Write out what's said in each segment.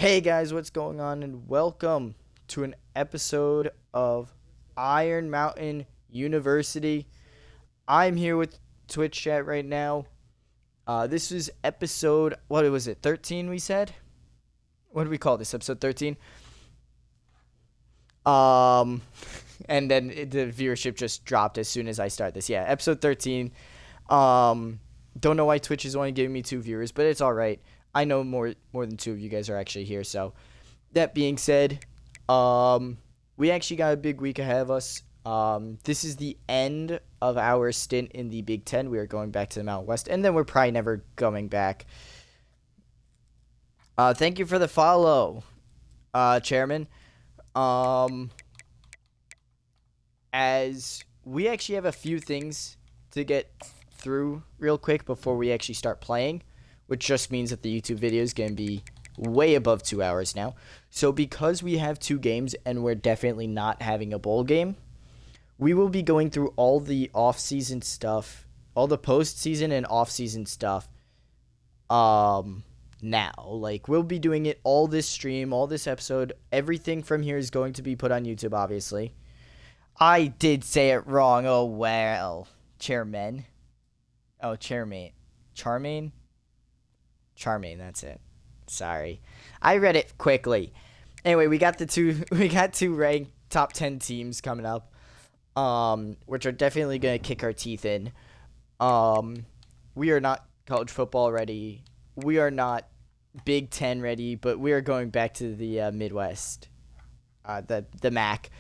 Hey guys, what's going on? And welcome to an episode of Iron Mountain University. I'm here with Twitch chat right now. This is episode, what was it, 13 we said? What do we call this, episode 13? Um, and then the viewership just dropped as soon as I start this. Yeah, episode 13. Don't know why Twitch is only giving me 2 viewers, but it's all right. I know more than 2 of you guys are actually here. So that being said, we actually got a big week ahead of us. This is the end of our stint in the Big Ten. We are going back to the Mountain West, and then we're probably never going back. Thank you for the follow, Chairman. As we actually have a few things to get through real quick before we actually start playing, which just means that the YouTube video is going to be way above 2 hours now. So because we have 2 games and we're definitely not having a bowl game, we will be going through all the off-season stuff, all the postseason and off-season stuff now. Like, we'll be doing it all this stream, all this episode. Everything from here is going to be put on YouTube, obviously. I did say it wrong. Oh, well. Chairman. Oh, Chairmate. Charmaine? Charmaine, that's it. Sorry. I read it quickly. Anyway, we got two ranked top 10 teams coming up. Which are definitely gonna kick our teeth in. We are not college football ready. We are not Big Ten ready, but we are going back to the Midwest. The MAC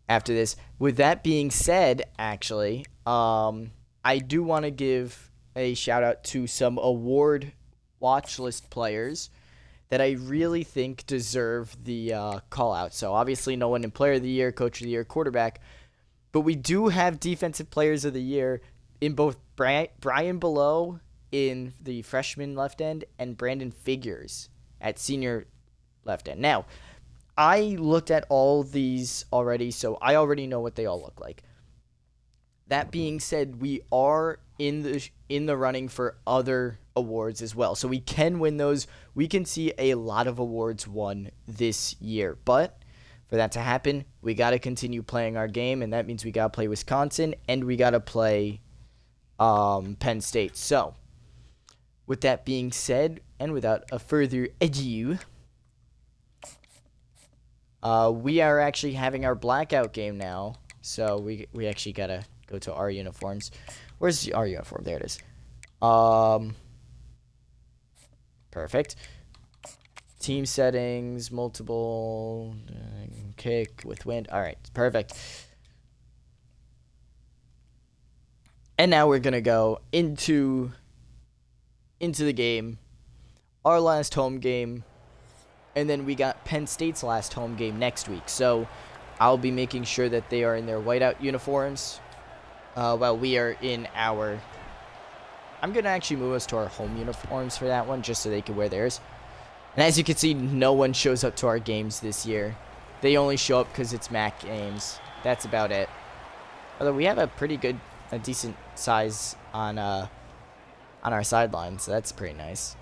after this. With that being said, actually, I do want to give a shout out to some award watch list players that I really think deserve the call out. So obviously no one in player of the year, coach of the year, quarterback, but we do have defensive players of the year in both Brian Below in the freshman left end and Brandon Figures at senior left end. Now, I looked at all these already, so I already know what they all look like. That being said, we are in the running for other awards as well. So we can win those. We can see a lot of awards won this year. But for that to happen, we got to continue playing our game, and that means we got to play Wisconsin and we got to play Penn State. So with that being said, and without a further ado, we are actually having our blackout game now. So we actually got to go to our uniforms. Where's our uniform? There it is. Perfect. Team settings, multiple, kick with wind. All right, perfect. And now we're gonna go into the game, our last home game, and then we got Penn State's last home game next week. So I'll be making sure that they are in their whiteout uniforms. While we are in our... I'm going to actually move us to our home uniforms for that one, just so they can wear theirs. And as you can see, no one shows up to our games this year. They only show up because it's MAC games. That's about it. Although we have a decent size on our sideline, so that's pretty nice.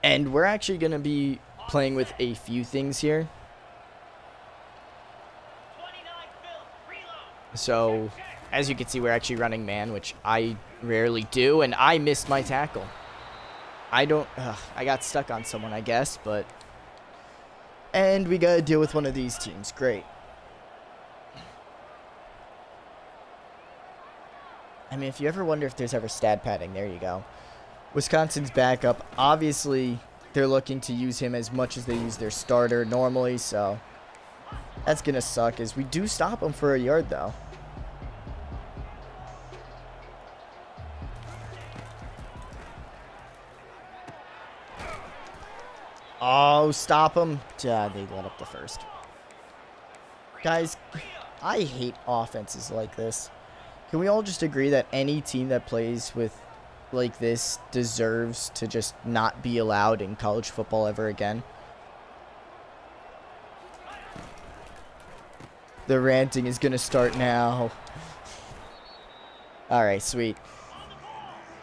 And we're actually going to be playing with a few things here. So, as you can see, we're actually running man, which I rarely do, and I missed my tackle. I got stuck on someone, I guess, but... And we gotta deal with one of these teams. Great. I mean, if you ever wonder if there's ever stat padding, there you go. Wisconsin's backup. Obviously, they're looking to use him as much as they use their starter normally, so that's going to suck, as we do stop him for a yard, though. Oh, stop him. Yeah, they let up the first. Guys, I hate offenses like this. Can we all just agree that any team that plays with like this deserves to just not be allowed in college football ever again? The ranting is going to start now. All right, sweet.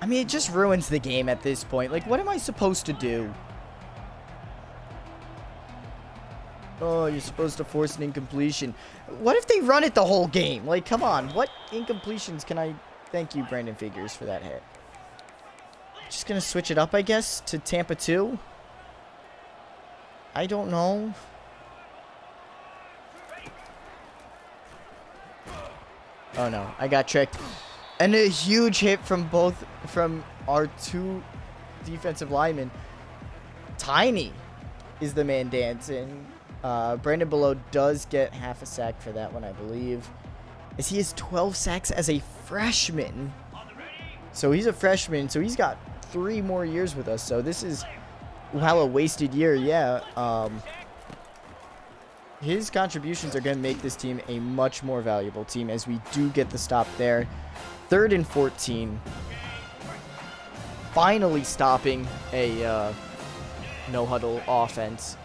I mean, it just ruins the game at this point. Like, what am I supposed to do? Oh, you're supposed to force an incompletion. What if they run it the whole game? Like, come on. What incompletions can I... Thank you, Brandon Figures, for that hit. Just going to switch it up, I guess, to Tampa 2. I don't know. Oh, no. I got tricked. And a huge hit from our two defensive linemen. Tiny is the man dancing. Brandon Below does get half a sack for that one, I believe. As he has 12 sacks as a freshman. So he's a freshman, so he's got 3 more years with us. So this is, well, a wasted year, yeah. His contributions are going to make this team a much more valuable team as we do get the stop there. 3rd and 14. Finally stopping a no-huddle offense.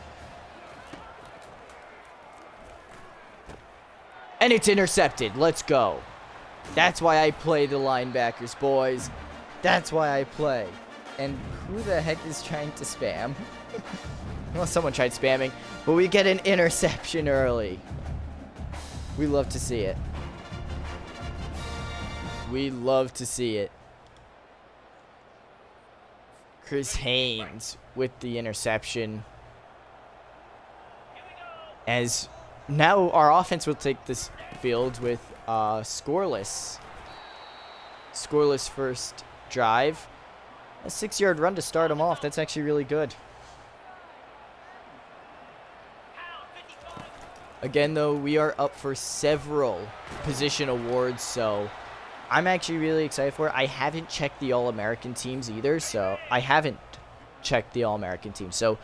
And it's intercepted. Let's go. That's why I play the linebackers, boys. That's why I play. And who the heck is trying to spam? Well, someone tried spamming. But we get an interception early. We love to see it. We love to see it. Chris Haynes with the interception. As now our offense will take this field with scoreless first drive. A 6-yard run to start them off. That's actually really good. Again, though, we are up for several position awards, so I'm actually really excited for it. I haven't checked the All-American teams either, so so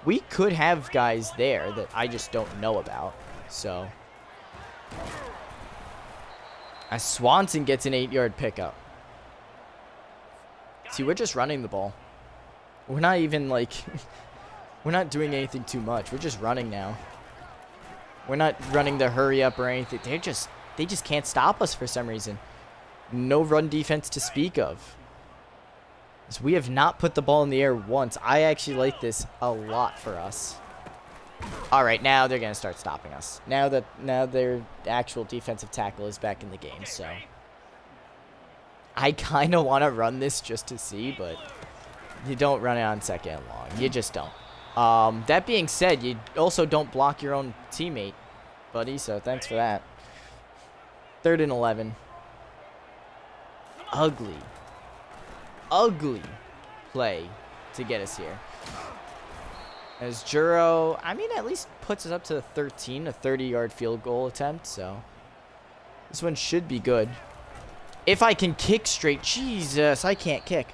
we could have guys there that I just don't know about. So as Swanson gets an 8-yard pickup. See, we're just running the ball. We're not even like we're not doing anything too much. We're just running now. We're not running the hurry up or anything. They just can't stop us for some reason. No run defense to speak of. So we have not put the ball in the air once. I actually like this a lot for us. All right, now they're going to start stopping us. Now their actual defensive tackle is back in the game, so I kind of want to run this just to see, but you don't run it on second and long. You just don't. That being said, you also don't block your own teammate, buddy, so thanks for that. 3rd and 11. Ugly play to get us here. As Juro, I mean, at least puts us up to the 13, a 30-yard field goal attempt, so this one should be good. If I can kick straight. Jesus, I can't kick.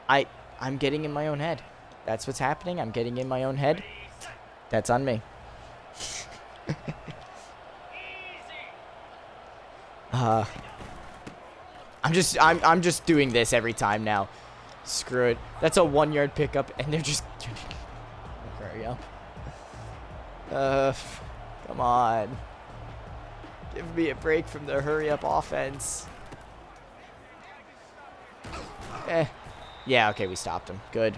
I'm getting in my own head. That's what's happening. I'm getting in my own head. That's on me. I'm just doing this every time now. Screw it. That's a 1-yard pickup, and they're just hurry up. Come on. Give me a break from the hurry up offense. Yeah, okay, we stopped him. Good.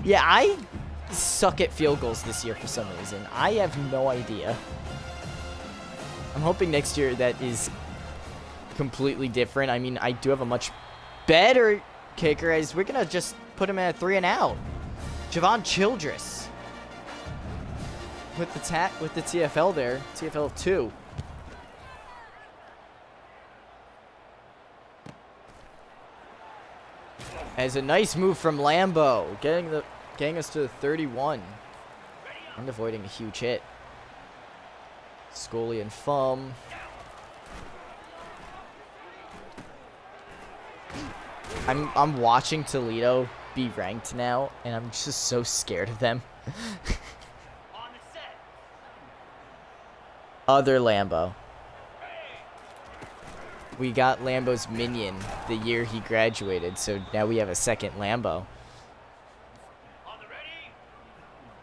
Yeah, I suck at field goals this year for some reason. I have no idea. I'm hoping next year that is completely different. I mean, I do have a much better kicker, as we're going to just put him at a 3 and out. Javon Childress with the TFL there. TFL 2. As a nice move from Lambo, getting us to the 31 and avoiding a huge hit. Scully and Fum. I'm watching Toledo be ranked now, and I'm just so scared of them. Other Lambo. We got Lambo's minion the year he graduated, so now we have a second Lambo.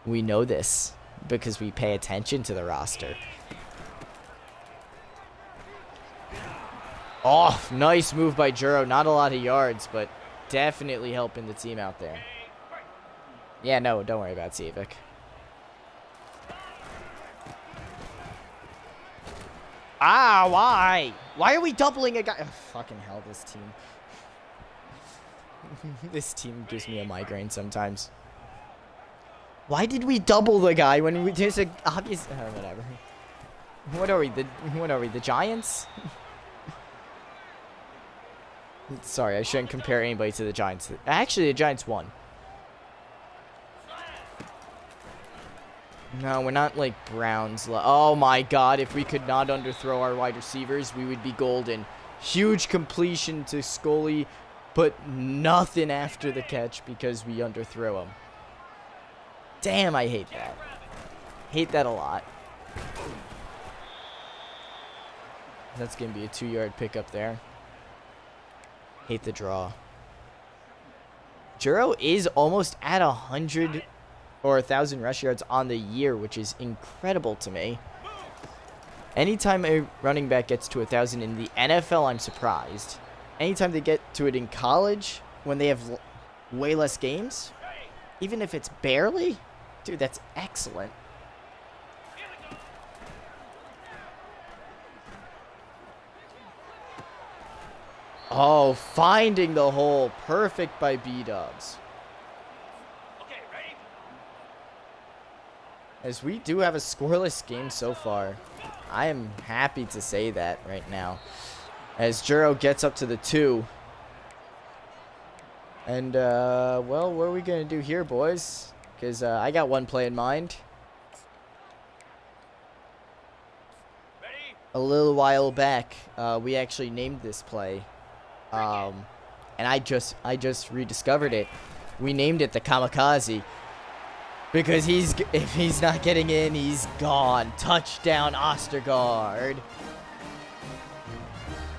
We know this because we pay attention to the roster. Oh, nice move by Juro. Not a lot of yards, but definitely helping the team out there. Yeah, no, don't worry about Civic. Ah, why? Why are we doubling a guy? Oh, fucking hell, this team. This team gives me a migraine sometimes. Why did we double the guy when we there's a obvious whatever. What are we? The Giants? Sorry, I shouldn't compare anybody to the Giants. Actually, the Giants won. No, we're not like Browns. Oh my god, if we could not underthrow our wide receivers, we would be golden. Huge completion to Scully, but nothing after the catch because we underthrow him. Damn, I hate that. Hate that a lot. That's going to be a 2-yard pickup there. Hate the draw. Juro is almost at 100 or 1,000 rush yards on the year, which is incredible to me. Anytime a running back gets to 1,000 in the NFL, I'm surprised. Anytime they get to it in college, when they have way less games, even if it's barely, dude, that's excellent. Oh, finding the hole. Perfect by B-Dubs. As we do have a scoreless game so far. I am happy to say that right now. As Juro gets up to the 2. And, well, what are we going to do here, boys? Because I got one play in mind. A little while back, we actually named this play. And I just rediscovered it. We named it the Kamikaze. Because if he's not getting in, he's gone. Touchdown, Ostergaard.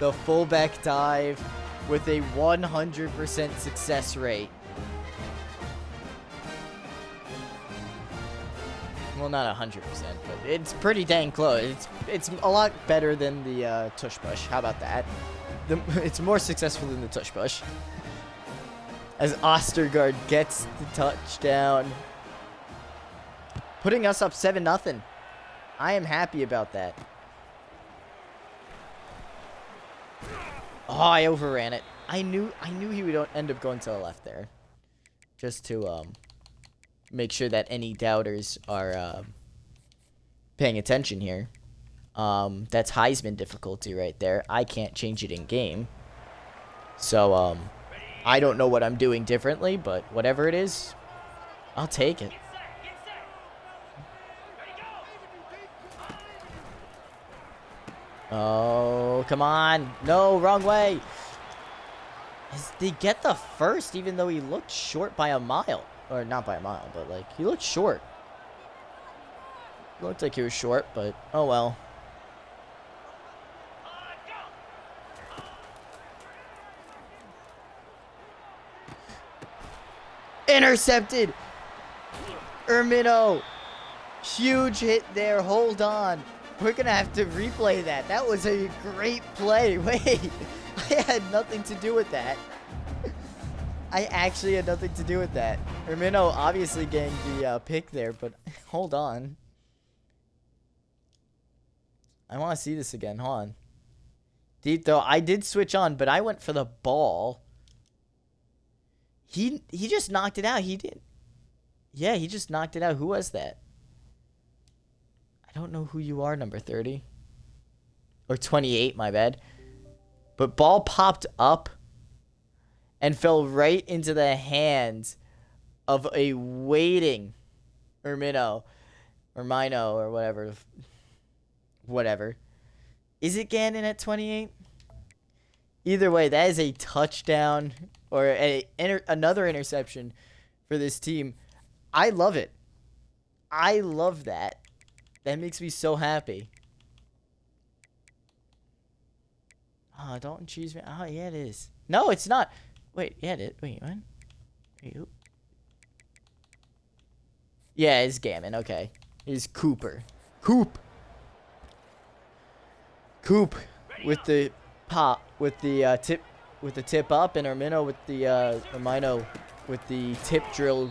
The fullback dive with a 100% success rate. Well, not 100%, but it's pretty dang close. It's a lot better than the tush push. How about that? It's more successful than the tush push. As Ostergaard gets the touchdown. Putting us up 7-0. I am happy about that. Oh, I overran it. I knew he would end up going to the left there. Just to make sure that any doubters are paying attention here. That's Heisman difficulty right there. I can't change it in game. So I don't know what I'm doing differently, but whatever it is, I'll take it. Oh, come on. No, wrong way. They get the first, even though he looked short by a mile. Or not by a mile, but like, he looked short. Looked like he was short, but oh well. Intercepted. Ermino. Huge hit there. Hold on. We're going to have to replay that. That was a great play. Wait. I had nothing to do with that. I actually had nothing to do with that. Ermino obviously getting the pick there, but hold on. I want to see this again. Hold on. Deep throw. I did switch on, but I went for the ball. He just knocked it out. He did. Yeah, he just knocked it out. Who was that? I don't know who you are, number 30. Or 28, my bad. But ball popped up and fell right into the hands of a waiting Ermino. Or Mino, or whatever. Whatever. Is it Gannon at 28? Either way, that is a touchdown or another interception for this team. I love it. I love that. That makes me so happy. Oh, don't choose me. Oh, yeah, it is. No, it's not. Wait, yeah, it is. Wait, what? Wait, who? Yeah, it's Gammon. Okay. It's Cooper. Coop with the pop with the tip up, and Armino with the tip drill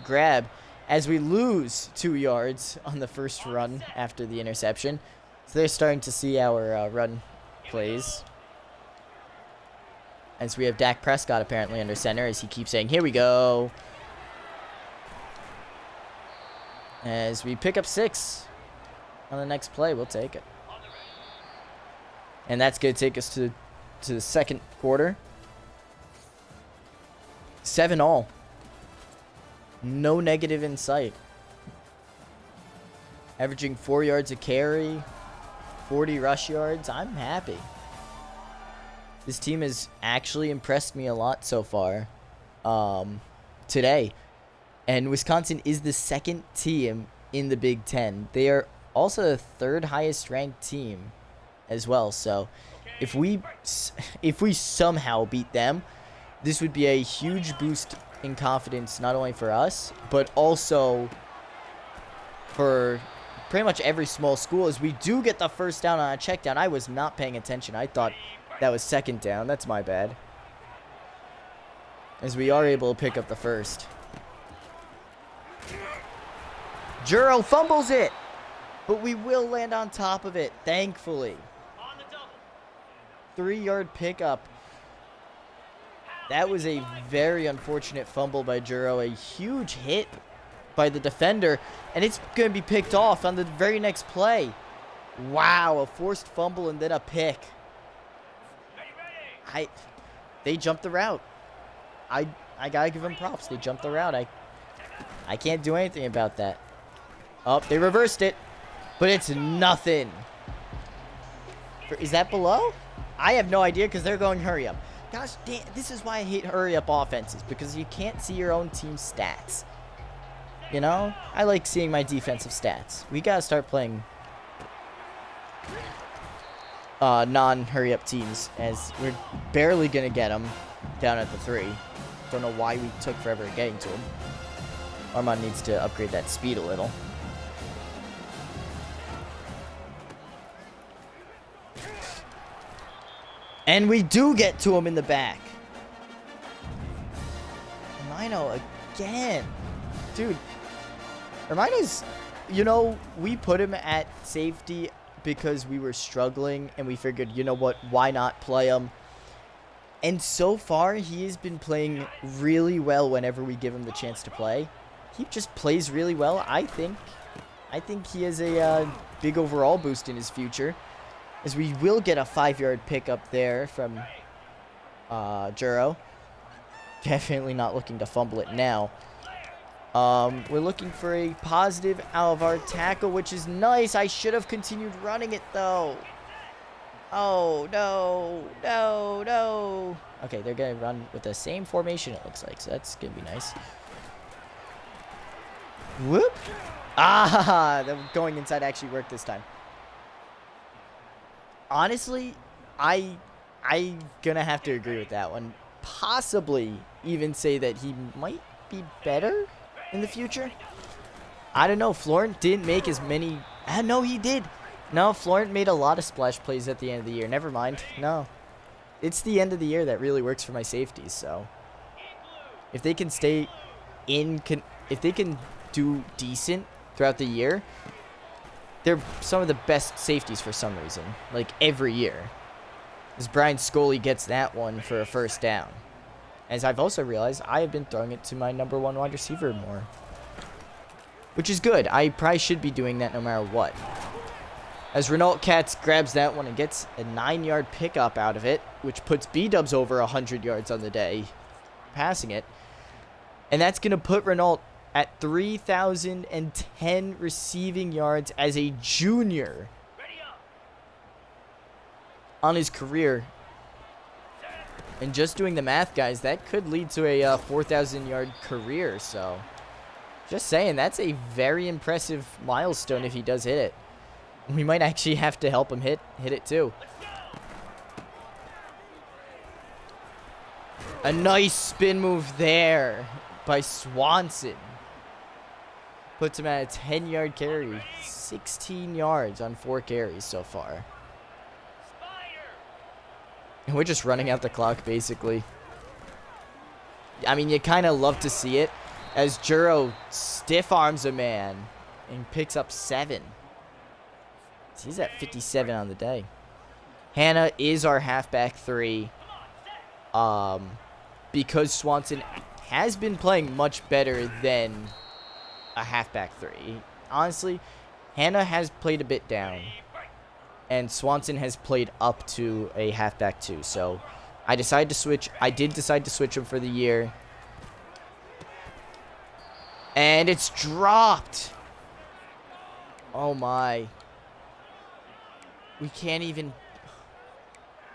grab as we lose 2 yards on the first run after the interception. So they're starting to see our run plays. As we have Dak Prescott apparently under center as he keeps saying, here we go. As we pick up 6 on the next play, we'll take it. And that's going to take us to the second quarter. 7-all. No negative in sight. Averaging 4 yards a carry, 40 rush yards. I'm happy. This team has actually impressed me a lot so far today. And Wisconsin is the second team in the Big Ten. They are also the 3rd highest ranked team as well. So if we somehow beat them, this would be a huge boost in confidence, not only for us, but also for pretty much every small school, as we do get the first down on a check down. I was not paying attention. I thought that was second down. That's my bad. As we are able to pick up the first. Juro fumbles it, but we will land on top of it, thankfully. 3-yard pickup. That was a very unfortunate fumble by Juro. A huge hit by the defender, and it's going to be picked off on the very next play. Wow, a forced fumble and then a pick. They jumped the route. I gotta give them props. They jumped the route. I can't do anything about that. Oh, they reversed it, but it's nothing. Is that below? I have no idea because they're going hurry up. Gosh, damn, this is why I hate hurry up offenses, because you can't see your own team's stats. You know, I like seeing my defensive stats. We gotta start playing non-hurry up teams, as we're barely gonna get them down at the 3. Don't know why we took forever getting to him. Armand needs to upgrade that speed a little. And we do get to him in the back. Hermino again. Dude, Hermino's, you know, we put him at safety because we were struggling, and we figured, you know what, why not play him? And so far, he has been playing really well whenever we give him the chance to play. He just plays really well, I think. I think he has a big overall boost in his future, as we will get a 5-yard pickup there from Juro. Definitely not looking to fumble it now. We're looking for a positive out of our tackle, which is nice. I should have continued running it, though. Oh, no. No, no. Okay, they're going to run with the same formation, it looks like, so that's going to be nice. Whoop. Ah, the going inside actually worked this time. Honestly, I'm gonna have to agree with that one. Possibly even say that he might be better in the future. I don't know. Florent didn't make as many. No, he did. No, Florent made a lot of splash plays at the end of the year. Never mind. No, it's the end of the year that really works for my safeties. So if they can stay in, if they can do decent throughout the year, they're some of the best safeties for some reason, like every year. As Brian Scully gets that one for a first down. As I've also realized, I have been throwing it to my number 1 wide receiver more, which is good. I probably should be doing that no matter what. As Renault Katz grabs that one and gets a 9-yard pickup out of it, which puts B-Dubs over 100 yards on the day, passing it. And that's going to put Renault at 3,010 receiving yards as a junior on his career. And just doing the math, guys, that could lead to a 4,000-yard career. So just saying, that's a very impressive milestone if he does hit it. We might actually have to help him hit it too. A nice spin move there by Swanson. Puts him at a 10-yard carry. 16 yards on 4 carries so far. And we're just running out the clock, basically. I mean, you kind of love to see it as Juro stiff arms a man and picks up 7. He's at 57 on the day. Hannah is our halfback 3. Because Swanson has been playing much better than a halfback 3. Honestly, Hannah has played a bit down. And Swanson has played up to a halfback 2. So I decided to switch. I did decide to switch him for the year. And it's dropped. Oh my. We can't even.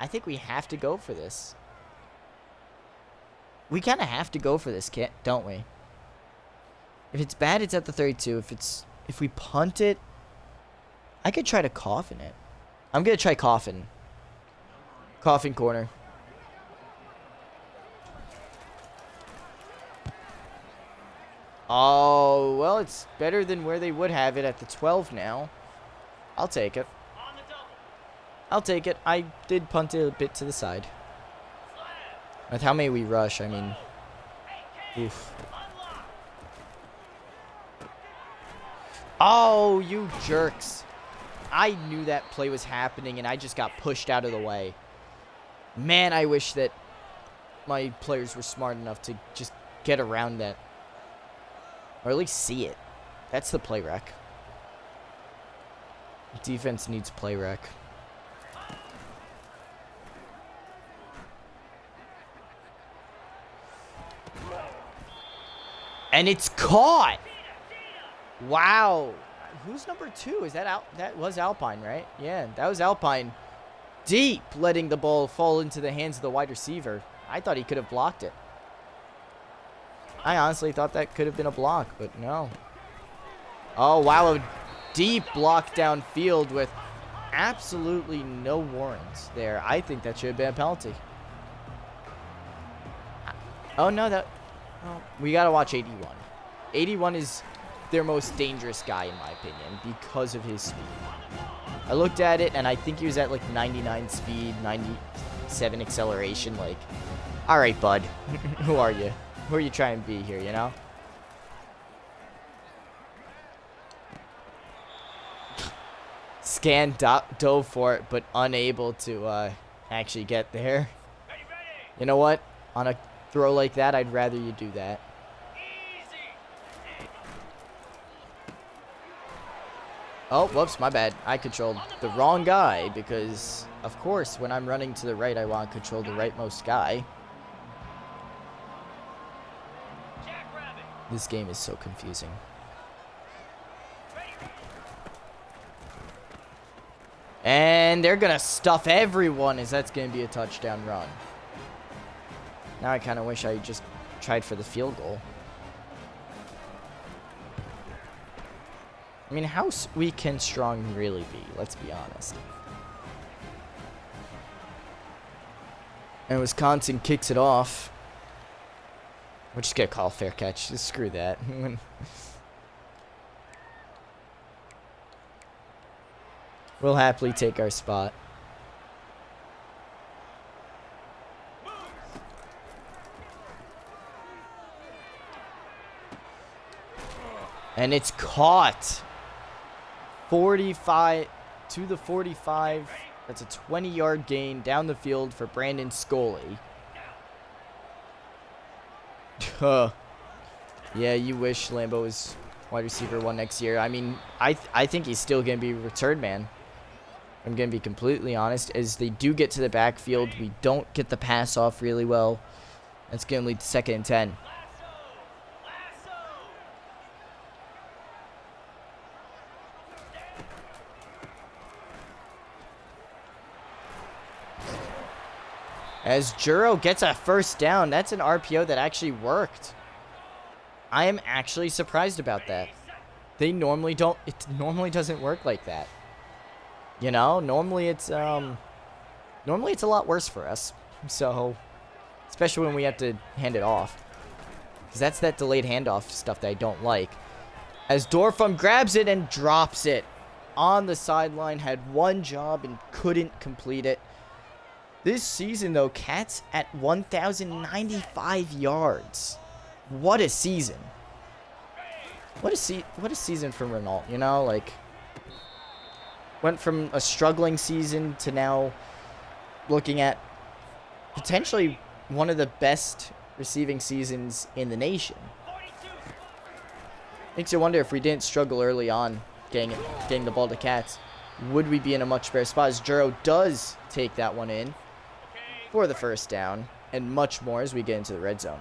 I think we have to go for this. We kind of have to go for this, don't we? If it's bad, it's at the 32. If we punt it, I could try to coffin it. I'm gonna try coffin. Coffin corner. Oh, well, it's better than where they would have it at the 12 now. I'll take it. I'll take it. I did punt it a bit to the side. With how many we rush, I mean, oof. Oh, you jerks. I knew that play was happening, and I just got pushed out of the way. Man, I wish that my players were smart enough to just get around that. Or at least see it. That's the play rec. Defense needs play rec. And it's caught! Wow. Who's number 2? Is that that was Alpine, right? Yeah, that was Alpine. Deep, letting the ball fall into the hands of the wide receiver. I thought he could have blocked it. I honestly thought that could have been a block, but no. Oh, wow. A deep block downfield with absolutely no warrants there. I think that should have been a penalty. Oh, no, that... Oh, we got to watch 81. 81 is their most dangerous guy, in my opinion, because of his speed. I looked at it, and I think he was at, like, 99 speed, 97 acceleration. Like, all right, bud. Who are you? Who are you trying to be here, you know? Scan dove for it, but unable to actually get there. You know what? On a throw like that, I'd rather you do that. Oh, whoops, my bad. I controlled the wrong guy because, of course, when I'm running to the right, I want to control the rightmost guy. This game is so confusing. And they're going to stuff everyone as that's going to be a touchdown run. Now I kind of wish I just tried for the field goal. I mean, how weak can Strong really be? Let's be honest. And Wisconsin kicks it off. We're just going to call fair catch. Just screw that. We'll happily take our spot. And it's caught. 45 to the 45. That's a 20-yard gain down the field for Brandon Scully. Yeah, you wish Lambeau was wide receiver 1 next year. I mean, I think he's still going to be return man. I'm going to be completely honest. As they do get to the backfield, we don't get the pass off really well. That's going to lead to 2nd and 10. As Juro gets a first down, that's an RPO that actually worked. I am actually surprised about that. They normally don't. It normally doesn't work like that. You know, normally it's a lot worse for us. So, especially when we have to hand it off, because that's that delayed handoff stuff that I don't like. As Dorfum grabs it and drops it on the sideline, had one job and couldn't complete it. This season, though, Cats at 1,095 yards. What a season. What a season for Renault, you know? Like, went from a struggling season to now looking at potentially one of the best receiving seasons in the nation. Makes you wonder, if we didn't struggle early on getting the ball to Cats, would we be in a much better spot? As Juro does take that one in for the first down, and much more as we get into the red zone.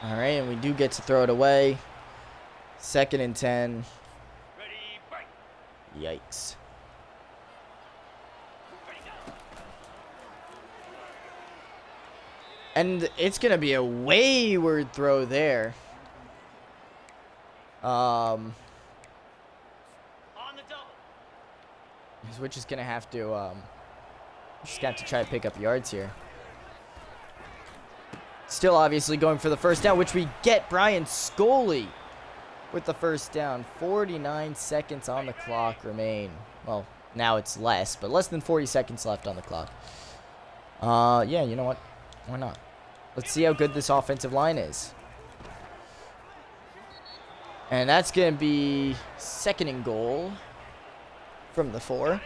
All right, and we do get to throw it away. 2nd and 10. Yikes. And it's going to be a wayward throw there. We're just going to have to try to pick up yards here. Still obviously going for the first down, which we get. Brian Scully with the first down. 49 seconds on the clock remain. Well, now it's less, but less than 40 seconds left on the clock. Yeah, you know what? Why not? Let's see how good this offensive line is. And that's going to be 2nd and goal from the 4.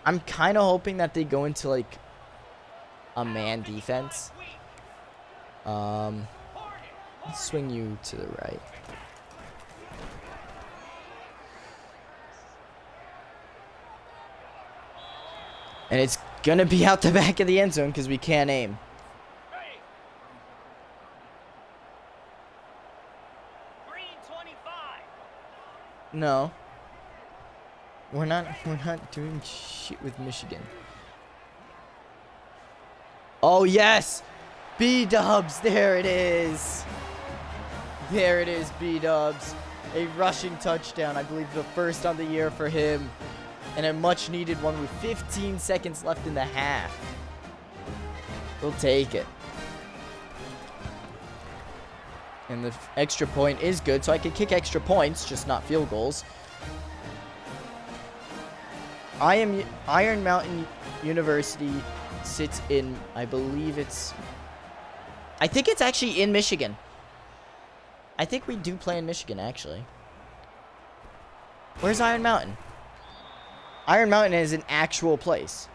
I'm kind of hoping that they go into, like, a man defense. Let's swing you to the right. And it's going to be out the back of the end zone because we can't aim. No. We're not doing shit with Michigan. Oh, yes! B-Dubs, there it is. There it is, B-Dubs. A rushing touchdown, I believe the first on the year for him. And a much needed one with 15 seconds left in the half. We'll take it. And the extra point is good, so I can kick extra points, just not field goals. Iron Mountain University sits in, I think it's actually in Michigan. I think we do play in Michigan, actually. Where's Iron Mountain? Iron Mountain is an actual place.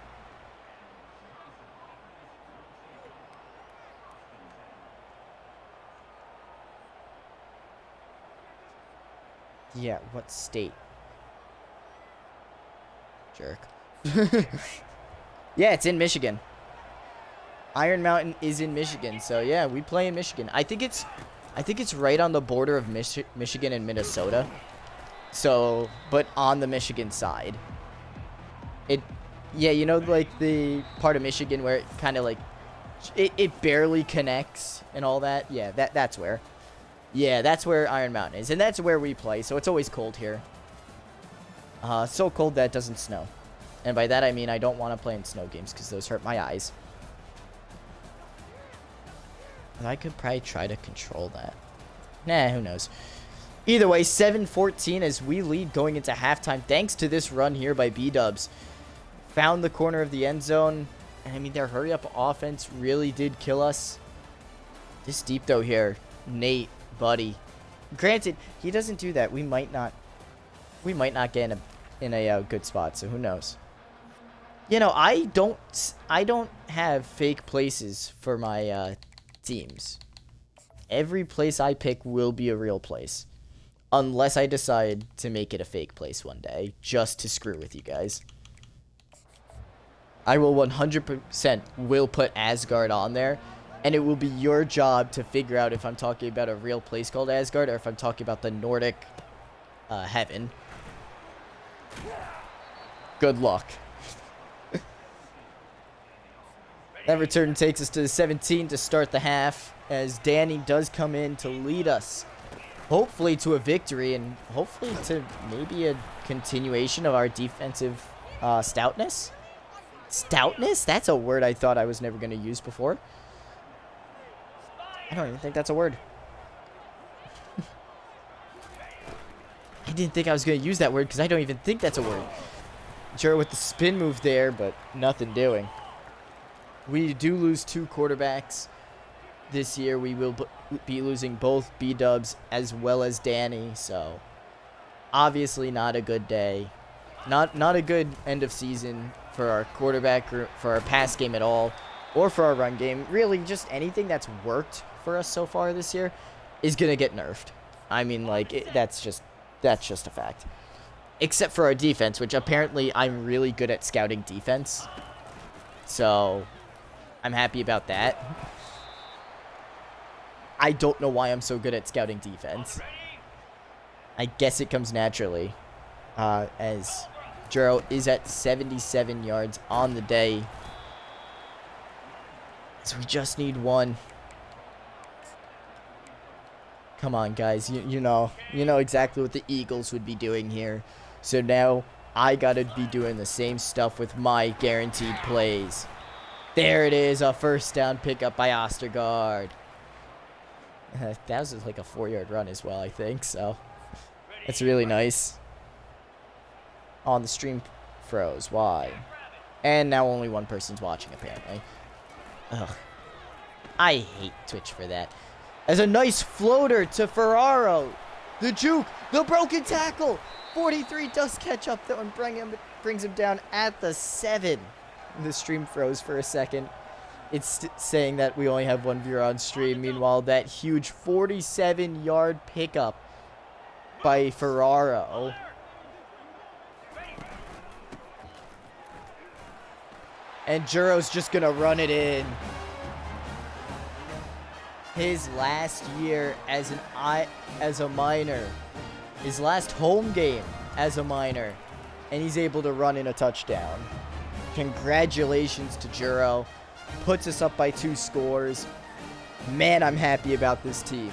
Yeah, what state? Jerk. Yeah, it's in Michigan. Iron Mountain is in Michigan, so yeah, we play in Michigan. I think it's right on the border of Michigan and Minnesota. So, but on the Michigan side. Yeah, you know, like the part of Michigan where it kind of like, it barely connects and all that. Yeah, that's where. Yeah, that's where Iron Mountain is, and that's where we play, so it's always cold here. So cold that it doesn't snow. And by that I mean I don't want to play in snow games because those hurt my eyes. And I could probably try to control that. Nah, who knows. Either way, 7-14 as we lead going into halftime thanks to this run here by B-Dubs. Found the corner of the end zone, and I mean their hurry-up offense really did kill us. This deep throw here, Nate, buddy. Granted, he doesn't do that. We might not get in a good spot, so who knows. You know, I don't have fake places for my teams. Every place I pick will be a real place, unless I decide to make it a fake place one day just to screw with you guys. I will 100% will put Asgard on there, and it will be your job to figure out if I'm talking about a real place called Asgard or if I'm talking about the Nordic heaven. Good luck. That return takes us to the 17 to start the half as Danny does come in to lead us, hopefully to a victory and hopefully to maybe a continuation of our defensive stoutness. Stoutness? That's a word I thought I was never going to use before. I don't even think that's a word. I didn't think I was going to use that word because I don't even think that's a word. Juro with the spin move there, but nothing doing. We do lose 2 quarterbacks this year. We will be losing both B-dubs as well as Danny, so obviously not a good day. Not a good end of season for our quarterback or for our pass game at all, or for our run game. Really, just anything that's worked for us so far this year is going to get nerfed. I mean, like, that's just a fact. Except for our defense, which apparently I'm really good at scouting defense. So I'm happy about that. I don't know why I'm so good at scouting defense. I guess it comes naturally. As Juro is at 77 yards on the day. So we just need 1. Come on, guys. You know exactly what the Eagles would be doing here. So now I got to be doing the same stuff with my guaranteed plays. There it is, a first down pickup by Ostergaard. That was like a 4-yard run as well, I think. So it's really nice. On the stream froze. Why? And now only one person's watching, apparently. Ugh. I hate Twitch for that. As a nice floater to Ferraro. The juke. The broken tackle. 43 does catch up, though, and brings him down at the 7. The stream froze for a second. It's saying that we only have 1 viewer on stream. Meanwhile, that huge 47-yard pickup by Ferraro. And Juro's just going to run it in. His last year as a minor. His last home game as a minor. And he's able to run in a touchdown. Congratulations to Juro. Puts us up by 2 scores. Man, I'm happy about this team.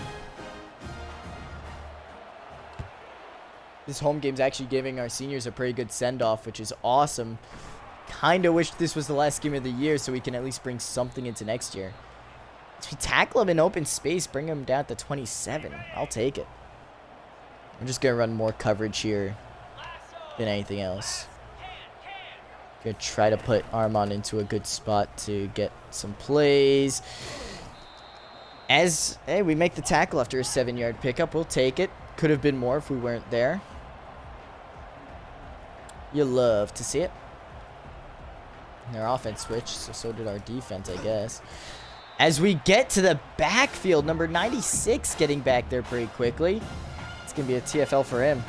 This home game's actually giving our seniors a pretty good send-off, which is awesome. Kind of wish this was the last game of the year so we can at least bring something into next year. If we tackle him in open space, bring him down to 27. I'll take it. I'm just going to run more coverage here than anything else. Gonna try to put Armand into a good spot to get some plays. Hey, we make the tackle after a 7-yard pickup. We'll take it. Could have been more if we weren't there. You love to see it. And their offense switched, so did our defense, I guess. As we get to the backfield, number 96 getting back there pretty quickly. It's going to be a TFL for him.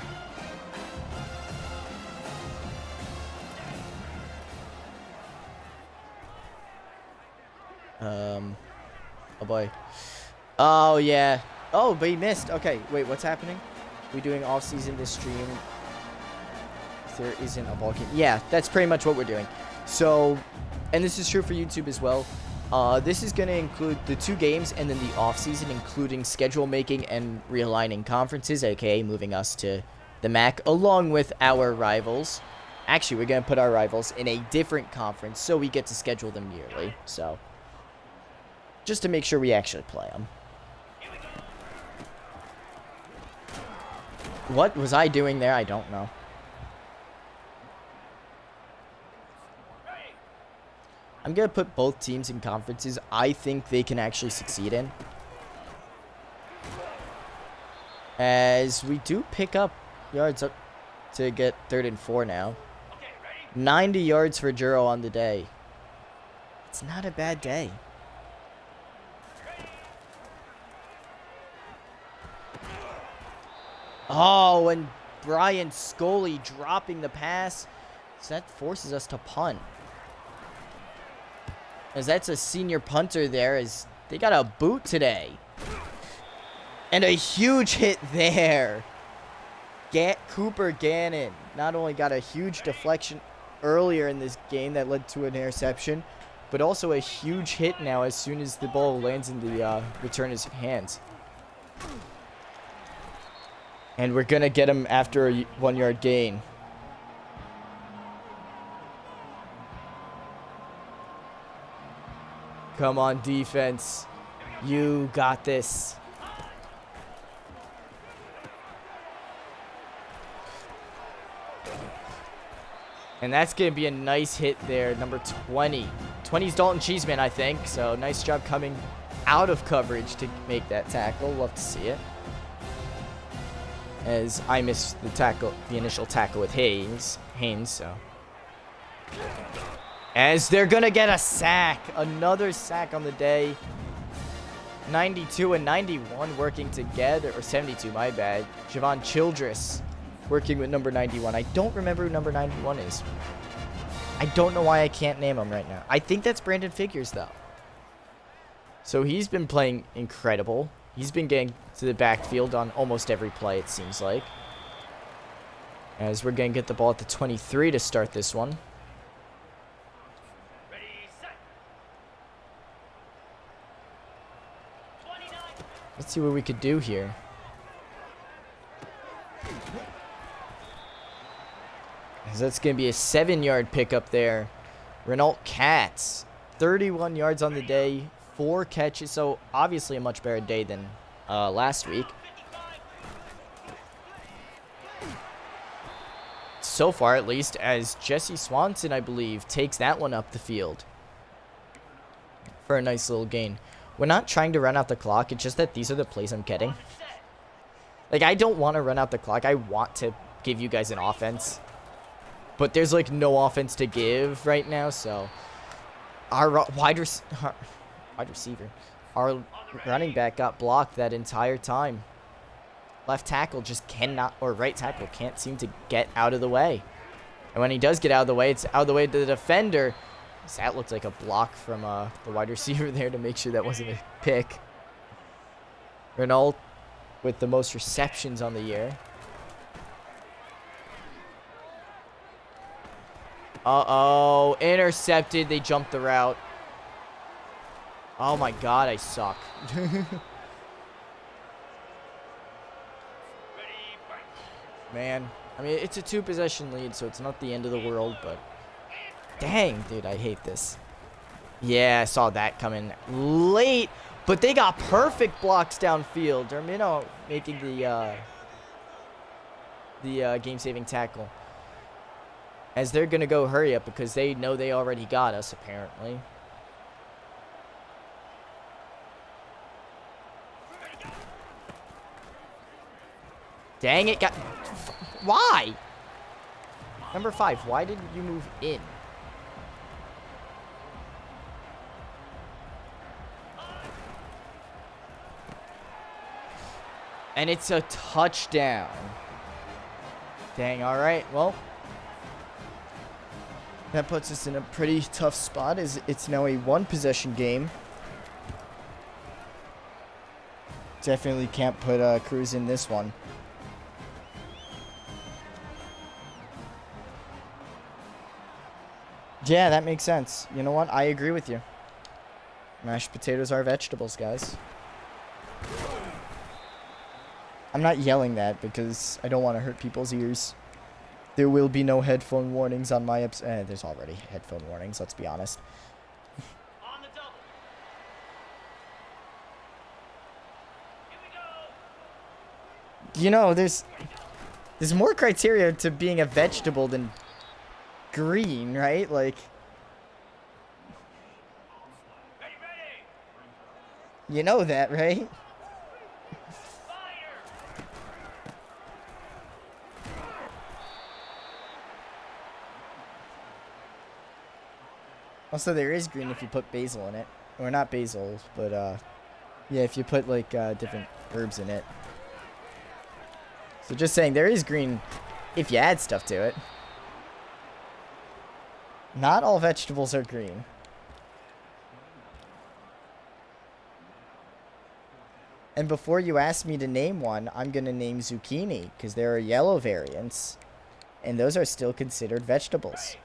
Oh boy. Oh yeah. Oh, but he missed. Okay, wait, what's happening? We doing off season this stream? If there isn't a ball game. Yeah, that's pretty much what we're doing. So, and this is true for YouTube as well. This is going to include the 2 games and then the off season, including schedule making and realigning conferences, aka moving us to the MAC, along with our rivals. Actually, we're going to put our rivals in a different conference, so we get to schedule them yearly. So, just to make sure we actually play them. What was I doing there? I don't know. I'm going to put both teams in conferences I think they can actually succeed in. As we do pick up yards up to get 3rd and 4 now. 90 yards for Juro on the day. It's not a bad day. Oh, and Brian Scully dropping the pass. So that forces us to punt. As that's a senior punter there, as they got a boot today. And a huge hit there. Cooper Gannon not only got a huge deflection earlier in this game that led to an interception, but also a huge hit now as soon as the ball lands in the returner's hands. And we're going to get him after a 1-yard gain. Come on, defense. You got this. And that's going to be a nice hit there, number 20. 20's Dalton Cheeseman, I think. So nice job coming out of coverage to make that tackle. Love to see it. As I missed the initial tackle with Haynes, so. As they're going to get a sack. Another sack on the day. 92 and 91 working together. Or 72, my bad. Javon Childress working with number 91. I don't remember who number 91 is. I don't know why I can't name him right now. I think that's Brandon Figures, though. So he's been playing incredible. He's been getting to the backfield on almost every play, it seems like. As we're going to get the ball at the 23 to start this one. Ready, set. 29. Let's see what we could do here. As that's going to be a 7-yard pickup there. Renault Katz, 31 yards on the day, 4 catches. So obviously a much better day than last week. So far, at least, as Jesse Swanson, I believe, takes that one up the field for a nice little gain. We're not trying to run out the clock. It's just that these are the plays I'm getting. Like, I don't want to run out the clock. I want to give you guys an offense. But there's, like, no offense to give right now, so our wide receiver, our running back got blocked that entire time. Left tackle just cannot, or right tackle can't seem to get out of the way. And when he does get out of the way, it's out of the way to the defender. So that looked like a block from the wide receiver there to make sure that wasn't a pick. Renault with the most receptions on the year. Uh-oh, intercepted. They jumped the route. Oh my god, I suck. Man, I mean, it's a 2-possession lead, so it's not the end of the world, but dang, dude, I hate this. Yeah, I saw that coming late, but they got perfect blocks downfield. Dermino making the game-saving tackle. As they're going to go hurry up because they know they already got us, apparently. Dang it, why? Number 5, why didn't you move in? And it's a touchdown. Dang, all right, well. That puts us in a pretty tough spot as it's now a 1-possession game. Definitely can't put Cruz in this one. Yeah, that makes sense. You know what? I agree with you. Mashed potatoes are vegetables, guys. I'm not yelling that because I don't want to hurt people's ears. There will be no headphone warnings on my episode. There's already headphone warnings, let's be honest. On the double. Here we go. You know, there's more criteria to being a vegetable than green, right? Like, Ready, ready. you know that, right? Fire. Also, there is green if you put basil in it. Or not basil, but, yeah, if you put, like, different herbs in it. So just saying, there is green if you add stuff to it. Not all vegetables are green. And before you ask me to name one, I'm going to name zucchini, because there are yellow variants. And those are still considered vegetables.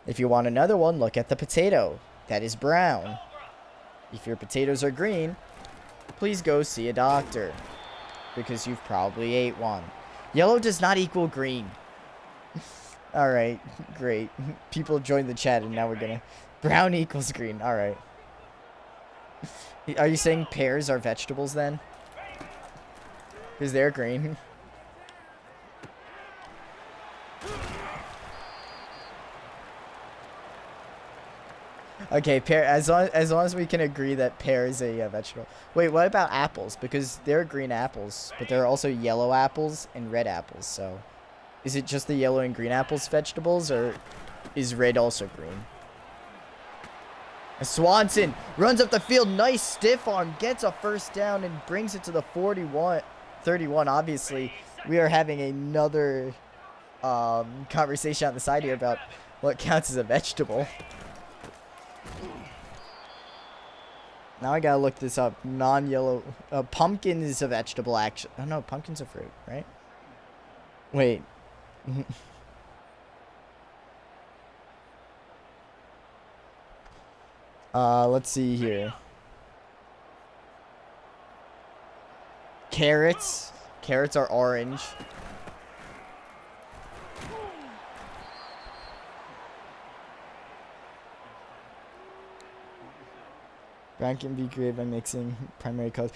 If you want another one, look at the potato. That is brown. If your potatoes are green, please go see a doctor. Because you've probably ate one. Yellow does not equal green. Alright, great. People joined the chat and now we're gonna... Brown equals green, alright. Are you saying pears are vegetables then? Because they're green. Okay, pear. As long as we can agree that pear is a vegetable. Wait, what about apples? Because there are green apples, but there are also yellow apples and red apples. So, is it just the yellow and green apples vegetables, or is red also green? Swanson runs up the field. Nice stiff arm. Gets a first down and brings it to the 31. Obviously, we are having another conversation on the side here about what counts as a vegetable. Now I gotta look this up. Non-yellow. Pumpkin is a vegetable, actually. Oh, no. Pumpkin's a fruit, right? Wait. Let's see here. Carrots. Carrots are orange. Brown can be created by mixing primary colors.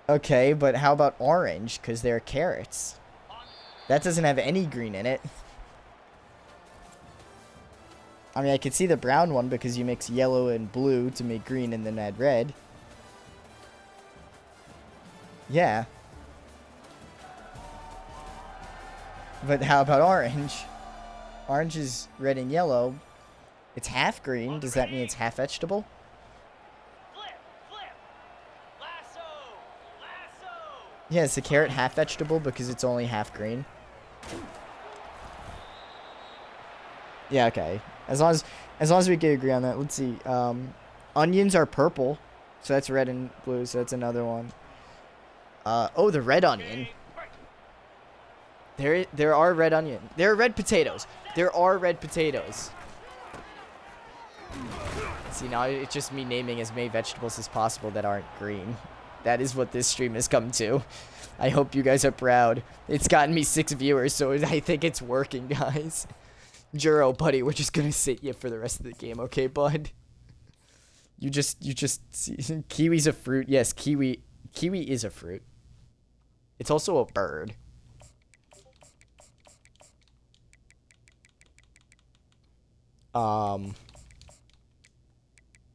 Okay, but how about orange? Because they're carrots. That doesn't have any green in it. I mean, I could see the brown one because you mix yellow and blue to make green and then add red. Yeah. But how about orange? Orange is red and yellow. It's half green. Does that mean it's half vegetable? Yeah, is the carrot half vegetable because it's only half green? Yeah, okay. As long as we can agree on that. Let's see. Onions are purple, so that's red and blue. So that's another one. Oh, the red onion. There are red onion. There are red potatoes. There are red potatoes. See, now it's just me naming as many vegetables as possible that aren't green. That is what this stream has come to. I hope you guys are proud. It's gotten me 6 viewers, so I think it's working, guys. Juro, buddy, we're just gonna sit you for the rest of the game, okay, bud? You just see, kiwi's a fruit. Yes, kiwi is a fruit. It's also a bird.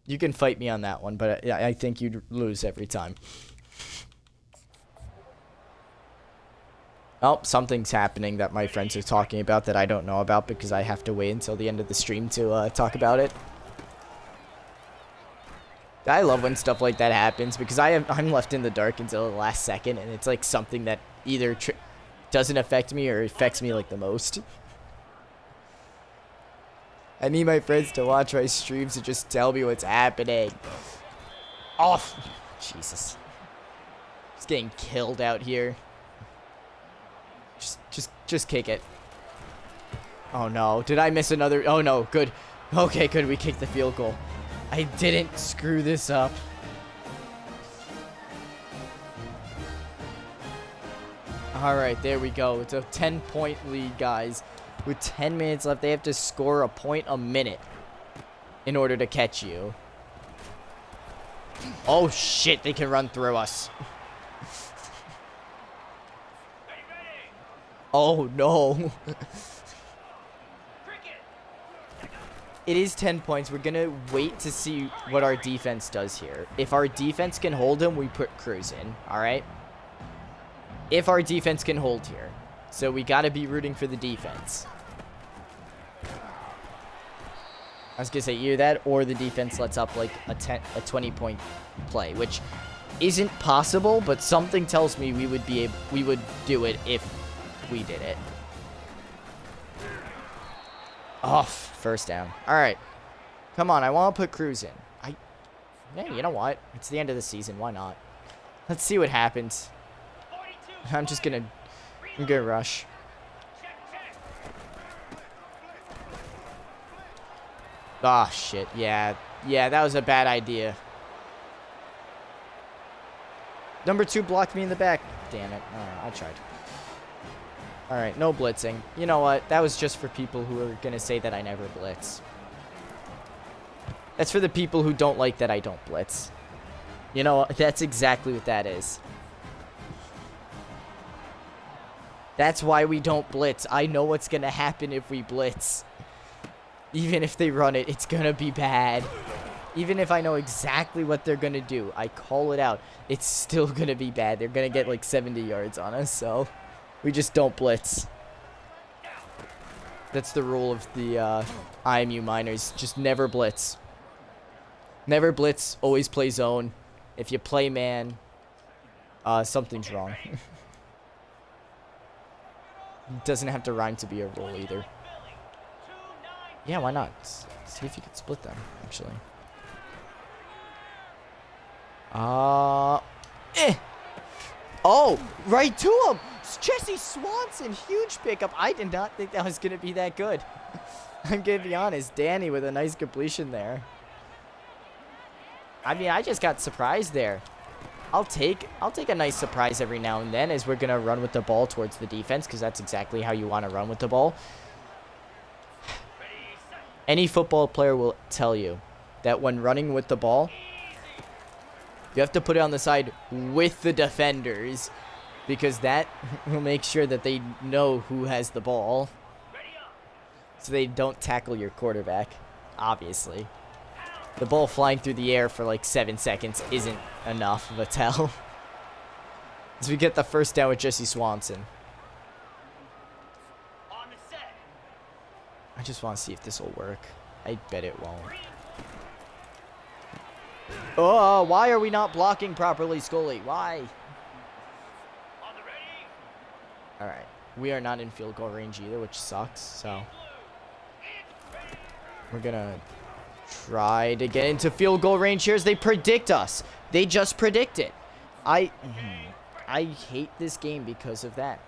You can fight me on that one, but I think you'd lose every time. Oh, something's happening that my friends are talking about that I don't know about because I have to wait until the end of the stream to talk about it. I love when stuff like that happens because I'm left in the dark until the last second, and it's like something that either doesn't affect me or affects me like the most. I need my friends to watch my streams and just tell me what's happening. Oh, Jesus. Just getting killed out here. Just kick it. Oh no, did I miss another? Oh no, good. Okay, good, we kicked the field goal. I didn't screw this up. Alright, there we go. It's a 10-point lead, guys. With 10 minutes left, they have to score a point a minute in order to catch you. Oh shit, they can run through us. Oh no. It is 10 points. We're going to wait to see what our defense does here. If our defense can hold him, we put Cruz in. Alright? If our defense can hold here. So we got to be rooting for the defense. I was going to say either that or the defense lets up like a 20-point play, which isn't possible, but something tells me we would do it if we did it. Oh, first down. All right. Come on, I want to put Cruz in. Yeah, you know what? It's the end of the season. Why not? Let's see what happens. I'm gonna rush. Ah, shit. Yeah, that was a bad idea. Number 2 blocked me in the back. Damn it. Alright, I tried. Alright, no blitzing. You know what? That was just for people who are gonna say that I never blitz. That's for the people who don't like that I don't blitz. You know, that's exactly what that is. That's why we don't blitz. I know what's gonna happen if we blitz. Even if they run it, it's going to be bad. Even if I know exactly what they're going to do, I call it out, it's still going to be bad. They're going to get like 70 yards on us, so we just don't blitz. That's the rule of the IMU minors. Just never blitz. Never blitz, always play zone. If you play man, something's wrong. It doesn't have to rhyme to be a rule either. Yeah, why not? See if you can split them, actually. Oh, right to him. Jesse Swanson, huge pickup. I did not think that was going to be that good. I'm going to be honest. Danny with a nice completion there. I mean, I just got surprised there. I'll take a nice surprise every now and then as we're going to run with the ball towards the defense because that's exactly how you want to run with the ball. Any football player will tell you that when running with the ball, you have to put it on the side with the defenders because that will make sure that they know who has the ball so they don't tackle your quarterback, obviously. The ball flying through the air for like 7 seconds isn't enough of a tell. As we get the first down with Jesse Swanson. I just want to see if this will work. I bet it won't. Oh, why are we not blocking properly, Scully? Why? Alright. We are not in field goal range either, which sucks, so we're gonna try to get into field goal range here as they predict us. They just predict it. I hate this game because of that.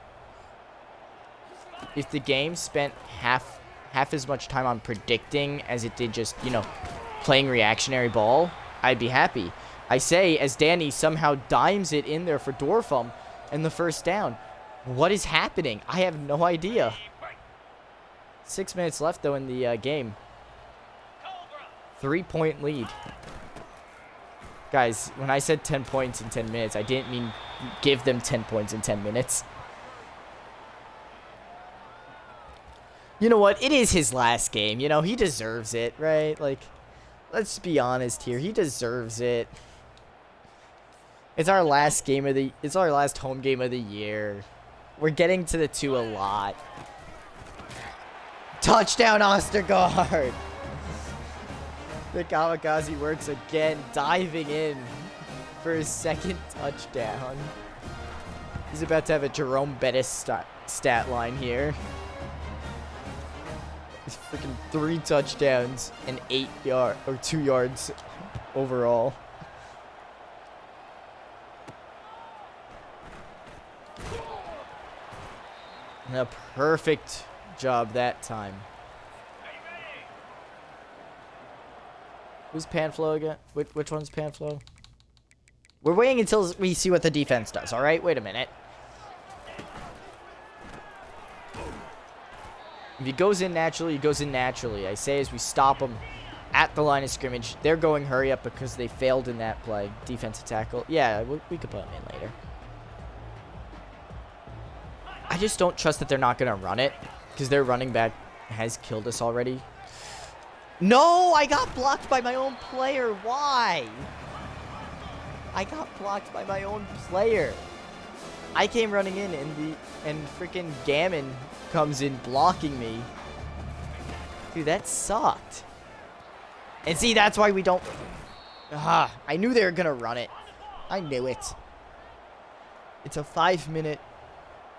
If the game spent half as much time on predicting as it did just, you know, playing reactionary ball, I'd be happy. I say as Danny somehow dimes it in there for Dorfum and the first down. What is happening? I have no idea. 6 minutes left, though, in the game. 3-point lead. Guys, when I said 10 points in 10 minutes, I didn't mean give them 10 points in 10 minutes. You know what? It is his last game. You know, he deserves it, right? Like, let's be honest here. He deserves it. It's our last game of the... It's our last home game of the year. We're getting to the 2 a lot. Touchdown, Ostergaard! The kamikaze works again, diving in for his second touchdown. He's about to have a Jerome Bettis stat line here. He's freaking 3 touchdowns and 2 yards overall. And a perfect job that time. Who's Panflo again? Which one's Panflo? We're waiting until we see what the defense does, alright? Wait a minute. If he goes in naturally, he goes in naturally. I say as we stop him at the line of scrimmage. They're going hurry up because they failed in that play. Defensive tackle. Yeah, we could put him in later. I just don't trust that they're not going to run it because their running back has killed us already. No, I got blocked by my own player. Why? I got blocked by my own player. I came running in and freaking Gammon comes in blocking me. Dude, that sucked. And see, that's why we don't... I knew they were going to run it. I knew it. It's a 5 minute...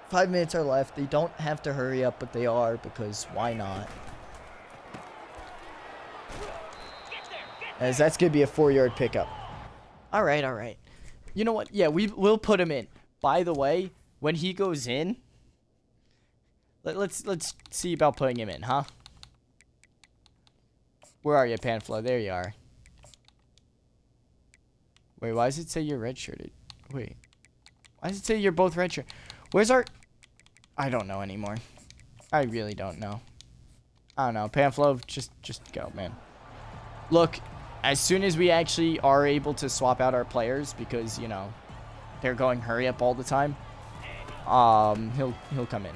5 minutes are left. They don't have to hurry up, but they are because why not? As that's going to be a 4-yard pickup. All right. You know what? Yeah, we'll put him in. By the way, when he goes in, let's see about putting him in, huh? Where are you, Panflo? There you are. Wait, why does it say you're redshirted? Wait. Why does it say you're both redshirt? Where's our... I don't know anymore. I really don't know. I don't know. Panflo, just go, man. Look, as soon as we actually are able to swap out our players, because, you know, they're going hurry up all the time, he'll come in.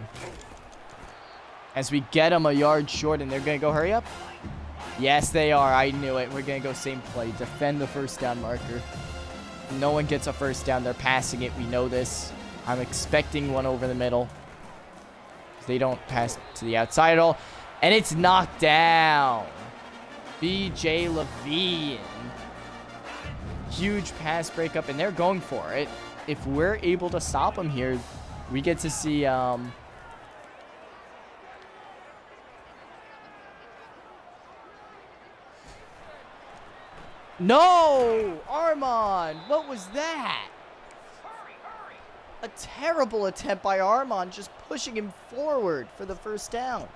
As we get them a yard short, and they're going to go hurry up. Yes, they are. I knew it. We're going to go same play. Defend the first down marker. No one gets a first down. They're passing it. We know this. I'm expecting one over the middle. They don't pass to the outside at all. And it's knocked down. B.J. Levine. Huge pass breakup, and they're going for it. If we're able to stop them here, we get to see... No! Armand! What was that? A terrible attempt by Armand, just pushing him forward for the first down.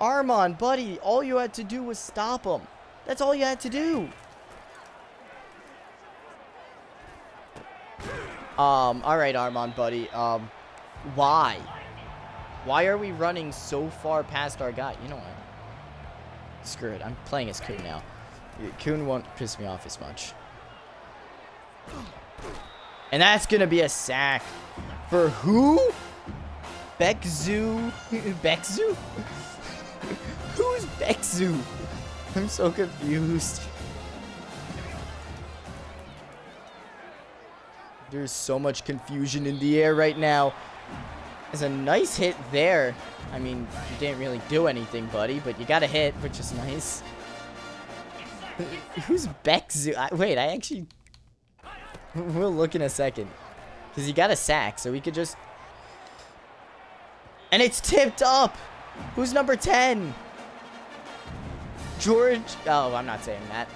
Armand, buddy, all you had to do was stop him. That's all you had to do. All right, Armand, buddy. Why? Why are we running so far past our guy? You know what? Screw it. I'm playing as Kuhn now. Kuhn won't piss me off as much. And that's going to be a sack. For who? Bekzu? Bekzu? Who's Bekzu? I'm so confused. There's so much confusion in the air right now. There's a nice hit there. I mean, you didn't really do anything, buddy, but you got a hit, which is nice. Who's Bekzu? Wait, I actually... We'll look in a second. Because he got a sack, so we could just... And it's tipped up! Who's number 10? George... Oh, I'm not saying that.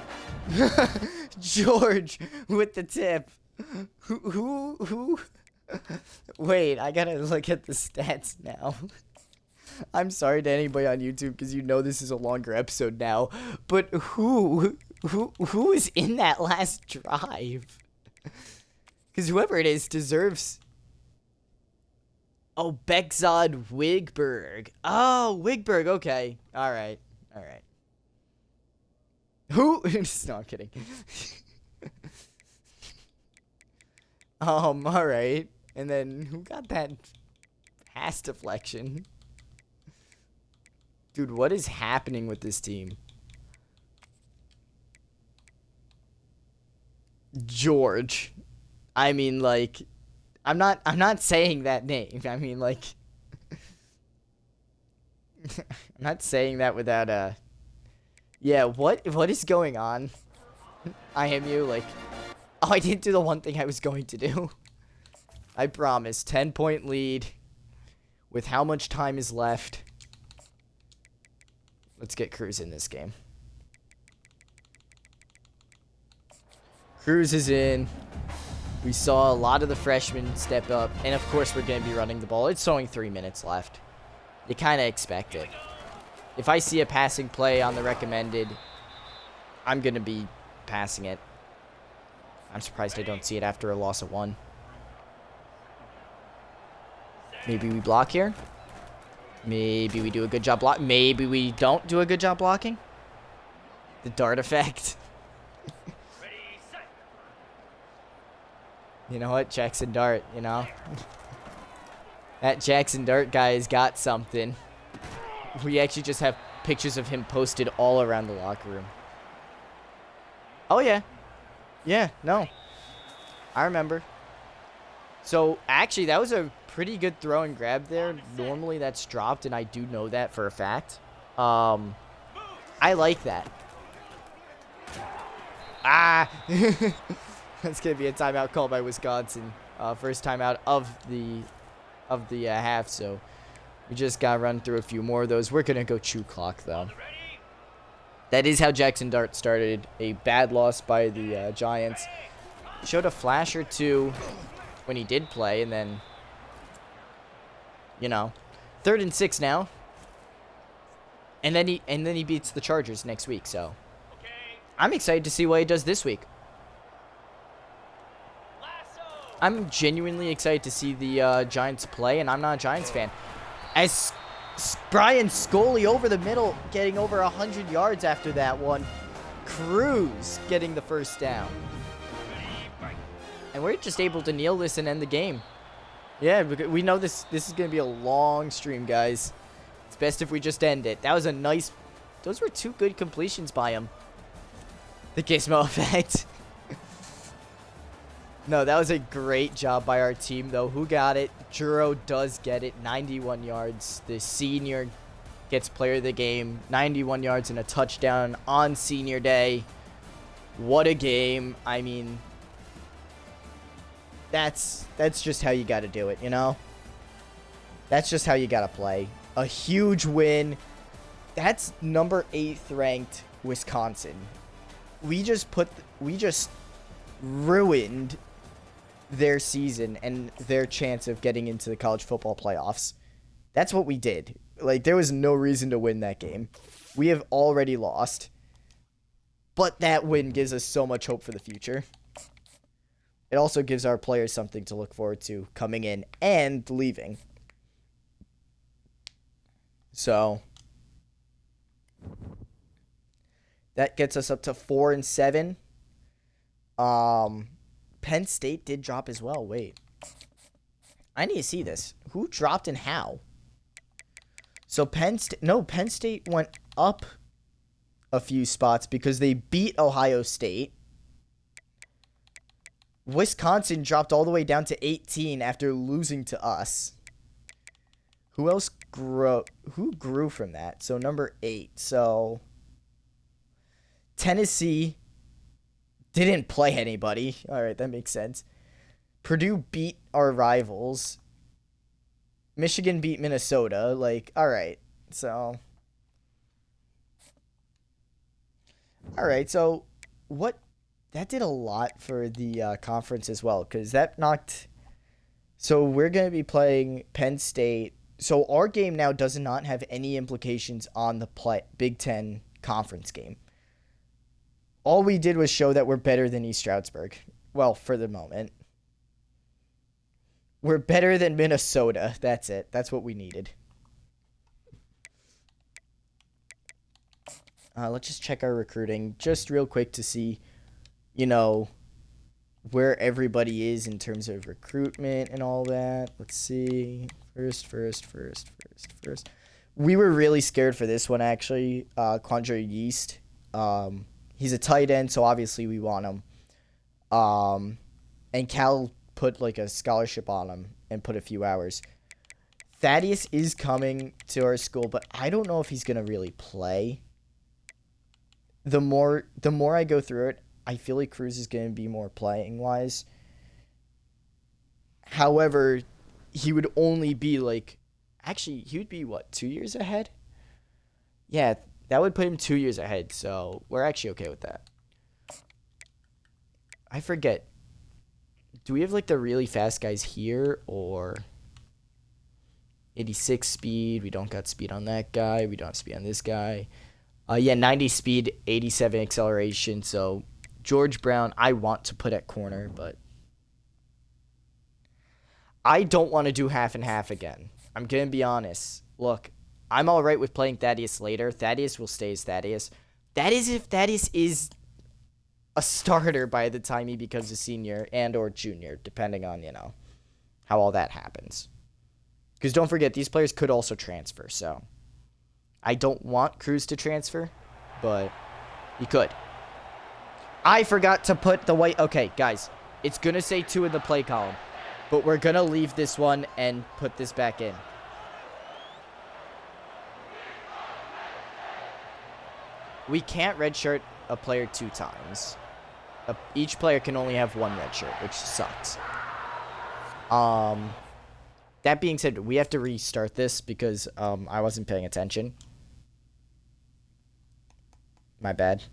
George with the tip. Who? Wait, I gotta look at the stats now. I'm sorry to anybody on YouTube because you know this is a longer episode now. But who is in that last drive? Because whoever it is deserves... Oh, Bekzad Wigberg. Oh, Wigberg. Okay. All right. Who? No, I'm kidding. All right. And then who got that pass deflection? Dude, what is happening with this team? George. I mean, like, I'm not saying that name. I mean, like, I'm not saying that without yeah, what is going on? IMU, like, oh, I didn't do the one thing I was going to do. I promise. 10-point lead with how much time is left. Let's get Cruz in this game. Cruz is in. We saw a lot of the freshmen step up. And, of course, we're going to be running the ball. It's only 3 minutes left. You kind of expect it. If I see a passing play on the recommended, I'm going to be passing it. I'm surprised I don't see it after a loss of 1. Maybe we block here. Maybe we do a good job block. Maybe we don't do a good job blocking. The dart effect. You know what? Jackson Dart, you know. That Jackson Dart guy has got something. We actually just have pictures of him posted all around the locker room. Oh, yeah. Yeah, no. I remember. So, actually, that was a pretty good throw and grab there. Normally, that's dropped, and I do know that for a fact. I like that. Ah! That's going to be a timeout call by Wisconsin. First timeout of the half, so we just got to run through a few more of those. We're going to go chew clock, though. That is how Jackson Dart started. A bad loss by the Giants. Showed a flash or two when he did play, and then, you know, 3rd and 6 now. And then he beats the Chargers next week, so I'm excited to see what he does this week. I'm genuinely excited to see the Giants play, and I'm not a Giants fan. As Brian Scully over the middle, getting over 100 yards after that one. Cruz getting the first down. And we're just able to kneel this and end the game. Yeah, we know this is going to be a long stream, guys. It's best if we just end it. That was a nice... Those were 2 good completions by him. The Gizmo effect. No, that was a great job by our team, though. Who got it? Juro does get it. 91 yards. The senior gets player of the game. 91 yards and a touchdown on senior day. What a game. I mean, that's just how you got to do it, you know? That's just how you got to play. A huge win. That's number 8th ranked Wisconsin. We just ruined their season and their chance of getting into the college football playoffs. That's what we did. Like, there was no reason to win that game. We have already lost. But that win gives us so much hope for the future. It also gives our players something to look forward to coming in and leaving. So that gets us up to 4-7. Penn State did drop as well. Wait. I need to see this. Who dropped and how? So Penn State went up a few spots because they beat Ohio State. Wisconsin dropped all the way down to 18 after losing to us. Who else grew from that? So number 8. So Tennessee didn't play anybody. All right, that makes sense. Purdue beat our rivals. Michigan beat Minnesota. Like, all right. So, all right. So, what? That did a lot for the conference as well, because that knocked. So we're gonna be playing Penn State. So our game now does not have any implications on the Big Ten conference game. All we did was show that we're better than East Stroudsburg. Well, for the moment. We're better than Minnesota. That's it. That's what we needed. Let's just check our recruiting just real quick to see, you know, where everybody is in terms of recruitment and all that. Let's see. First. We were really scared for this one, actually. Quandre Yeast. He's a tight end, so obviously we want him. And Cal put like a scholarship on him and put a few hours. Thaddeus is coming to our school, but I don't know if he's gonna really play. The more I go through it, I feel like Cruz is gonna be more playing wise. However, he would only be like, actually, he would be what, 2 years ahead? Yeah. That would put him 2 years ahead, so we're actually okay with that. I forget. Do we have, like, the really fast guys here, or 86 speed? We don't got speed on that guy. We don't have speed on this guy. Yeah, 90 speed, 87 acceleration, so George Brown, I want to put at corner, but I don't want to do half and half again. I'm going to be honest. Look. I'm all right with playing Thaddeus later. Thaddeus will stay as Thaddeus. That is if Thaddeus is a starter by the time he becomes a senior and or junior, depending on, you know, how all that happens. Because don't forget, these players could also transfer, so I don't want Cruz to transfer, but he could. I forgot to put the white... Okay, guys, it's going to say 2 in the play column, but we're going to leave this one and put this back in. We can't redshirt a player 2 times. Each player can only have 1 redshirt, which sucks. That being said, we have to restart this because I wasn't paying attention. My bad.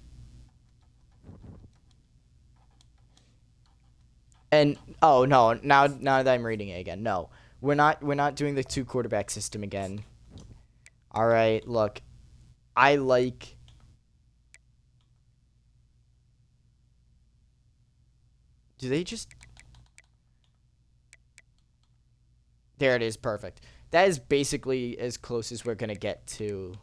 And oh no, now that I'm reading it again, no, we're not doing the 2 quarterback system again. All right, look, I like. Do they just... There it is. Perfect. That is basically as close as we're going to get to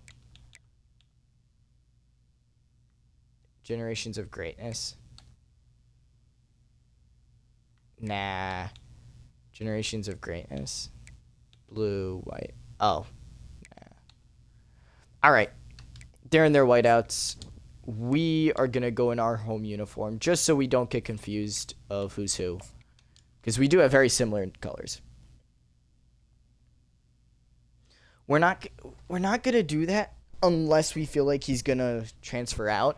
Generations of Greatness. Nah. Generations of Greatness. Blue, white. Oh. Nah. All right. They're in their whiteouts. We are going to go in our home uniform just so we don't get confused of who's who. Because we do have very similar colors. We're not going to do that unless we feel like he's going to transfer out.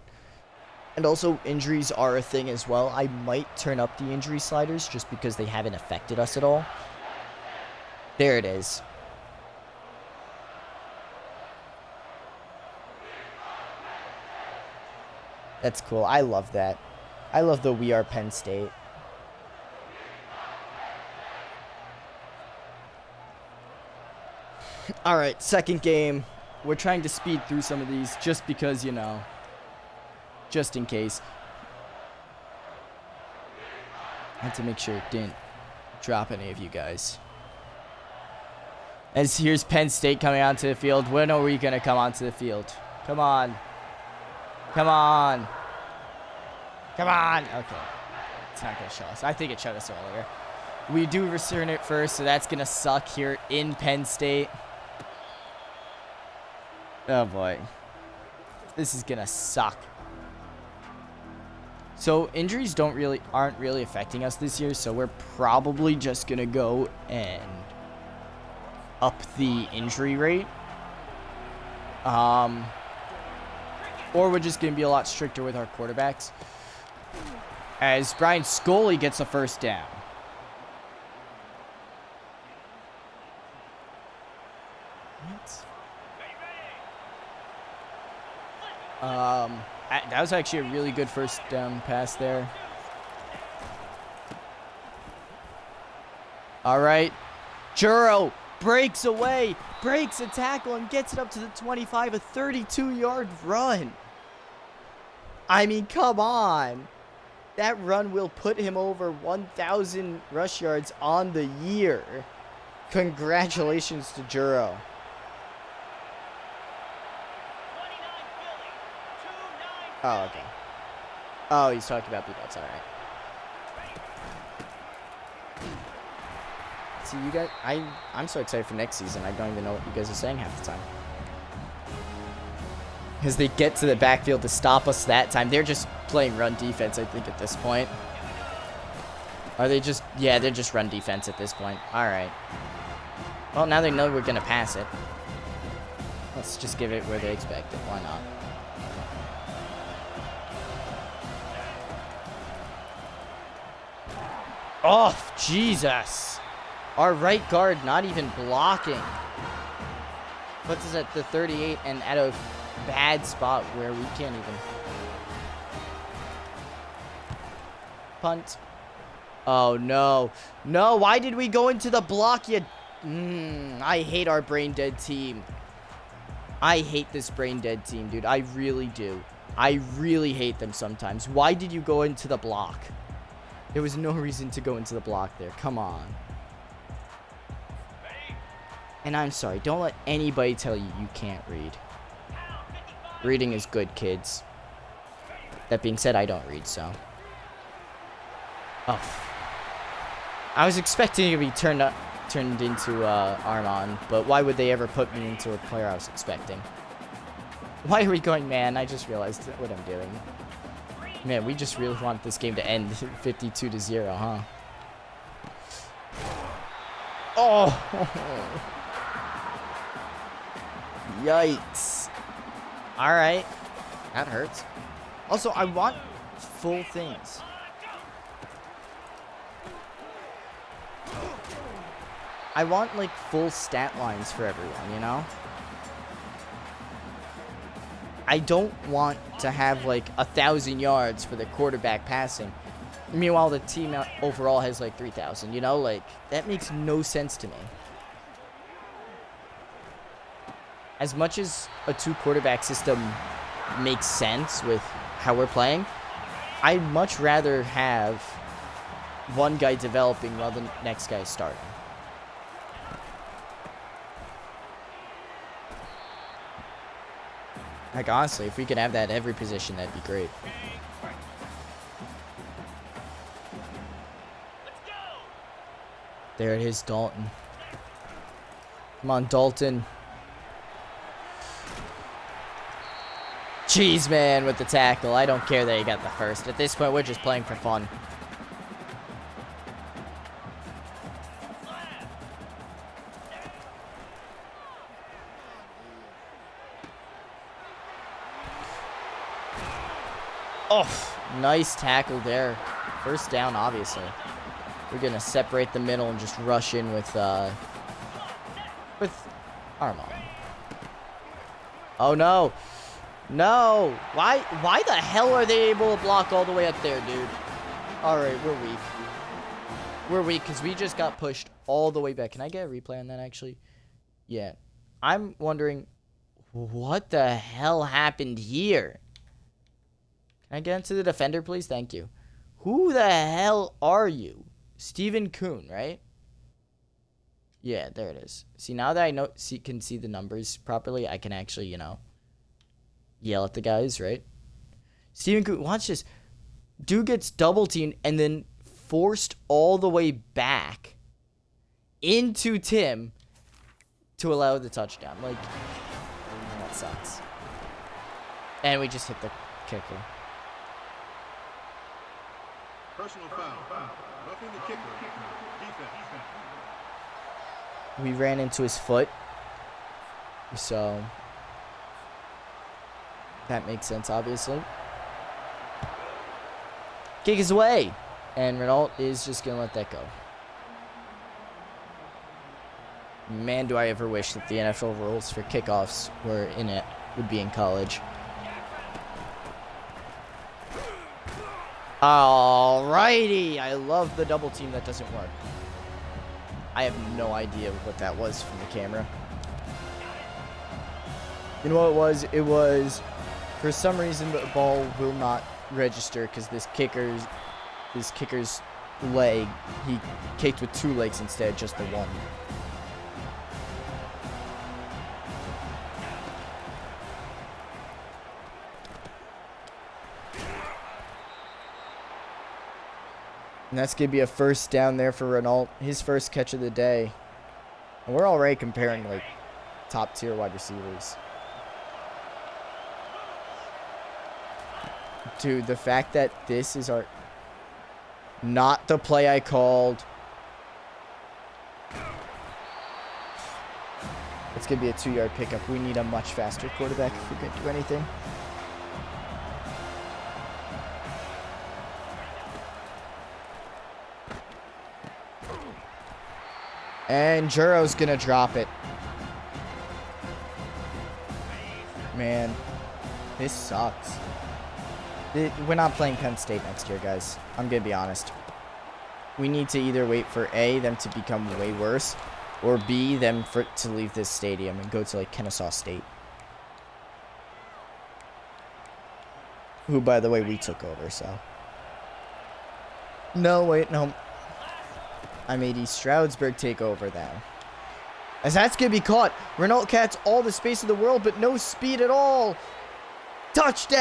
And also, injuries are a thing as well. I might turn up the injury sliders just because they haven't affected us at all. There it is. That's cool. I love that. I love the We Are Penn State. All right, second game. We're trying to speed through some of these just because, you know, just in case. I had to make sure it didn't drop any of you guys. As here's Penn State coming onto the field. When are we going to come onto the field? Come on. Come on. Come on. Okay. It's not going to show us. I think it showed us earlier. We do return it first, so that's going to suck here in Penn State. Oh, boy. This is going to suck. So, injuries aren't really affecting us this year, so we're probably just going to go and up the injury rate. Or we're just going to be a lot stricter with our quarterbacks. As Brian Scully gets a first down. What? That was actually a really good first down pass there. All right. Juro breaks away, breaks a tackle, and gets it up to the 25, a 32-yard run. I mean, come on. That run will put him over 1,000 rush yards on the year. Congratulations to Juro. Oh, okay. Oh, he's talking about B-Dubs. All right. See, you guys, I'm so excited for next season. I don't even know what you guys are saying half the time. As they get to the backfield to stop us that time. They're just playing run defense, I think, at this point. Are they just... Yeah, they're just run defense at this point. All right. Well, now they know we're going to pass it. Let's just give it where they expect it. Why not? Oh, Jesus. Our right guard not even blocking. Puts us at the 38 and at a bad spot where we can't even. Punt. Oh, no. No, why did we go into the block? I hate our brain dead team. I hate this brain dead team, dude. I really do. I really hate them sometimes. Why did you go into the block? There was no reason to go into the block there. Come on. And I'm sorry. Don't let anybody tell you you can't read. Reading is good, kids. That being said, I don't read, so. Oh. I was expecting to be turned into Armon, but why would they ever put me into a player I was expecting? Why are we going man? I just realized what I'm doing. Man, we just really want this game to end 52-0, huh? Oh! Yikes. Alright. That hurts. Also, I want full things. I want, like, full stat lines for everyone, you know? I don't want to have, like, 1,000 yards for the quarterback passing. Meanwhile, the team overall has, like, 3,000, you know? Like, that makes no sense to me. As much as a two-quarterback system makes sense with how we're playing, I'd much rather have one guy developing while the next guy is starting. Like, honestly, if we could have that at every position, that'd be great. There it is, Dalton. Come on, Dalton. Jeez, man, with the tackle. I don't care that he got the first. At this point, we're just playing for fun. Oh, nice tackle there. First down, obviously. We're going to separate the middle and just rush in with Armand. Oh, no. No. Why the hell are they able to block all the way up there, dude? All right, we're weak. We're weak because we just got pushed all the way back. Can I get a replay on that, actually? Yeah. I'm wondering, what the hell happened here? Can I get into the defender, please? Thank you. Who the hell are you? Steven Kuhn, right? Yeah, there it is. See, now that I can see the numbers properly, I can actually, you know, yell at the guys, right? Steven Kuhn, watch this. Dude gets double teamed and then forced all the way back into Tim to allow the touchdown. Like, that sucks. And we just hit the kicker. Personal foul. Roughing the kicker. Defense. We ran into his foot. So that makes sense, obviously. Kick is away. And Renault is just going to let that go. Man, do I ever wish that the NFL rules for kickoffs would be in college. Alrighty, I love the double team that doesn't work. I have no idea what that was from the camera. You know what it was? It was, for some reason, the ball will not register because this kicker's leg, he kicked with 2 legs instead of just the one. And that's going to be a first down there for Renault. His first catch of the day. And we're already comparing, like, top-tier wide receivers. Dude, the fact that this is our... Not the play I called. It's going to be a 2-yard pickup. We need a much faster quarterback if we're going to do anything. And Juro's going to drop it. Man, this sucks. We're not playing Penn State next year, guys. I'm going to be honest. We need to either wait for A, them to become way worse, or B, them to leave this stadium and go to, like, Kennesaw State. Who, by the way, we took over, so. No, wait, no. I made East Stroudsburg take over now. As that's going to be caught. Renault Cat's all the space in the world, but no speed at all. Touchdown!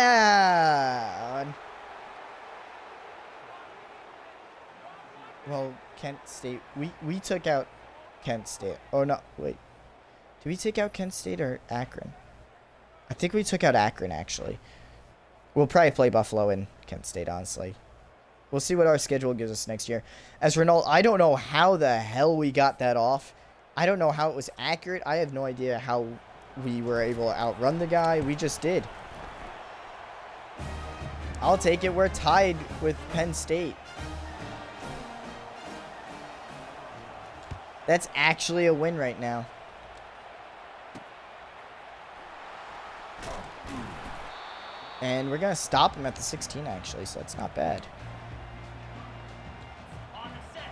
Well, Kent State. We took out Kent State. Oh, no. Wait. Did we take out Kent State or Akron? I think we took out Akron, actually. We'll probably play Buffalo and Kent State, honestly. We'll see what our schedule gives us next year. As Renault, I don't know how the hell we got that off. I don't know how it was accurate. I have no idea how we were able to outrun the guy. We just did. I'll take it. We're tied with Penn State. That's actually a win right now. And we're going to stop him at the 16, actually, so that's not bad. On the set.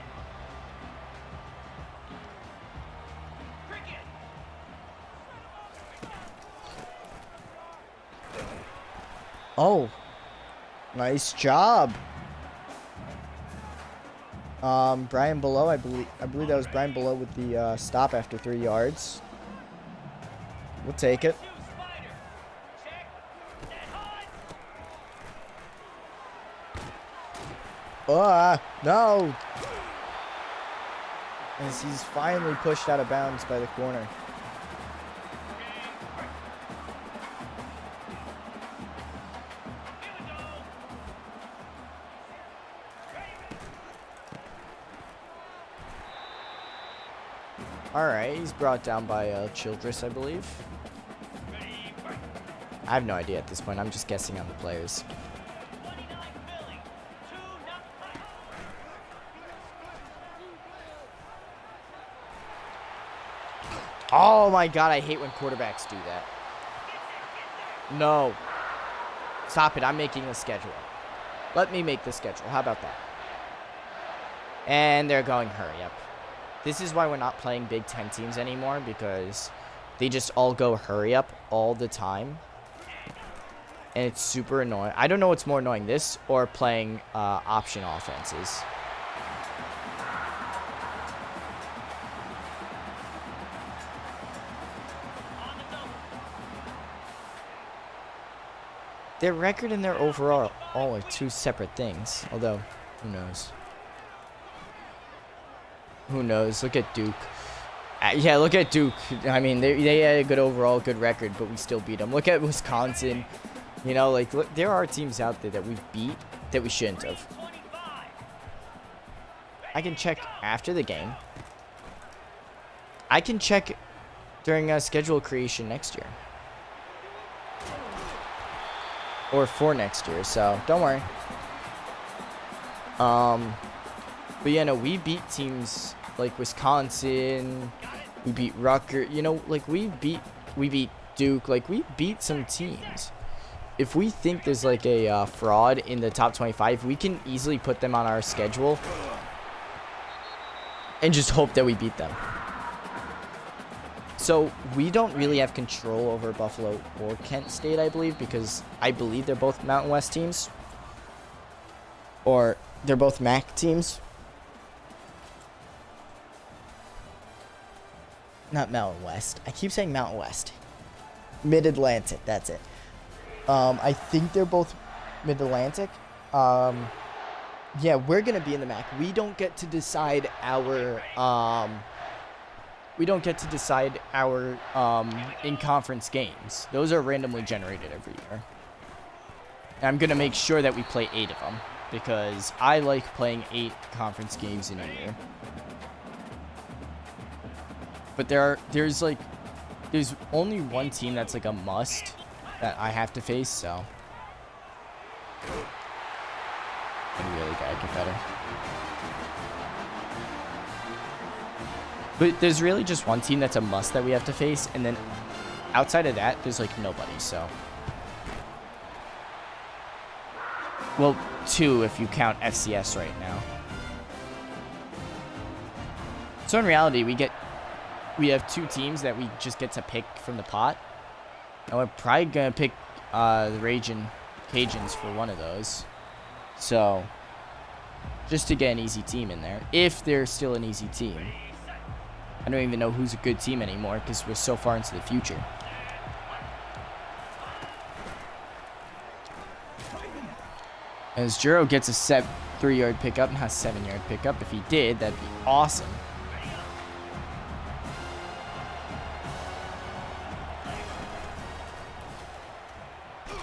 Cricket. Oh. Nice job. Brian Below, I believe that was Brian Below with the stop after 3 yards. We'll take it. Spider. Check. Set hot. No. As he's finally pushed out of bounds by the corner. Alright, he's brought down by Childress, I believe. I have no idea at this point. I'm just guessing on the players. 29 Philly. 2-0. Oh my god, I hate when quarterbacks do that. No. Stop it. I'm making the schedule. Let me make the schedule. How about that? And they're going hurry up. This is why we're not playing Big Ten teams anymore, because they just all go hurry up all the time. And it's super annoying. I don't know what's more annoying, this or playing option offenses. Their record and their overall all are two separate things. Although, who knows? Who knows? Look at Duke. Yeah, look at Duke. I mean, they had a good overall, good record, but we still beat them. Look at Wisconsin. You know, like, look, there are teams out there that we beat that we shouldn't have. I can check after the game. I can check during schedule creation next year. Or for next year, so don't worry. But yeah, no, we beat teams like Wisconsin. We beat Rutgers. You know, like we beat Duke. Like we beat some teams. If we think there's like a fraud in the top 25, we can easily put them on our schedule and just hope that we beat them. So we don't really have control over Buffalo or Kent State, I believe, because I believe they're both Mountain West teams. Or they're both MAC teams. Not Mountain West. I keep saying Mountain West. Mid-Atlantic, that's it. I think they're both Mid-Atlantic. Yeah, we're going to be in the MAC. We don't get to decide our... in-conference games. Those are randomly generated every year. And I'm going to make sure that we play 8 of them, because I like playing 8 conference games in a year. But there's only one team that's like a must that I have to face, so I really gotta get better. But there's really just one team that's a must that we have to face, and then outside of that, there's like nobody, so. Well, 2 if you count FCS right now. So in reality, we have 2 teams that we just get to pick from the pot. And we're probably going to pick the Raging Cajuns for one of those. So, just to get an easy team in there, if they're still an easy team. I don't even know who's a good team anymore because we're so far into the future. As Juro gets a 3-yard pickup and has 7-yard pickup. If he did, that'd be awesome.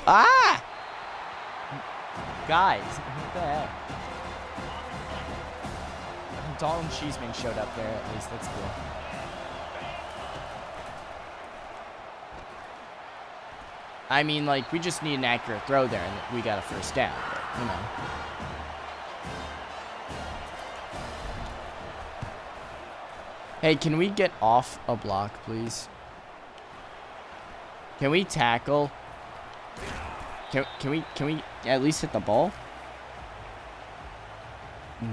Ah! Guys, what the heck? Dalton Cheeseman showed up there at least. That's cool. I mean, like, we just need an accurate throw there, and we got a first down. But, you know. Hey, can we get off a block, please? Can we tackle? Can we at least hit the ball?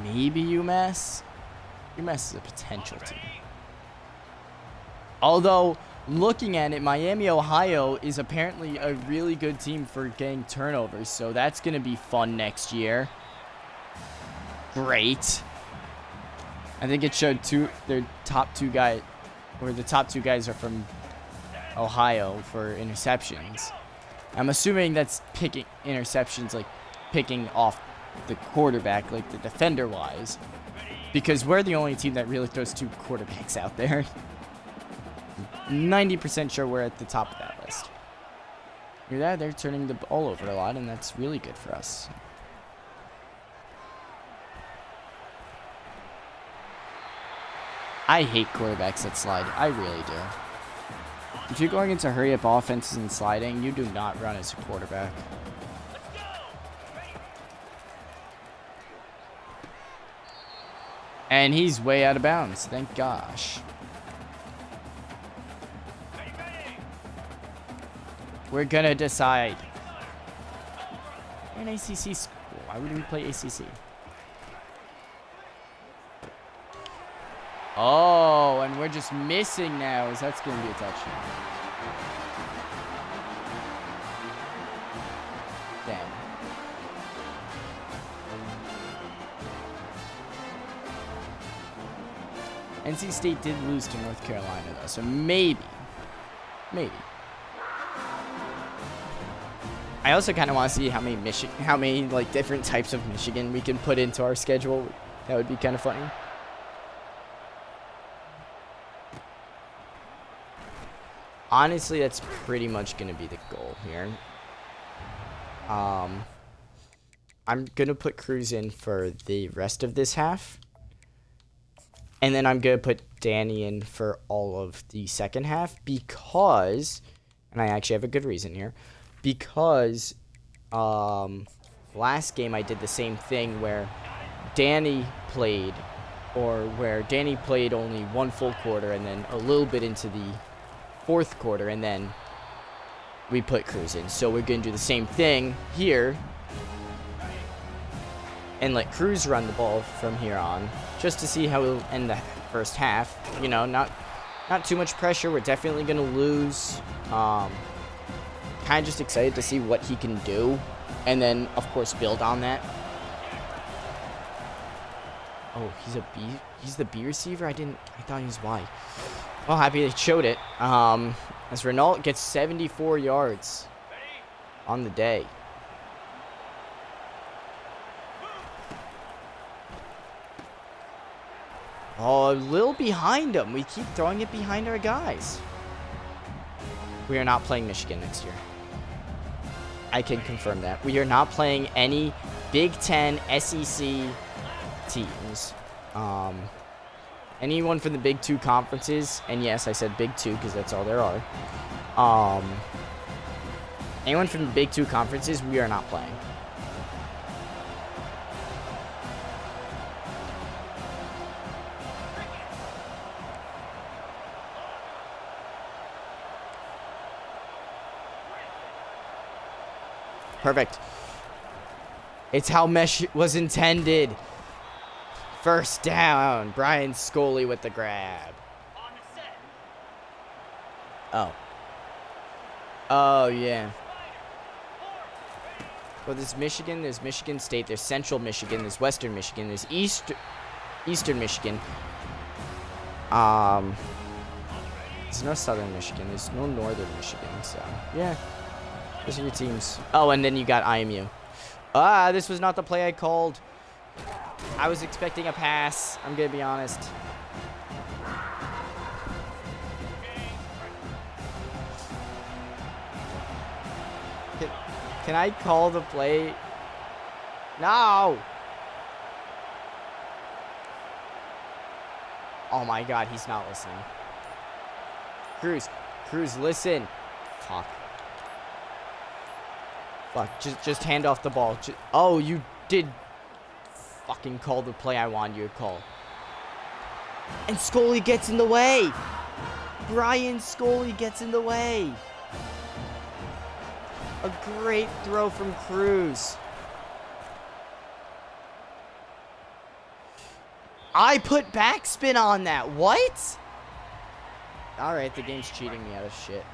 Maybe UMass? UMass is a potential team. Although, looking at it, Miami, Ohio is apparently a really good team for getting turnovers, so that's going to be fun next year. Great. I think it showed their top 2 guys, or the top 2 guys are from Ohio for interceptions. I'm assuming that's picking interceptions, like picking off the quarterback, like the defender-wise, because we're the only team that really throws 2 quarterbacks out there. 90% sure we're at the top of that list. You're there, they're turning the ball over a lot, and that's really good for us. I hate quarterbacks that slide. I really do. If you're going into hurry-up offenses and sliding, you do not run as a quarterback. And he's way out of bounds. Thank gosh. We're gonna decide. We're an ACC school. Why would we play ACC? Oh, and we're just missing now. That's gonna be a touchdown. Damn. NC State did lose to North Carolina though, so maybe. I also kind of want to see how many like different types of Michigan we can put into our schedule. That would be kind of funny. Honestly, that's pretty much going to be the goal here. I'm going to put Cruz in for the rest of this half. And then I'm going to put Danny in for all of the second half because, and I actually have a good reason here, because last game I did the same thing where Danny played only one full quarter and then a little bit into the fourth quarter, and then we put Cruz in. So we're going to do the same thing here and let Cruz run the ball from here on just to see how we'll end the first half. You know, not too much pressure. We're definitely going to lose. Kind of just excited to see what he can do and then, of course, build on that. Oh, he's the B receiver? I thought he was Y. Well, happy they showed it. As Renault gets 74 yards on the day. Oh, a little behind him. We keep throwing it behind our guys. We are not playing Michigan next year. I can confirm that. We are not playing any Big Ten SEC teams. Anyone from the Big Two conferences, and yes, I said Big Two because that's all there are. Anyone from the Big Two conferences, we are not playing. Perfect. It's how mesh was intended. First down. Brian Scully with the grab. Oh. Oh, yeah. Well, there's Michigan, there's Michigan State, there's Central Michigan, there's Western Michigan, there's Eastern Michigan. There's no Southern Michigan, there's no Northern Michigan, so, yeah. Those are your teams. Oh, and then you got IMU. This was not the play I called. I was expecting a pass. I'm going to be honest. Can I call the play? No! Oh my god, he's not listening. Cruz, listen. Fuck. Just hand off the ball. Oh, you did fucking call the play I wanted you to call. And Scully gets in the way. Brian Scully gets in the way. A great throw from Cruz. I put backspin on that. What? Alright, the game's cheating me out of shit.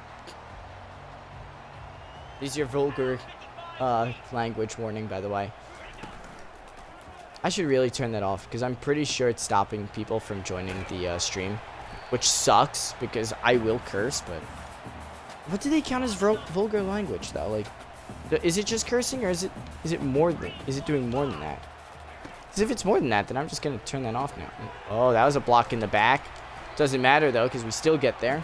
These are your vulgar language warning, by the way. I should really turn that off because I'm pretty sure it's stopping people from joining the stream, which sucks because I will curse, but what do they count as vulgar language though? Like, is it just cursing or is it more than, is it doing more than that? Because if it's more than that, then I'm just gonna turn that off now. Oh, that was a block in the back. Doesn't matter though because we still get there.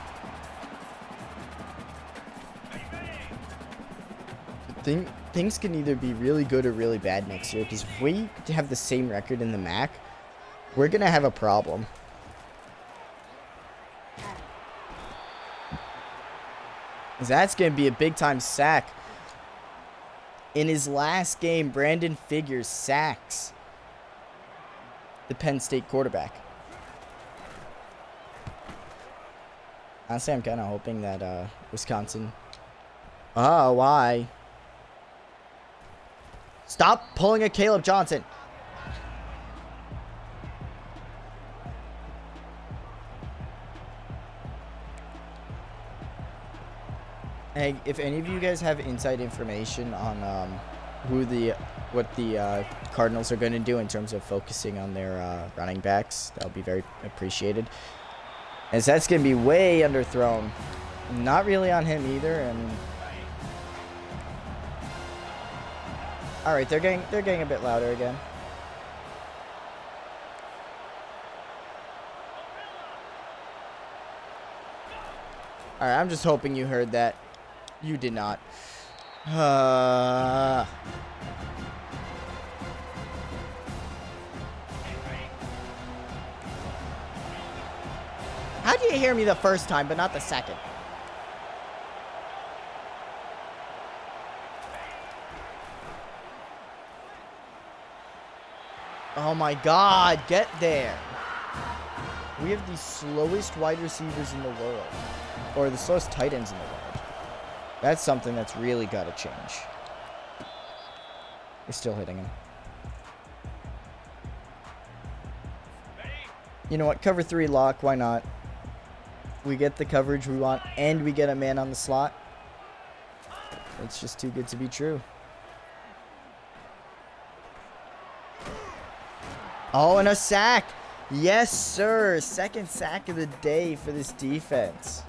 Things can either be really good or really bad next year, because if we have the same record in the MAC, we're going to have a problem. That's going to be a big-time sack. In his last game, Brandon Figures sacks the Penn State quarterback. Honestly, I'm kind of hoping that Wisconsin... Oh, why? Stop pulling a Caleb Johnson. Hey, if any of you guys have inside information on what the Cardinals are going to do in terms of focusing on their running backs, that would be very appreciated. As that's going to be way underthrown. Not really on him either. And all right, they're getting a bit louder again. All right, I'm just hoping you heard that. You did not. How do you hear me the first time, but not the second? Oh my God, get there. We have the slowest wide receivers in the world. Or the slowest tight ends in the world. That's something that's really got to change. We're still hitting him. You know what? Cover 3 lock. Why not? We get the coverage we want, and we get a man on the slot. It's just too good to be true. Oh, and a sack. Yes, sir. Second sack of the day for this defense.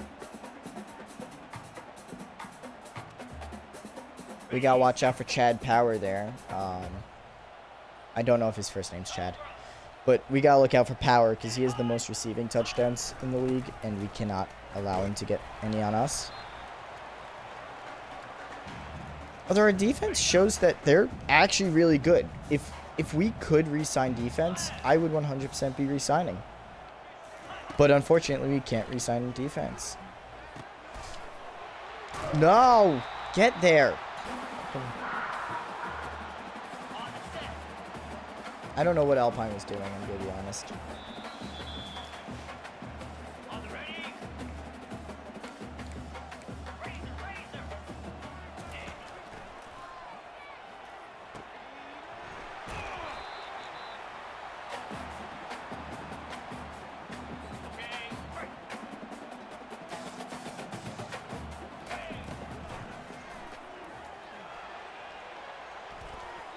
We got to watch out for Chad Power there. I don't know if his first name's Chad. But we got to look out for Power because he has the most receiving touchdowns in the league, and we cannot allow him to get any on us. Although our defense shows that they're actually really good. If we could re-sign defense, I would 100% be re-signing. But unfortunately, we can't re-sign defense. No! Get there! I don't know what Alpine was doing, I'm going to be honest.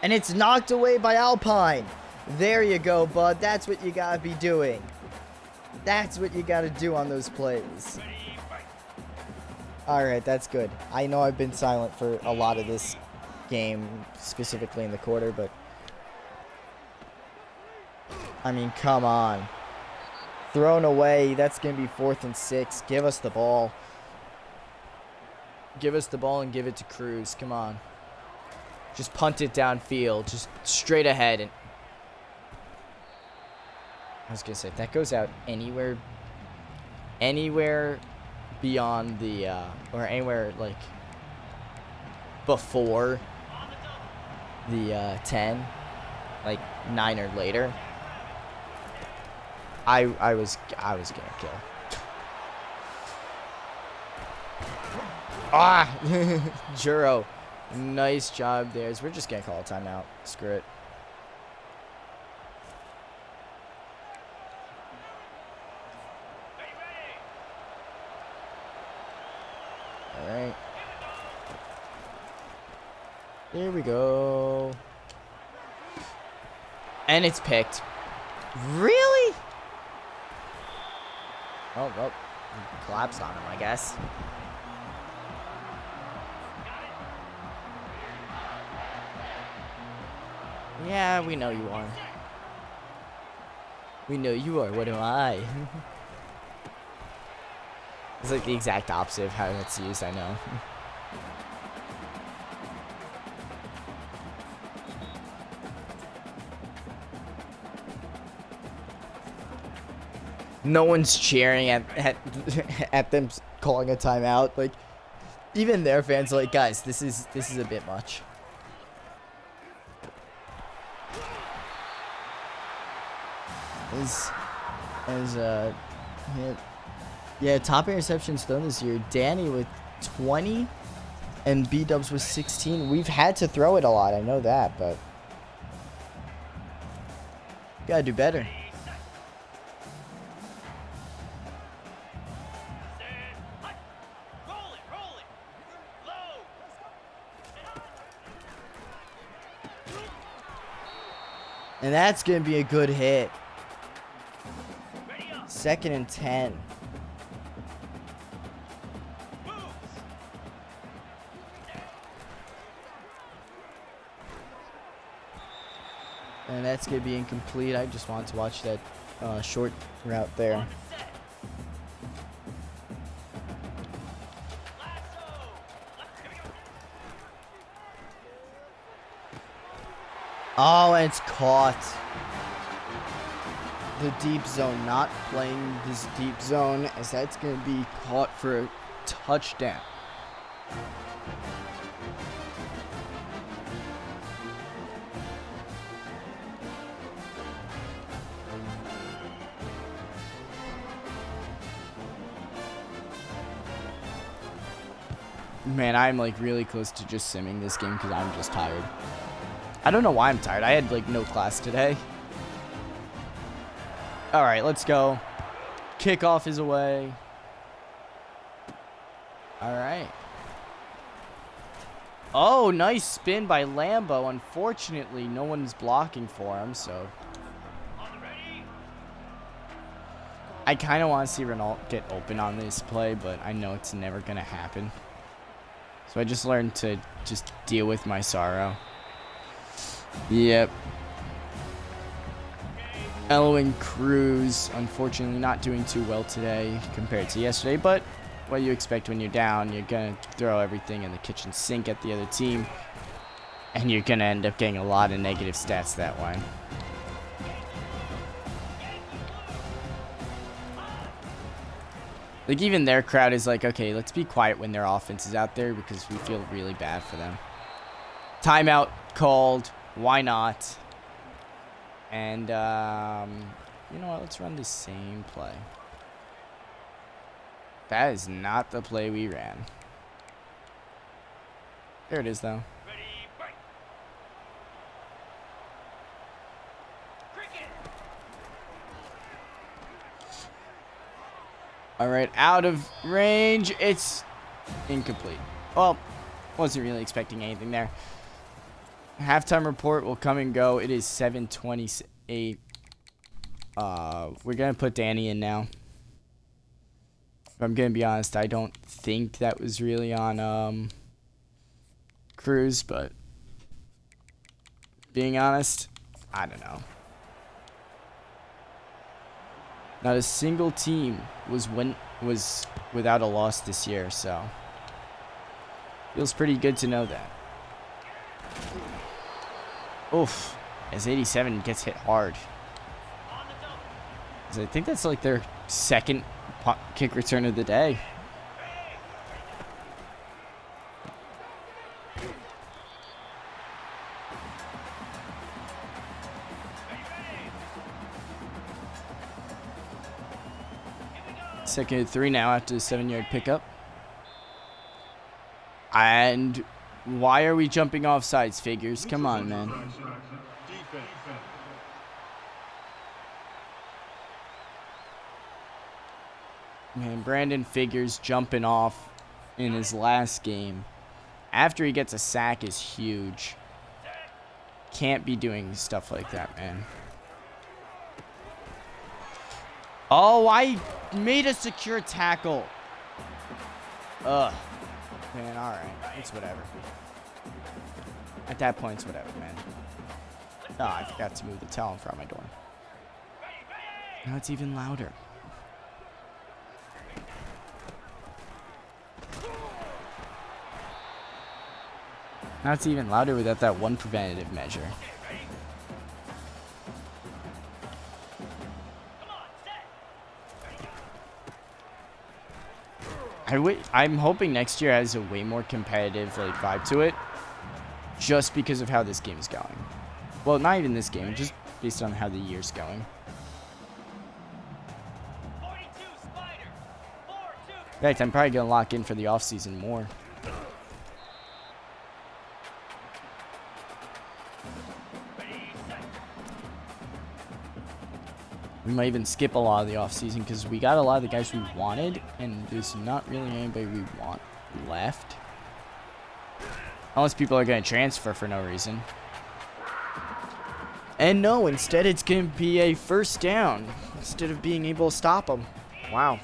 And it's knocked away by Alpine. There you go, bud. That's what you gotta be doing. That's what you gotta do on those plays. Alright, that's good. I know I've been silent for a lot of this game, specifically in the quarter, but... I mean, come on. Thrown away. That's gonna be 4th and 6. Give us the ball. Give us the ball and give it to Cruz. Come on. Just punt it downfield. Just straight ahead. And I was going to say, if that goes out anywhere beyond the, or anywhere, like, before the 10, like 9 or later, I was going to kill. Ah! Juro. Nice job there. We're just going to call a timeout. Screw it. All right. There we go. And it's picked. Really? Oh, well. Collapsed on him, I guess. Yeah, we know you are. We know you are. What am I? It's like the exact opposite of how it's used, I know. No one's cheering at them calling a timeout. Like, Even their fans are like, guys, this is a bit much. Yeah, top interceptions thrown this year. Danny with 20 and B-Dubs with 16. We've had to throw it a lot, I know that, but gotta do better. Roll it. Low. And that's gonna be a good hit. Ready up. 2nd and 10. Moves. And that's gonna be incomplete. I just wanted to watch that short route there. On the set. Lasso. Here we go. Oh, and it's caught. The deep zone, not playing this deep zone, as that's going to be caught for a touchdown. Man, I'm like really close to just simming this game because I'm just tired. I don't know why I'm tired. I had like no class today. All right, let's go. Kickoff is away. All right. Oh, nice spin by Lambo. Unfortunately, no one's blocking for him, so. On the ready. I kind of want to see Renault get open on this play, but I know it's never going to happen. So I just learned to just deal with my sorrow. Yep. Elwin Cruz, unfortunately not doing too well today compared to yesterday, but what you expect when you're down, you're going to throw everything in the kitchen sink at the other team, and you're going to end up getting a lot of negative stats that way. Like, even their crowd is like, okay, let's be quiet when their offense is out there because we feel really bad for them. Timeout called. Why not? And, you know what? Let's run the same play. That is not the play we ran. There it is, though. Ready, break. Cricket. All right, out of range. It's incomplete. Well, wasn't really expecting anything there. Halftime report will come and go. It is 7:28. We're going to put Danny in now. If I'm going to be honest, I don't think that was really on Cruz, but being honest, I don't know. Not a single team was without a loss this year, so feels pretty good to know that. Oof, as 87 gets hit hard. On the double. 'Cause I think that's like their second kick return of the day. Second and 3 now after the 7-yard pickup. And why are we jumping off sides, Figures? Come on, man. Defense. Man, Brandon Figures jumping off in his last game after he gets a sack is huge. Can't be doing stuff like that, man. Oh, I made a secure tackle. Ugh. Man, alright. It's whatever. At that point, it's whatever, man. Oh, I forgot to move the towel in front of my door. Now it's even louder. Now it's even louder without that one preventative measure. I'm hoping next year has a way more competitive like vibe to it, just because of how this game is going. Well, not even this game, just based on how the year's going. 42 Spider. 4-2. In fact, I'm probably gonna lock in for the offseason more. Ready, set. We might even skip a lot of the offseason because we got a lot of the guys we wanted, and there's not really anybody we want left. Unless people are going to transfer for no reason. And no, instead it's going to be a first down instead of being able to stop them. Wow.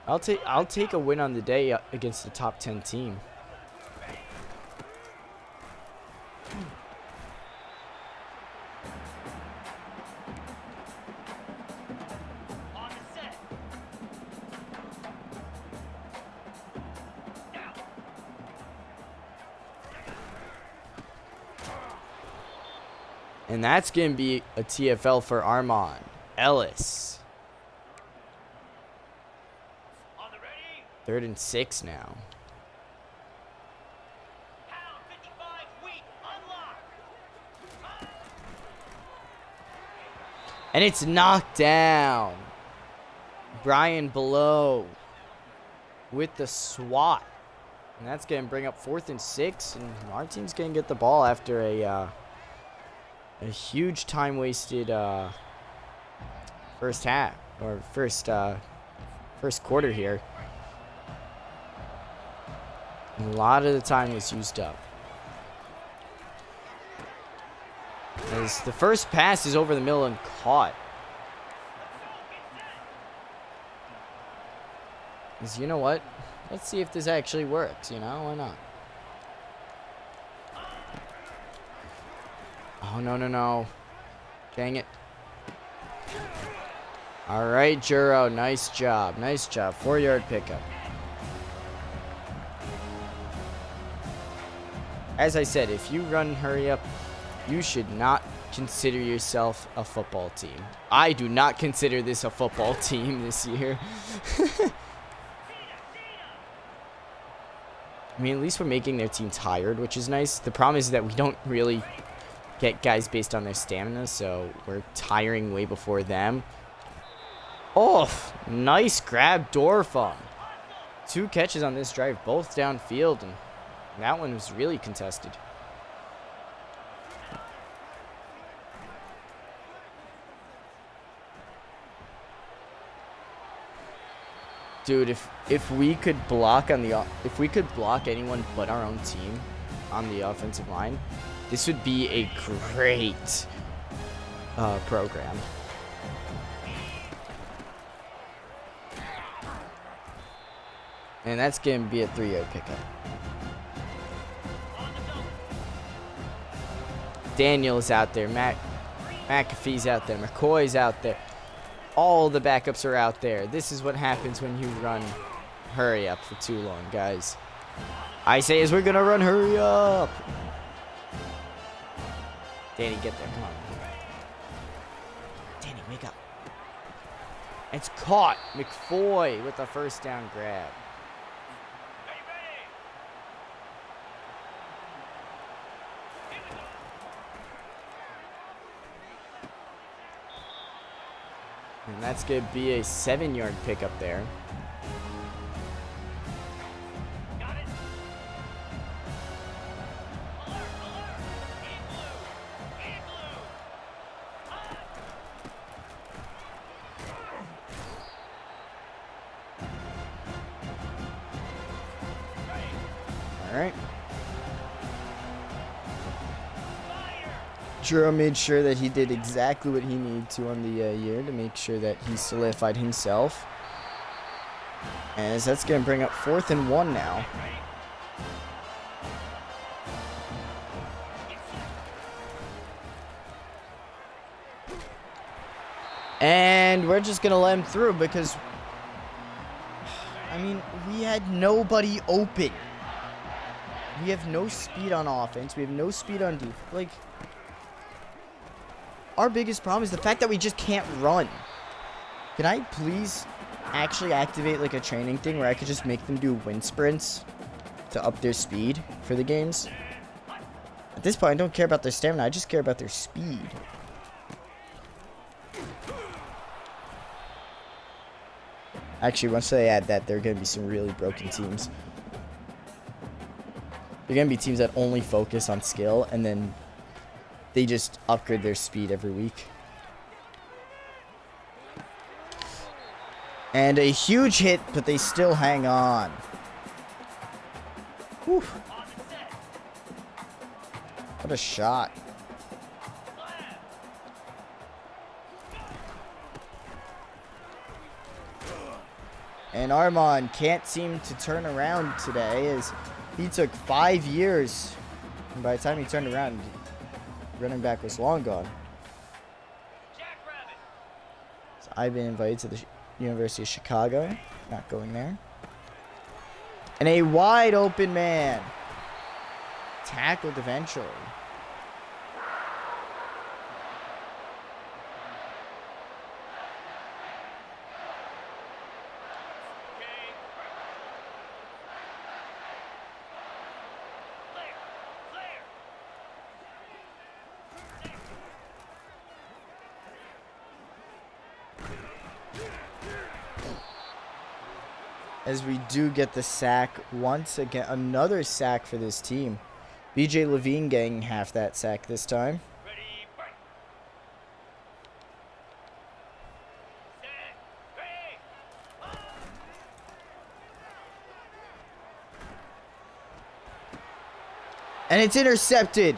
I'll take a win on the day against the top 10 team. On the set. Now. And that's going to be a TFL for Armand Ellis. On the ready. 3rd and 6 now. Pound 55 weak. Unlock. And it's knocked down. Brian Below with the swat. And that's going to bring up 4th and 6. And our team's going to get the ball after a huge time wasted first half. Or first quarter here. A lot of the time was used up. As the first pass is over the middle and caught. Because you know what? Let's see if this actually works, you know? Why not? Oh, no, no, no. Dang it. All right, Juro. Nice job. Nice job. 4-yard pickup. As I said, if you run hurry up, you should not consider yourself a football team. I do not consider this a football team this year. I mean, at least we're making their team tired, which is nice. The problem is that we don't really get guys based on their stamina, so we're tiring way before them. Oh, nice grab, Dorfum. 2 catches on this drive, both downfield, and that one was really contested. Dude, if we could block anyone but our own team on the offensive line, this would be a great program. And that's going to be a 3-yard pickup. Daniel's out there. McAfee's out there. McCoy's out there. All the backups are out there. This is what happens when you run hurry up for too long, guys. I say is we're going to run hurry up. Danny, get there. Come on. Danny, wake up. It's caught. McFoy with the first down grab. And that's going to be a 7-yard pickup there. Got it. Alert, alert. In blue. In blue. All right. Juro made sure that he did exactly what he needed to on the year to make sure that he solidified himself. As that's going to bring up 4th and 1 now. And we're just going to let him through because, I mean, we had nobody open. We have no speed on offense. We have no speed on defense. Like, our biggest problem is the fact that we just can't run. Can I please actually activate like a training thing where I could just make them do wind sprints to up their speed for the games. At this point, I don't care about their stamina. I just care about their speed. Actually, once they add that, there are going to be some really broken teams. They're going to be teams that only focus on skill, and then they just upgrade their speed every week. And a huge hit, but they still hang on. Whew. What a shot. And Armand can't seem to turn around today as he took 5 years. And by the time he turned around, running back was long gone. So I've been invited to the University of Chicago. Not going there. And a wide open man. Tackled eventually. As we do get the sack once again. Another sack for this team. BJ Levine getting half that sack this time. And it's intercepted.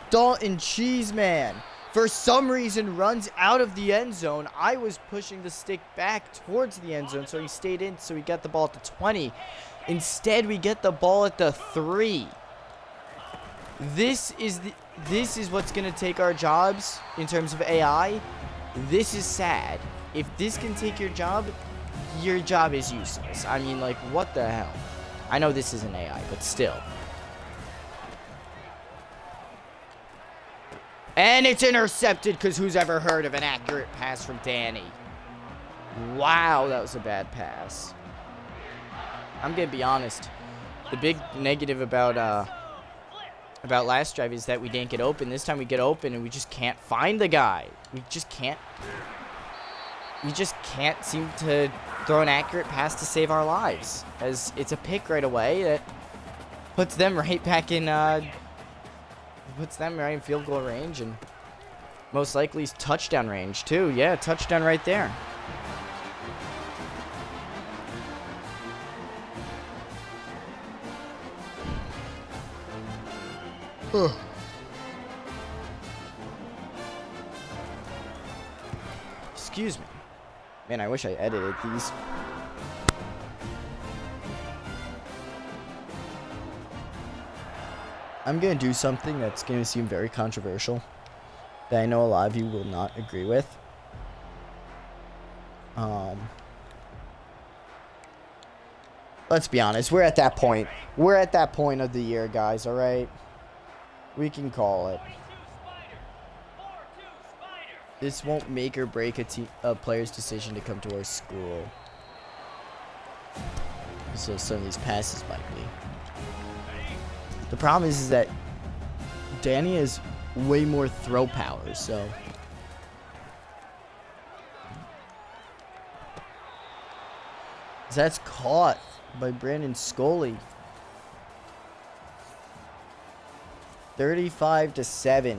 Dalton Cheeseman, for some reason, runs out of the end zone. I was pushing the stick back towards the end zone, so he stayed in, so he got the ball at the 20. Instead, we get the ball at the 3. This is what's going to take our jobs in terms of AI. This is sad. If this can take your job is useless. I mean, like, what the hell? I know this isn't AI, but still. And it's intercepted, because who's ever heard of an accurate pass from Danny? Wow, that was a bad pass. I'm going to be honest. The big negative about last drive is that we didn't get open. This time we get open and we just can't find the guy. We just can't seem to throw an accurate pass to save our lives. As it's a pick right away that puts them right back in field goal range, and most likely touchdown range too. Yeah, touchdown right there. Excuse me. Man, I wish I edited these. I'm going to do something that's going to seem very controversial, that I know a lot of you will not agree with. Let's be honest. We're at that point. We're at that point of the year, guys, all right? We can call it. This won't make or break a player's decision to come to our school. So some of these passes might be. The problem is that Danny has way more throw power, so. That's caught by Brandon Scully. 35-7.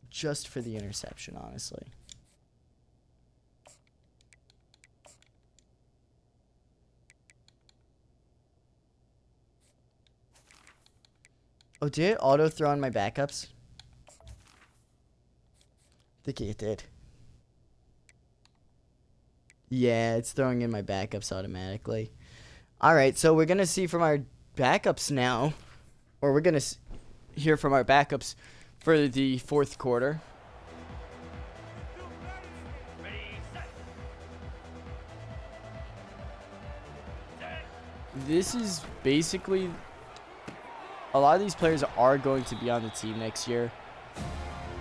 Just for the interception, honestly. Oh, did it auto throw on my backups? I think it did. Yeah, it's throwing in my backups automatically. Alright, so we're going to see from our backups now. Or we're going to hear from our backups for the fourth quarter. This is basically... A lot of these players are going to be on the team next year.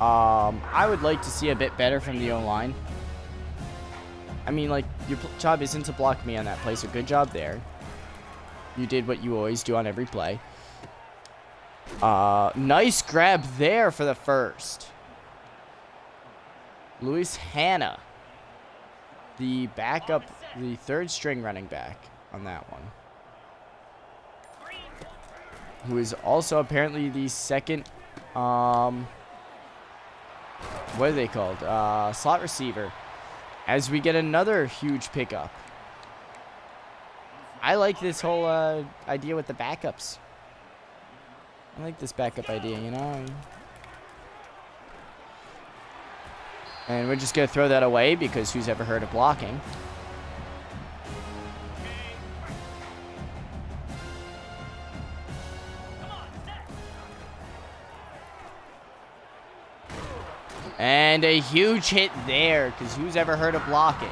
I would like to see a bit better from the O-line. I mean, like, your job isn't to block me on that play, so good job there. You did what you always do on every play. Nice grab there for the first. Luis Hanna, the backup, the third string running back on that one, who is also apparently the second, what are they called? Slot receiver. As we get another huge pickup. I like this whole idea with the backups. I like this backup idea, you know? And we're just going to throw that away because who's ever heard of blocking? And a huge hit there, because who's ever heard of blocking?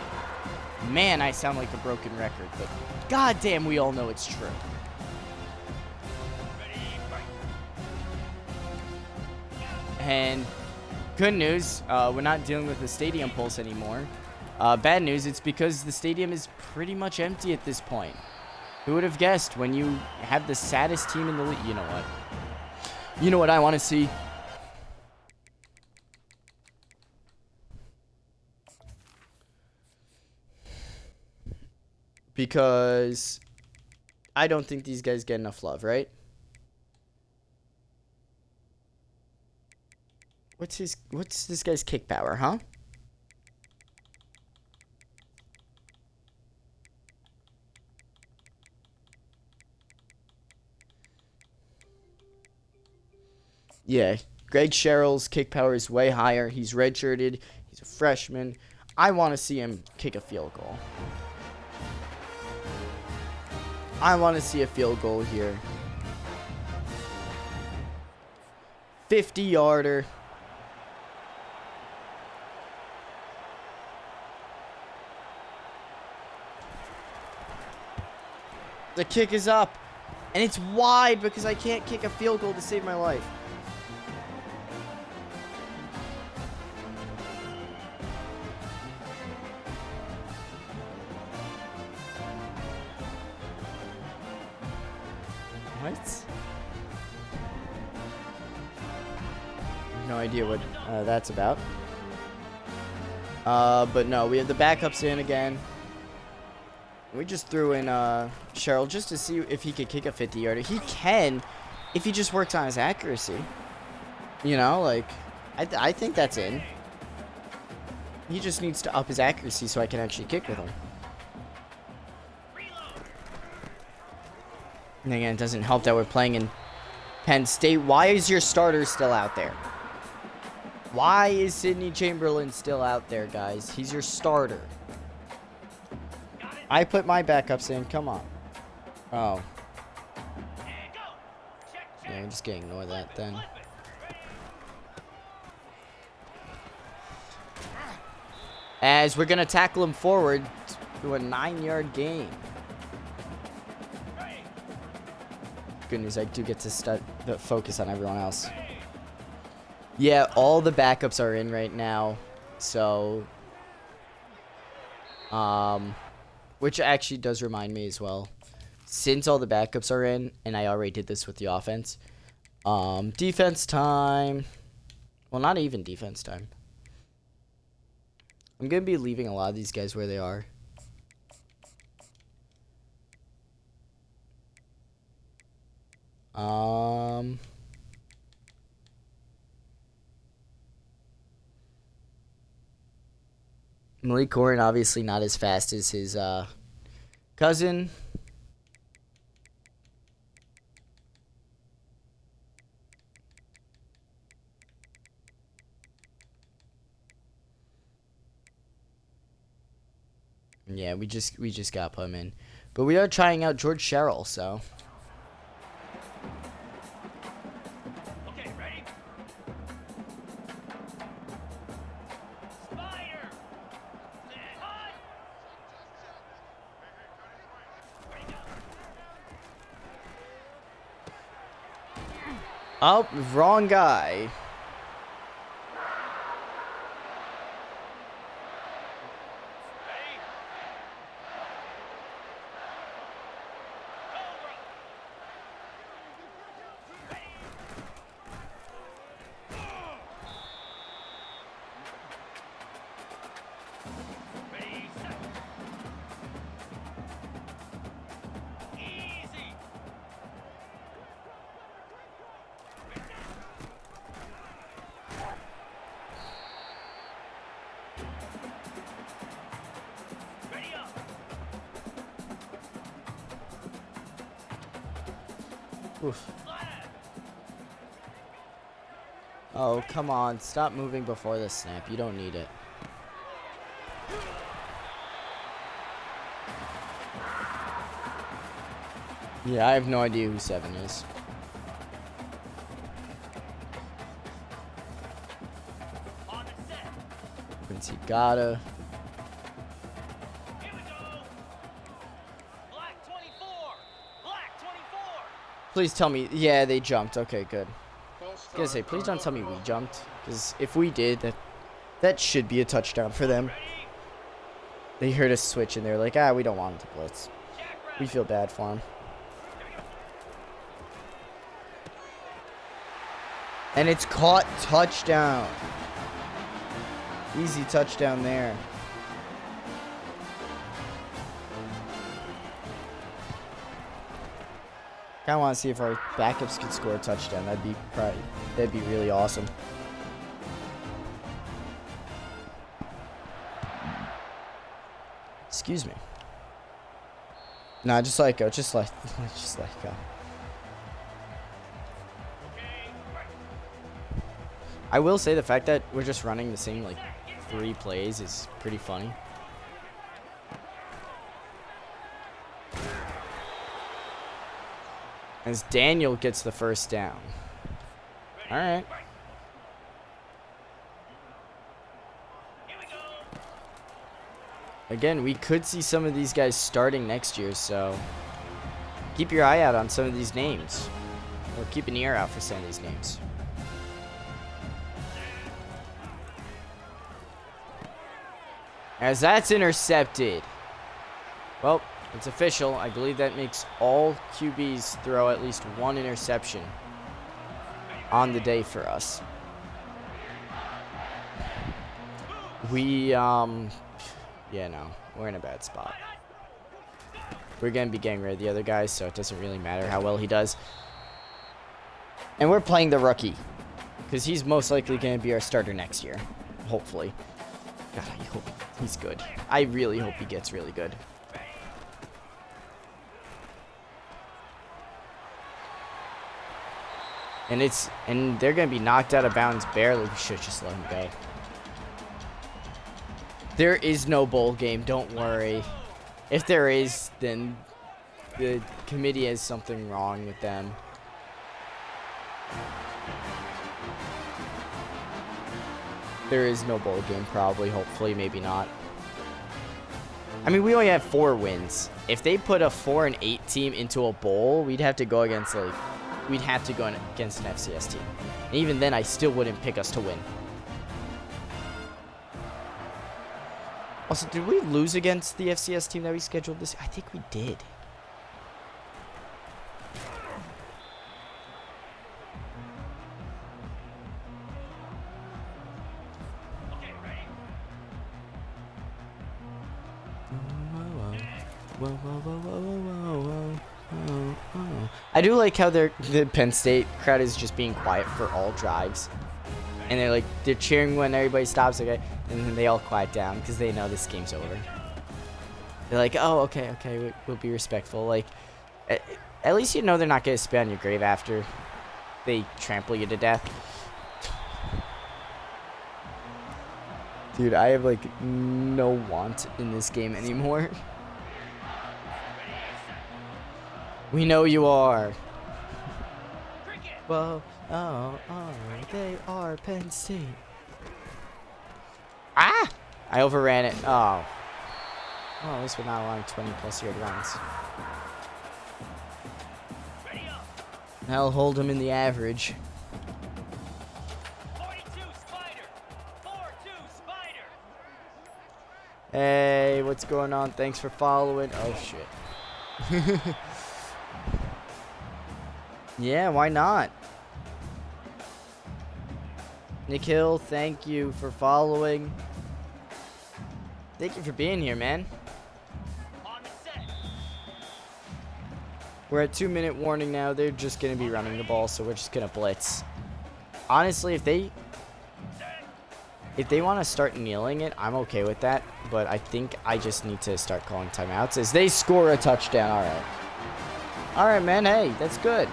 Man, I sound like a broken record, but goddamn, we all know it's true. And good news, we're not dealing with the stadium pulse anymore. Bad news, it's because the stadium is pretty much empty at this point. Who would have guessed when you have the saddest team in the league? You know what? You know what I want to see? Because I don't think these guys get enough love, right? What's this guy's kick power, huh? Yeah, Greg Sherrill's kick power is way higher. He's redshirted. He's a freshman. I want to see him kick a field goal. I want to see a field goal here. 50-yarder. The kick is up. And it's wide because I can't kick a field goal to save my life. What? No idea what that's about. But no, we have the backups in again. We just threw in Sherrill just to see if he could kick a 50-yarder. He can if he just works on his accuracy. You know, like, I think that's in. He just needs to up his accuracy so I can actually kick with him. And again, it doesn't help that we're playing in Penn State. Why is your starter still out there? Why is Sidney Chamberlain still out there, guys? He's your starter. I put my backups in. Come on. Oh. Yeah, I'm just gonna ignore that then. As we're gonna tackle him forward to a 9-yard gain. Good news, I do get to focus on everyone else. Yeah, all the backups are in right now. So, which actually does remind me as well. Since all the backups are in, and I already did this with the offense, defense time. Well, not even defense time. I'm going to be leaving a lot of these guys where they are. Malik Corin obviously not as fast as his cousin. Yeah, we just got put him in. But we are trying out George Sherrill, so. Okay, ready? Spider! Hot! Ready, go! Oh, wrong guy. Oof. Oh, come on. Stop moving before the snap. You don't need it. Yeah, I have no idea who 7 is. On the set. Quincy Gata. Here we go. Black 24. Black 24. Please tell me. Yeah, they jumped. Okay, good. False I was gonna say, start. please don't tell me we jumped, because if we did, that should be a touchdown for them. Ready? They heard us switch and they're like, we don't want him to blitz. Jack We right. feel bad for him. And it's caught. Touchdown. Easy touchdown there. I want to see if our backups could score a touchdown. That'd be really awesome. Excuse me. Nah, just let go. Just let go. Okay. Right. I will say the fact that we're just running the same like 3 plays is pretty funny. As Daniel gets the first down. All right. Here we go. Again, we could see some of these guys starting next year, so keep your eye out on some of these names. Or keep an ear out for some of these names. As that's intercepted. Well, it's official. I believe that makes all QBs throw at least 1 interception on the day for us. Yeah, no, we're in a bad spot. We're going to be getting rid of the other guys, so it doesn't really matter how well he does. And we're playing the rookie, because he's most likely going to be our starter next year, hopefully. God, I hope he's good. I really hope he gets really good. And they're going to be knocked out of bounds barely. We should just let him go. There is no bowl game, don't worry. If there is, then the committee has something wrong with them. There is no bowl game, probably, hopefully, maybe not. I mean, we only have 4 wins. If they put a 4-8 team into a bowl, we'd have to go against an FCS team. And even then, I still wouldn't pick us to win. Also, did we lose against the FCS team that we scheduled this? I think we did. Okay, ready? I do like how the Penn State crowd is just being quiet for all drives. And they're cheering when everybody stops, okay? And then they all quiet down because they know this game's over. They're like, oh, okay, we'll be respectful. Like, at least you know they're not going to spit on your grave after they trample you to death. Dude, I have, no want in this game anymore. We know you are. Cricket. Whoa, oh, they are Penn State. Ah! I overran it. Oh. Well, at least we're not allowing 20+ yard runs. Ready up. I'll hold him in the average. 42 Spider. 4-2 Spider. Hey, what's going on? Thanks for following. Oh, shit. Yeah, why not? Nick Hill, thank you for following. Thank you for being here, man. On the set. We're at 2-minute warning now. They're just going to be running the ball, so we're just going to blitz. Honestly, if they want to start kneeling it, I'm okay with that. But I think I just need to start calling timeouts as they score a touchdown. All right. All right, man. Hey, that's good.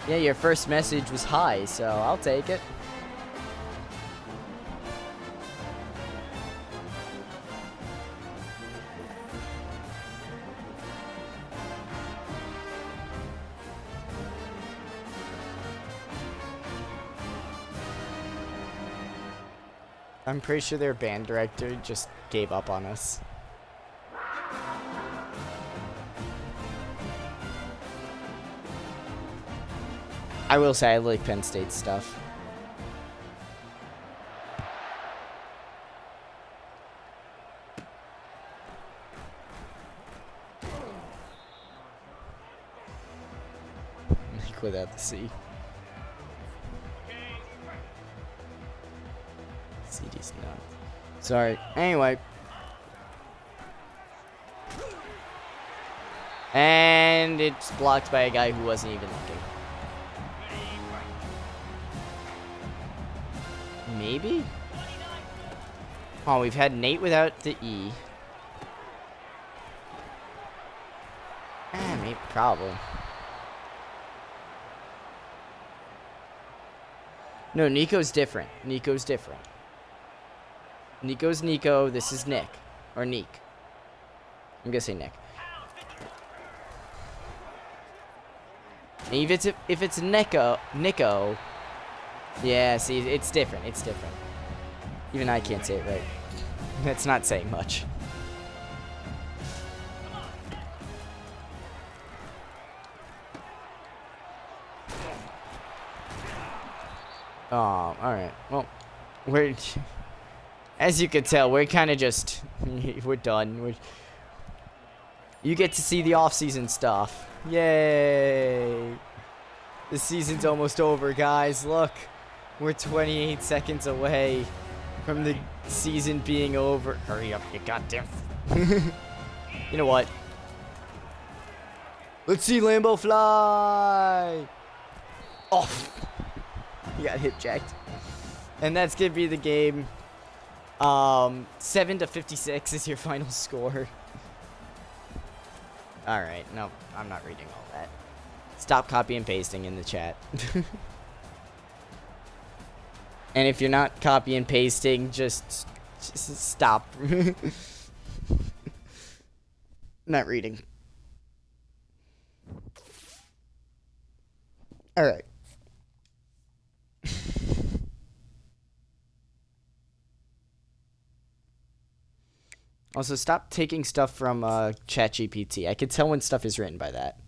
Yeah, your first message was hi, so I'll take it. I'm pretty sure their band director just gave up on us. I will say I like Penn State stuff. Like without the C. CD's not. Sorry. Anyway. And it's blocked by a guy who wasn't even looking. Maybe? Oh, we've had Nate without the E. Maybe, probably. No, Nico's different. Nico's different. Nico's Nico. This is Nick. Or Neek. I'm gonna say Nick. And if it's Nico. Yeah, see, it's different. It's different. Even I can't say it right. That's not saying much. Oh, alright. Well, as you can tell, we're kind of just, we're done. You get to see the off-season stuff. Yay! The season's almost over, guys. Look, we're 28 seconds away from the season being over. Hurry up, you goddamn. You know what? Let's see Lambo fly! Oh! You got hip checked. And that's gonna be the game. 7-56 is your final score. Alright, no, I'm not reading all that. Stop copy and pasting in the chat. And if you're not copy and pasting, just stop. Not reading. Alright. Also, stop taking stuff from ChatGPT. I can tell when stuff is written by that.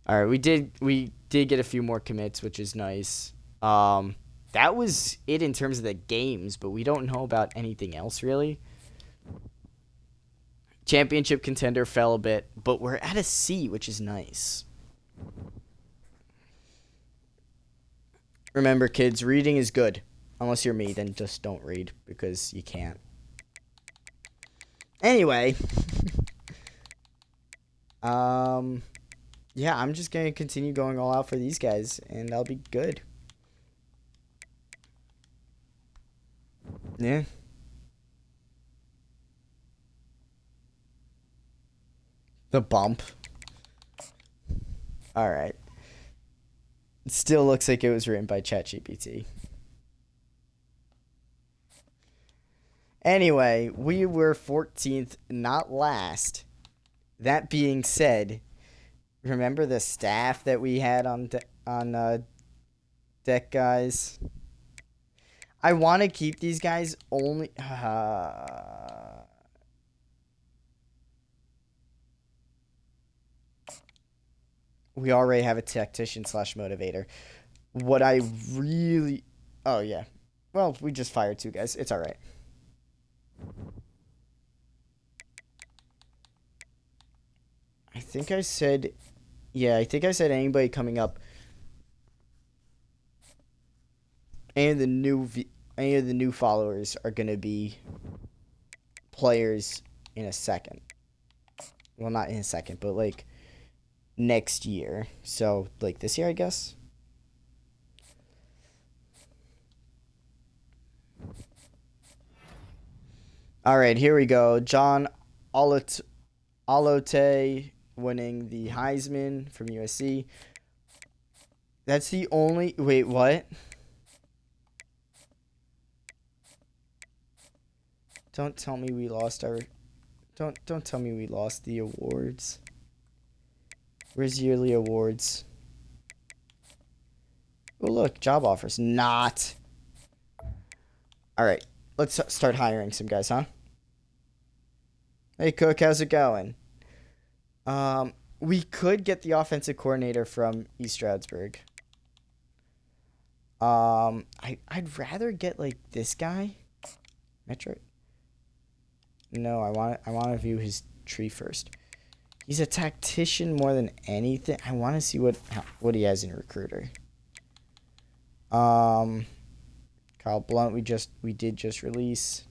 All right, we did get a few more commits, which is nice. That was it in terms of the games, but we don't know about anything else really. Championship contender fell a bit, but we're at a C, which is nice. Remember, kids, reading is good. Unless you're me, then just don't read, because you can't. Anyway. Yeah, I'm just going to continue going all out for these guys, and I'll be good. Yeah. The bump. Alright. It still looks like it was written by ChatGPT. Anyway, we were 14th, not last. That being said, remember the staff that we had on deck, guys? I want to keep these guys only... We already have a tactician / motivator. What I really... Oh, yeah. Well, we just fired 2 guys. It's alright. I think I said... Yeah, I think I said anybody coming up. Any of the new followers are going to be players in a second. Well, not in a second, but like next year. So, like this year, I guess. All right, here we go. John Alote winning the Heisman from USC. That's the only. Wait, what? Don't tell me we lost our. Don't tell me we lost the awards. Where's yearly awards? Oh look, job offers. Not. All right, let's start hiring some guys, huh? Hey Cook, how's it going? We could get the offensive coordinator from East Stroudsburg. I'd rather get like this guy. Metro. No, I want to view his tree first. He's a tactician more than anything. I want to see what he has in recruiter. Kyle Blunt, we did just release.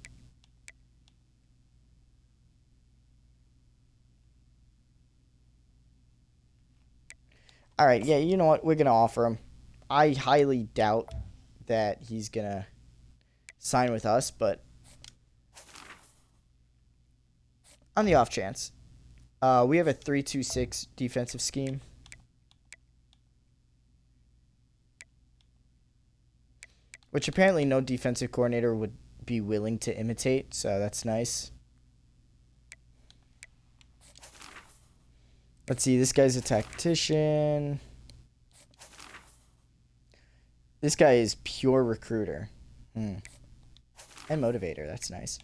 All right, yeah, you know what? We're gonna offer him. I highly doubt that he's gonna sign with us, but on the off chance, we have a 3-2-6 defensive scheme. Which apparently no defensive coordinator would be willing to imitate, so that's nice. Let's see, this guy's a tactician. This guy is pure recruiter. And motivator, that's nice.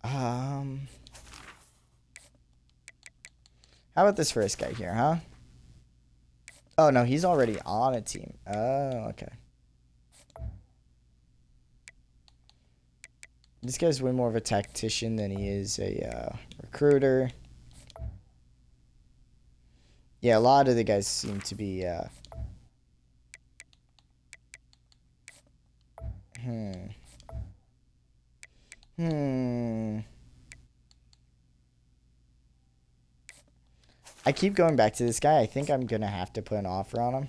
How about this first guy here, huh? Oh, no, he's already on a team. Oh, okay. This guy's way more of a tactician than he is a recruiter. Yeah, a lot of the guys seem to be... I keep going back to this guy. I think I'm going to have to put an offer on him.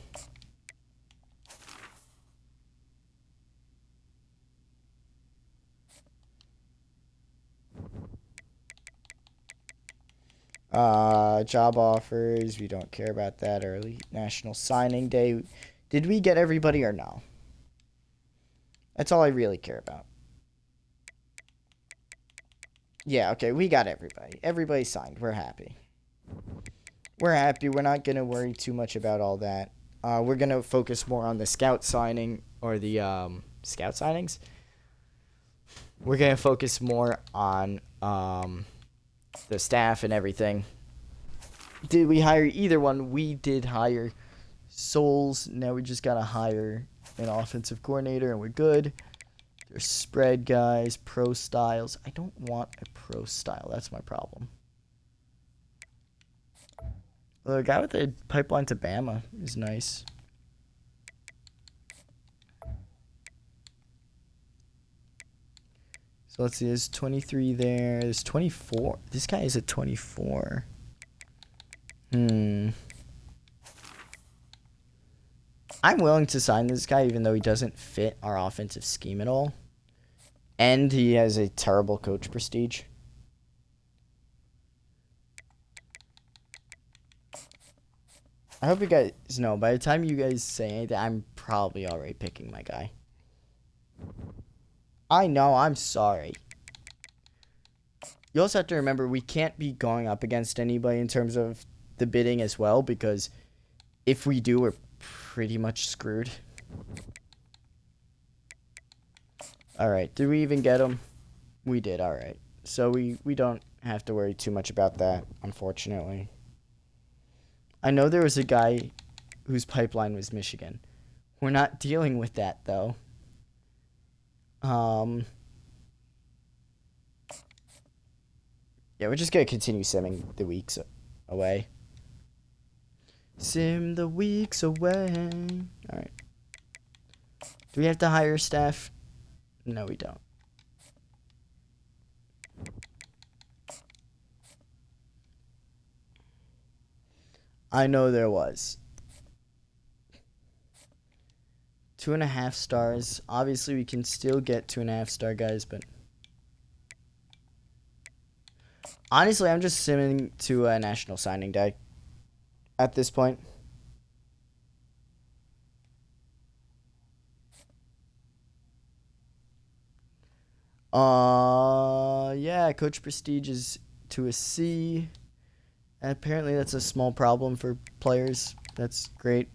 Job offers. We don't care about that. Early National Signing Day. Did we get everybody or no? That's all I really care about. Yeah, okay. We got everybody. Everybody signed. We're happy. We're happy. We're not going to worry too much about all that. We're going to focus more on the scout signing or the scout signings. We're going to focus more on the staff and everything. Did we hire either one? We did hire Souls. Now we just got to hire an offensive coordinator and we're good. There's spread guys, pro styles. I don't want a pro style. That's my problem. The guy with the pipeline to Bama is nice. So let's see, there's 23 there. There's 24. This guy is a 24. I'm willing to sign this guy even though he doesn't fit our offensive scheme at all. And he has a terrible coach prestige. I hope you guys know, by the time you guys say anything, I'm probably already picking my guy. I know, I'm sorry. You also have to remember, we can't be going up against anybody in terms of the bidding as well, because if we do, we're pretty much screwed. Alright, did we even get him? We did, alright. So we don't have to worry too much about that, unfortunately. I know there was a guy whose pipeline was Michigan. We're not dealing with that, though. Yeah, we're just going to continue simming the weeks away. Sim the weeks away. Alright. Do we have to hire staff? No, we don't. I know there was. 2.5 stars. Obviously, we can still get 2.5 star guys, but Honestly, I'm just simming to a National Signing Day at this point. Yeah, Coach Prestige is to a C. And apparently that's a small problem for players. That's great.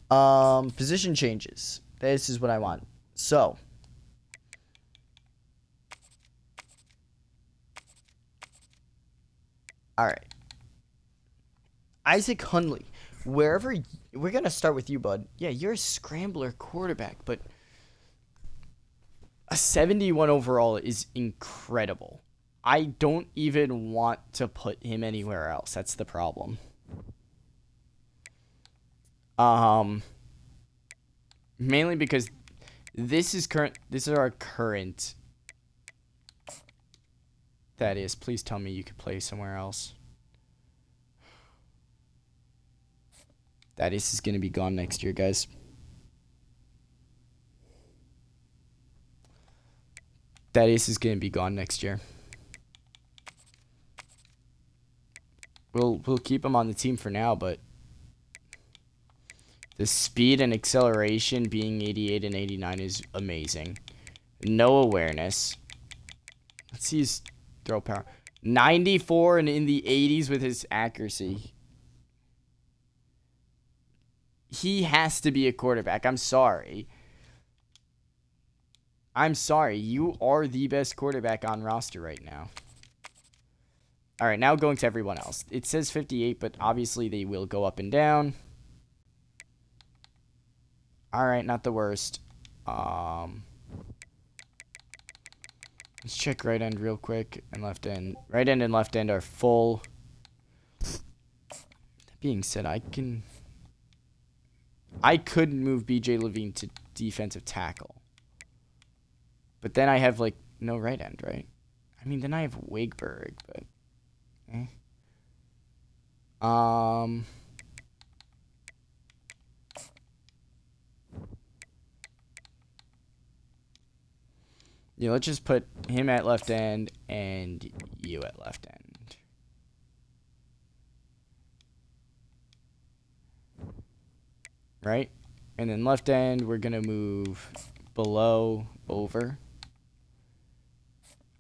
Position changes. This is what I want. So, all right. Isaac Hunley, wherever we're gonna start with you, bud. Yeah, you're a scrambler quarterback, but a 71 overall is incredible. I don't even want to put him anywhere else. That's the problem. Mainly because this is our current. That is, please tell me you could play somewhere else. That is going to be gone next year, guys. That is going to be gone next year. We'll keep him on the team for now, but the speed and acceleration being 88 and 89 is amazing. No awareness. Let's see his throw power. 94 and in the 80s with his accuracy. He has to be a quarterback. I'm sorry. You are the best quarterback on roster right now. All right, now going to everyone else. It says 58, but obviously they will go up and down. All right, not the worst. Let's check right end real quick and left end. Right end and left end are full. That being said, I could move BJ Levine to defensive tackle. But then I have, like, no right end, right? I mean, then I have Wigberg, but... Eh. Yeah, let's just put him at left end and you at left end. Right? And then left end, we're going to move below over.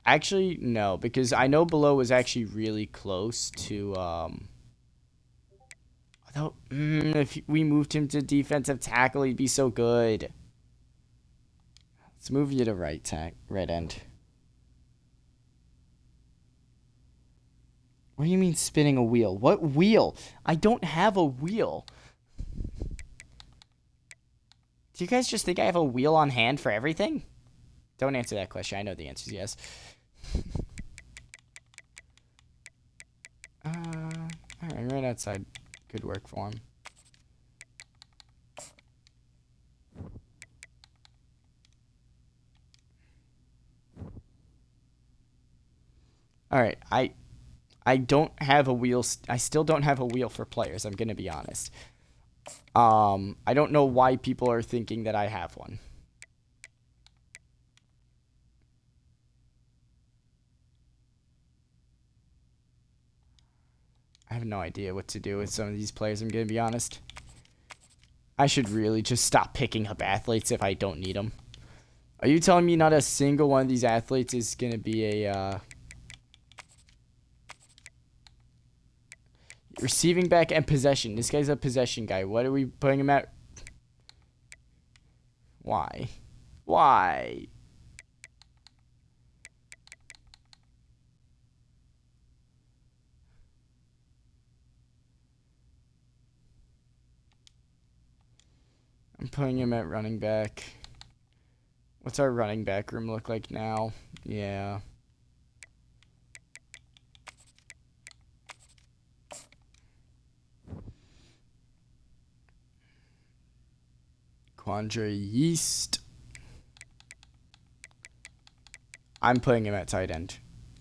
Actually, no, because I know below was actually really close to, if we moved him to defensive tackle, he'd be so good. Let's move you to right end. What do you mean spinning a wheel? What wheel? I don't have a wheel. Do you guys just think I have a wheel on hand for everything? Don't answer that question. I know the answer is yes. Alright, right outside could work for him. Alright, I don't have a wheel. I still don't have a wheel for players, I'm gonna be honest. I don't know why people are thinking that I have one. I have no idea what to do with some of these players, I'm going to be honest. I should really just stop picking up athletes if I don't need them. Are you telling me not a single one of these athletes is going to be a... Receiving back and possession. This guy's a possession guy. What are we putting him at? Why? Why? I'm putting him at running back. What's our running back room look like now? Yeah. Quandre Yeast. I'm putting him at tight end.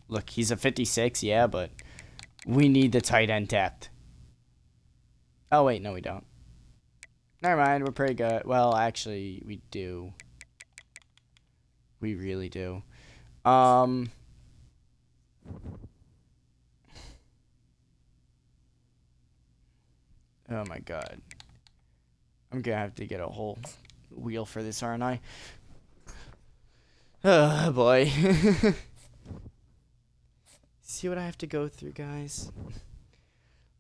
Look, he's a 56, yeah, but we need the tight end depth. Oh, wait, no, we don't. Never mind, we're pretty good. Well, actually, we do. We really do. Oh my god. I'm gonna have to get a whole wheel for this, aren't I? Oh boy. See what I have to go through, guys?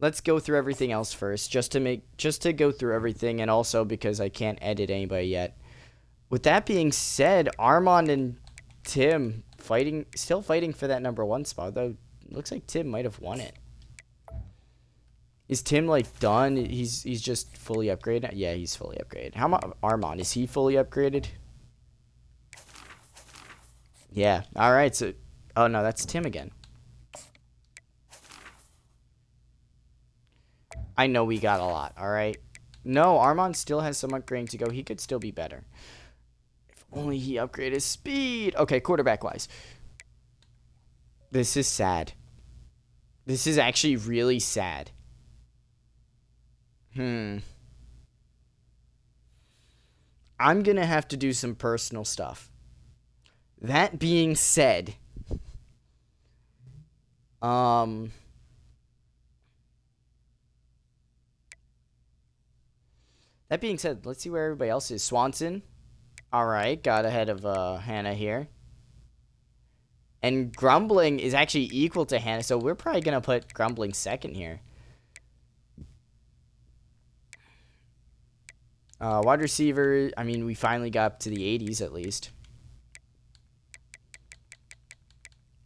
Let's go through everything else first, just to go through everything, and also because I can't edit anybody yet. With that being said, Armand and Tim still fighting for that #1 spot, though it looks like Tim might have won it. Is Tim like done? He's just fully upgraded? Yeah, he's fully upgraded. How about Armand? Is he fully upgraded? Yeah. All right. So, oh no, that's Tim again. I know we got a lot. All right. No, Armand still has some upgrading to go. He could still be better. If only he upgraded his speed. Okay, quarterback wise. This is sad. This is actually really sad. I'm gonna have to do some personal stuff. That being said, that being said, let's see where everybody else is. Swanson, all right, got ahead of Hannah here, and Grumbling is actually equal to Hannah, so we're probably gonna put Grumbling second here. Wide receiver, I mean, we finally got up to the 80s at least.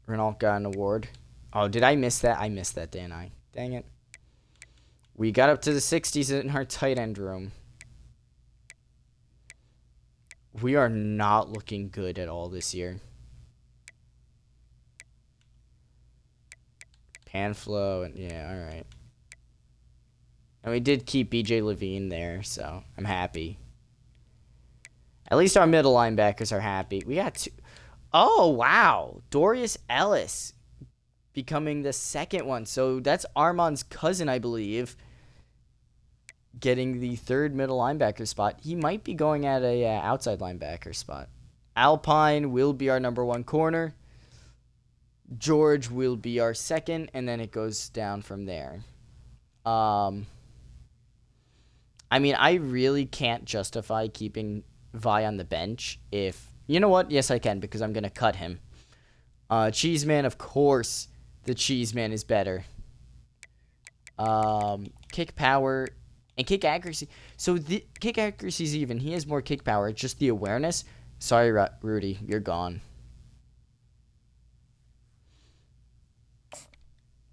Renault got an award. Oh, did I miss that? I missed that, didn't I? Dang it. We got up to the 60s in our tight end room. We are not looking good at all this year. Panflow, and yeah, all right. And we did keep BJ Levine there, so I'm happy. At least our middle linebackers are happy. We got two. Oh, wow. Dorius Ellis becoming the second one. So that's Armand's cousin, I believe, getting the third middle linebacker spot. He might be going at a outside linebacker spot. Alpine will be our #1 corner. George will be our second, and then it goes down from there. I mean, I really can't justify keeping Vi on the bench if... You know what? Yes, I can, because I'm going to cut him. Cheeseman, of course, the Cheeseman is better. Kick power and kick accuracy. So the kick accuracy is even. He has more kick power. Just the awareness. Sorry, Rudy, you're gone.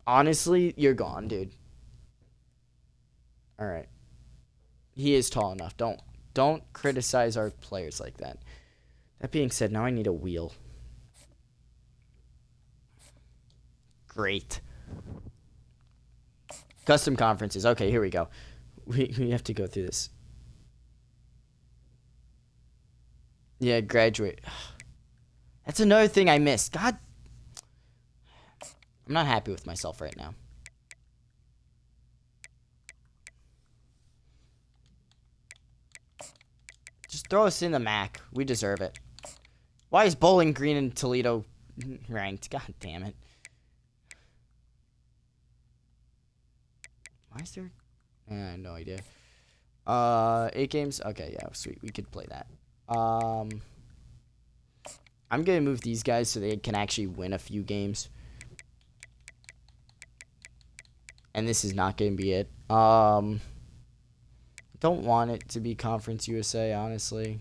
Honestly, you're gone, dude. All right. He is tall enough. Don't criticize our players like that. That being said, now I need a wheel. Great. Custom conferences. Okay, here we go. We have to go through this. Yeah, graduate. That's another thing I missed. God. I'm not happy with myself right now. Just throw us in the MAC. We deserve it. Why is Bowling Green and Toledo ranked? God damn it. Why is there... I have no idea. 8 games? Okay, yeah, sweet. We could play that. I'm going to move these guys so they can actually win a few games. And this is not going to be it. Don't want it to be Conference USA, honestly.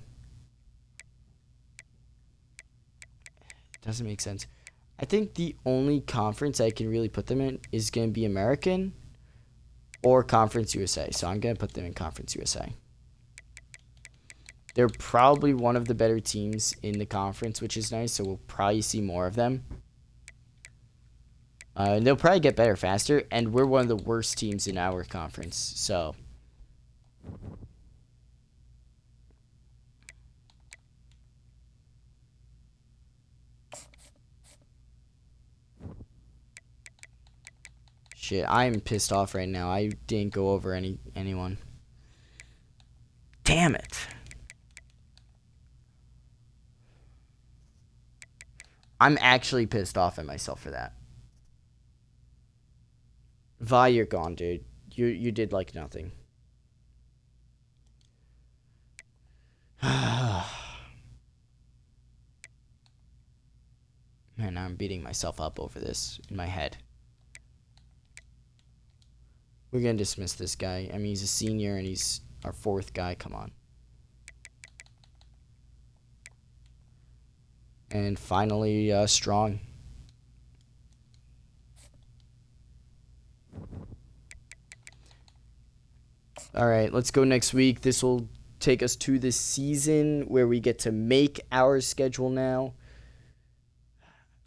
Doesn't make sense. I think the only conference I can really put them in is going to be American or Conference USA. So I'm going to put them in Conference USA. They're probably one of the better teams in the conference, which is nice. So we'll probably see more of them. And they'll probably get better faster. And we're one of the worst teams in our conference. So... Shit, I'm pissed off right now. I didn't go over anyone. Damn it. I'm actually pissed off at myself for that. Vi, you're gone, dude. You did like nothing. Man, I'm beating myself up over this in my head. We're going to dismiss this guy. I mean, he's a senior and he's our fourth guy. Come on. And finally, Strong. All right, let's go next week. This will take us to the season where we get to make our schedule now.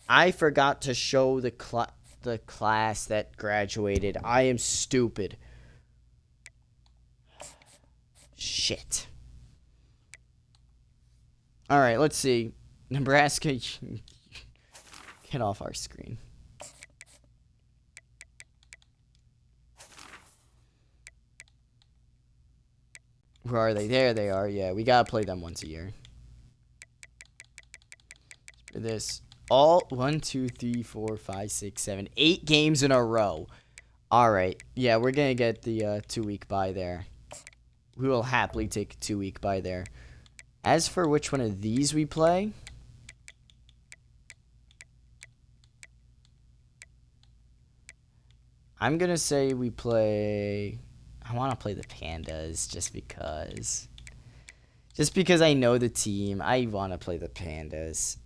I forgot to show the class that graduated. I am stupid. Shit. All right, let's see. Nebraska, get off our screen. Where are they? There they are. Yeah, we gotta play them once a year. For this, all 1, 2, 3, 4, 5, 6, 7, 8 games in a row. All right. Yeah, we're gonna get the 2-week bye there. We will happily take a 2-week bye there. As for which one of these we play, I'm gonna say we play. I want to play the Pandas just because. Just because I know the team, I want to play the Pandas.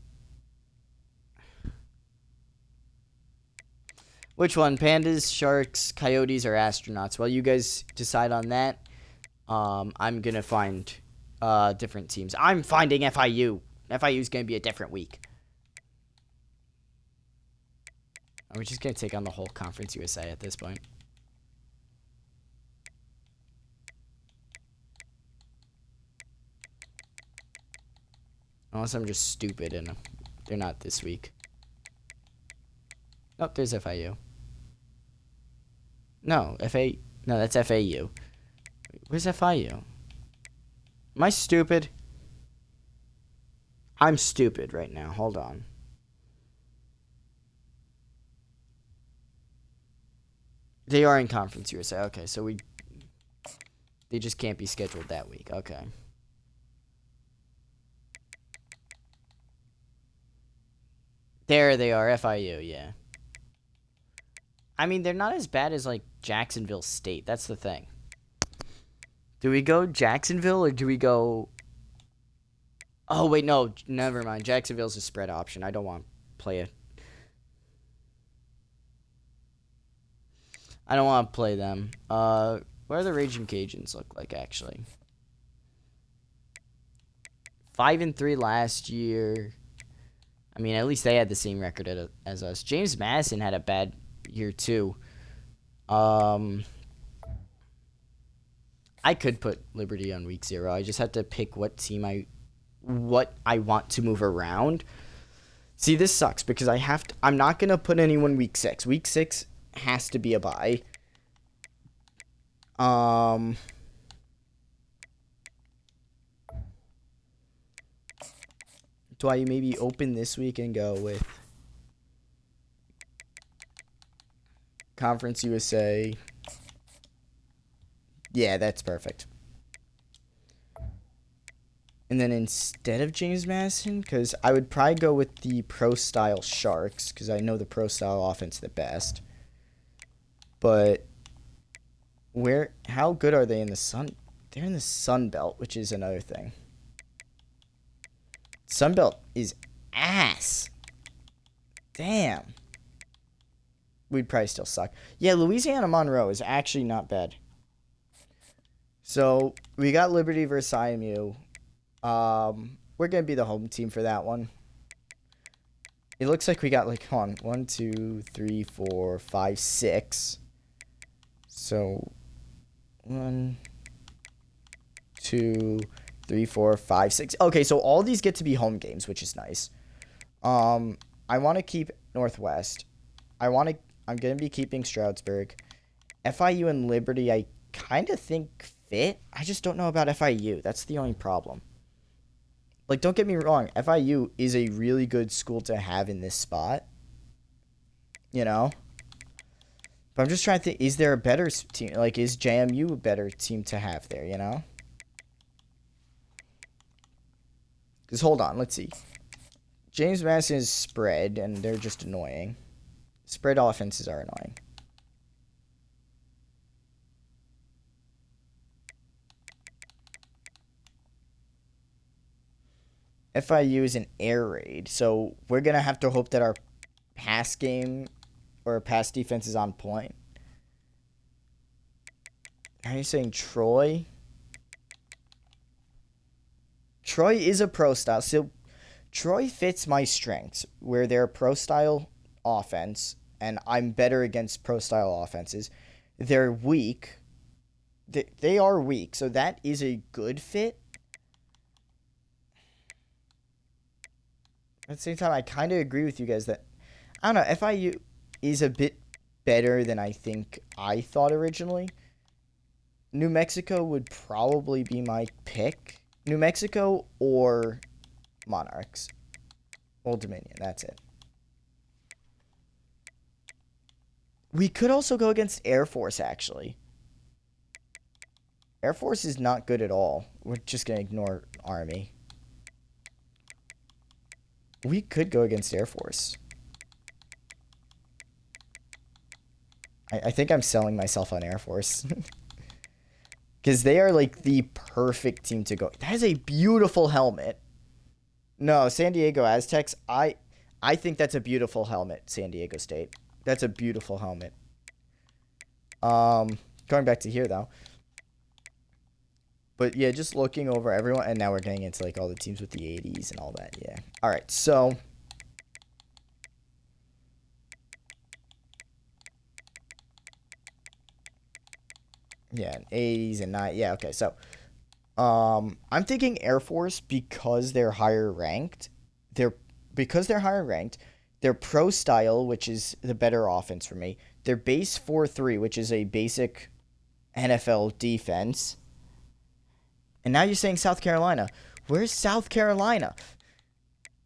Which one? Pandas, Sharks, Coyotes, or Astronauts? Well, you guys decide on that. I'm going to find different teams. I'm finding FIU. FIU is going to be a different week. We're just going to take on the whole Conference USA at this point. Unless I'm just stupid and they're not this week. Nope, there's FIU. No, No, that's FAU. Where's FIU? Am I stupid? I'm stupid right now. Hold on. They are in Conference USA. Okay, so they just can't be scheduled that week. Okay. There they are, FIU, yeah. I mean, they're not as bad as, like, Jacksonville State. That's the thing. Do we go Jacksonville or do we go... Oh, wait, no. Never mind. Jacksonville's a spread option. I don't want to play it. I don't want to play them. What are the Raging Cajuns look like, actually? 5-3 last year. I mean, at least they had the same record as us. James Madison had a bad year, too. I could put Liberty on week 0. I just have to pick what team what I want to move around. See, this sucks because I'm not going to put anyone week 6. Week 6 has to be a bye. Do I maybe open this week and go with Conference USA? Yeah, that's perfect. And then instead of James Madison, because I would probably go with the pro-style Sharks, because I know the pro-style offense the best. But how good are they in the Sun? They're in the Sun Belt, which is another thing. Sun Belt is ass. Damn. We'd probably still suck. Yeah, Louisiana Monroe is actually not bad. So, we got Liberty versus IMU. We're going to be the home team for that one. It looks like we got, like, hold on, 1, 2, 3, 4, 5, 6. So, 1, 2, 3, 4, 5, 6. Okay, so all these get to be home games, which is nice. I want to keep Northwest. I'm going to be keeping Stroudsburg. FIU and Liberty, I kind of think fit. I just don't know about FIU. That's the only problem. Like, don't get me wrong. FIU is a really good school to have in this spot. You know? But I'm just trying to think, is there a better team? Like, is JMU a better team to have there, you know? Because hold on, let's see. James Madison is spread, and they're just annoying. Spread offenses are annoying. FIU is an air raid, so we're going to have to hope that our pass game or pass defense is on point. Are you saying Troy? Troy is a pro style. So Troy fits my strengths, where they're a pro style offense, and I'm better against pro style offenses. They're weak. They are weak, so that is a good fit. At the same time, I kind of agree with you guys that, I don't know, FIU is a bit better than I think I thought originally. New Mexico would probably be my pick. New Mexico or Monarchs. Old Dominion, that's it. We could also go against Air Force, actually. Air Force is not good at all. We're just going to ignore Army. We could go against Air Force. I think I'm selling myself on Air Force. Because they are like the perfect team to go. That is a beautiful helmet. No, San Diego Aztecs. I think that's a beautiful helmet, San Diego State. That's a beautiful helmet. Going back to here, though. But, yeah, just looking over everyone. And now we're getting into, like, all the teams with the 80s and all that. Yeah. All right, so. Yeah, 80s and 9. Yeah, okay, so. I'm thinking Air Force because they're higher ranked. Because they're higher ranked. They're pro style, which is the better offense for me. They're base 4-3, which is a basic NFL defense. And now you're saying South Carolina. Where's South Carolina?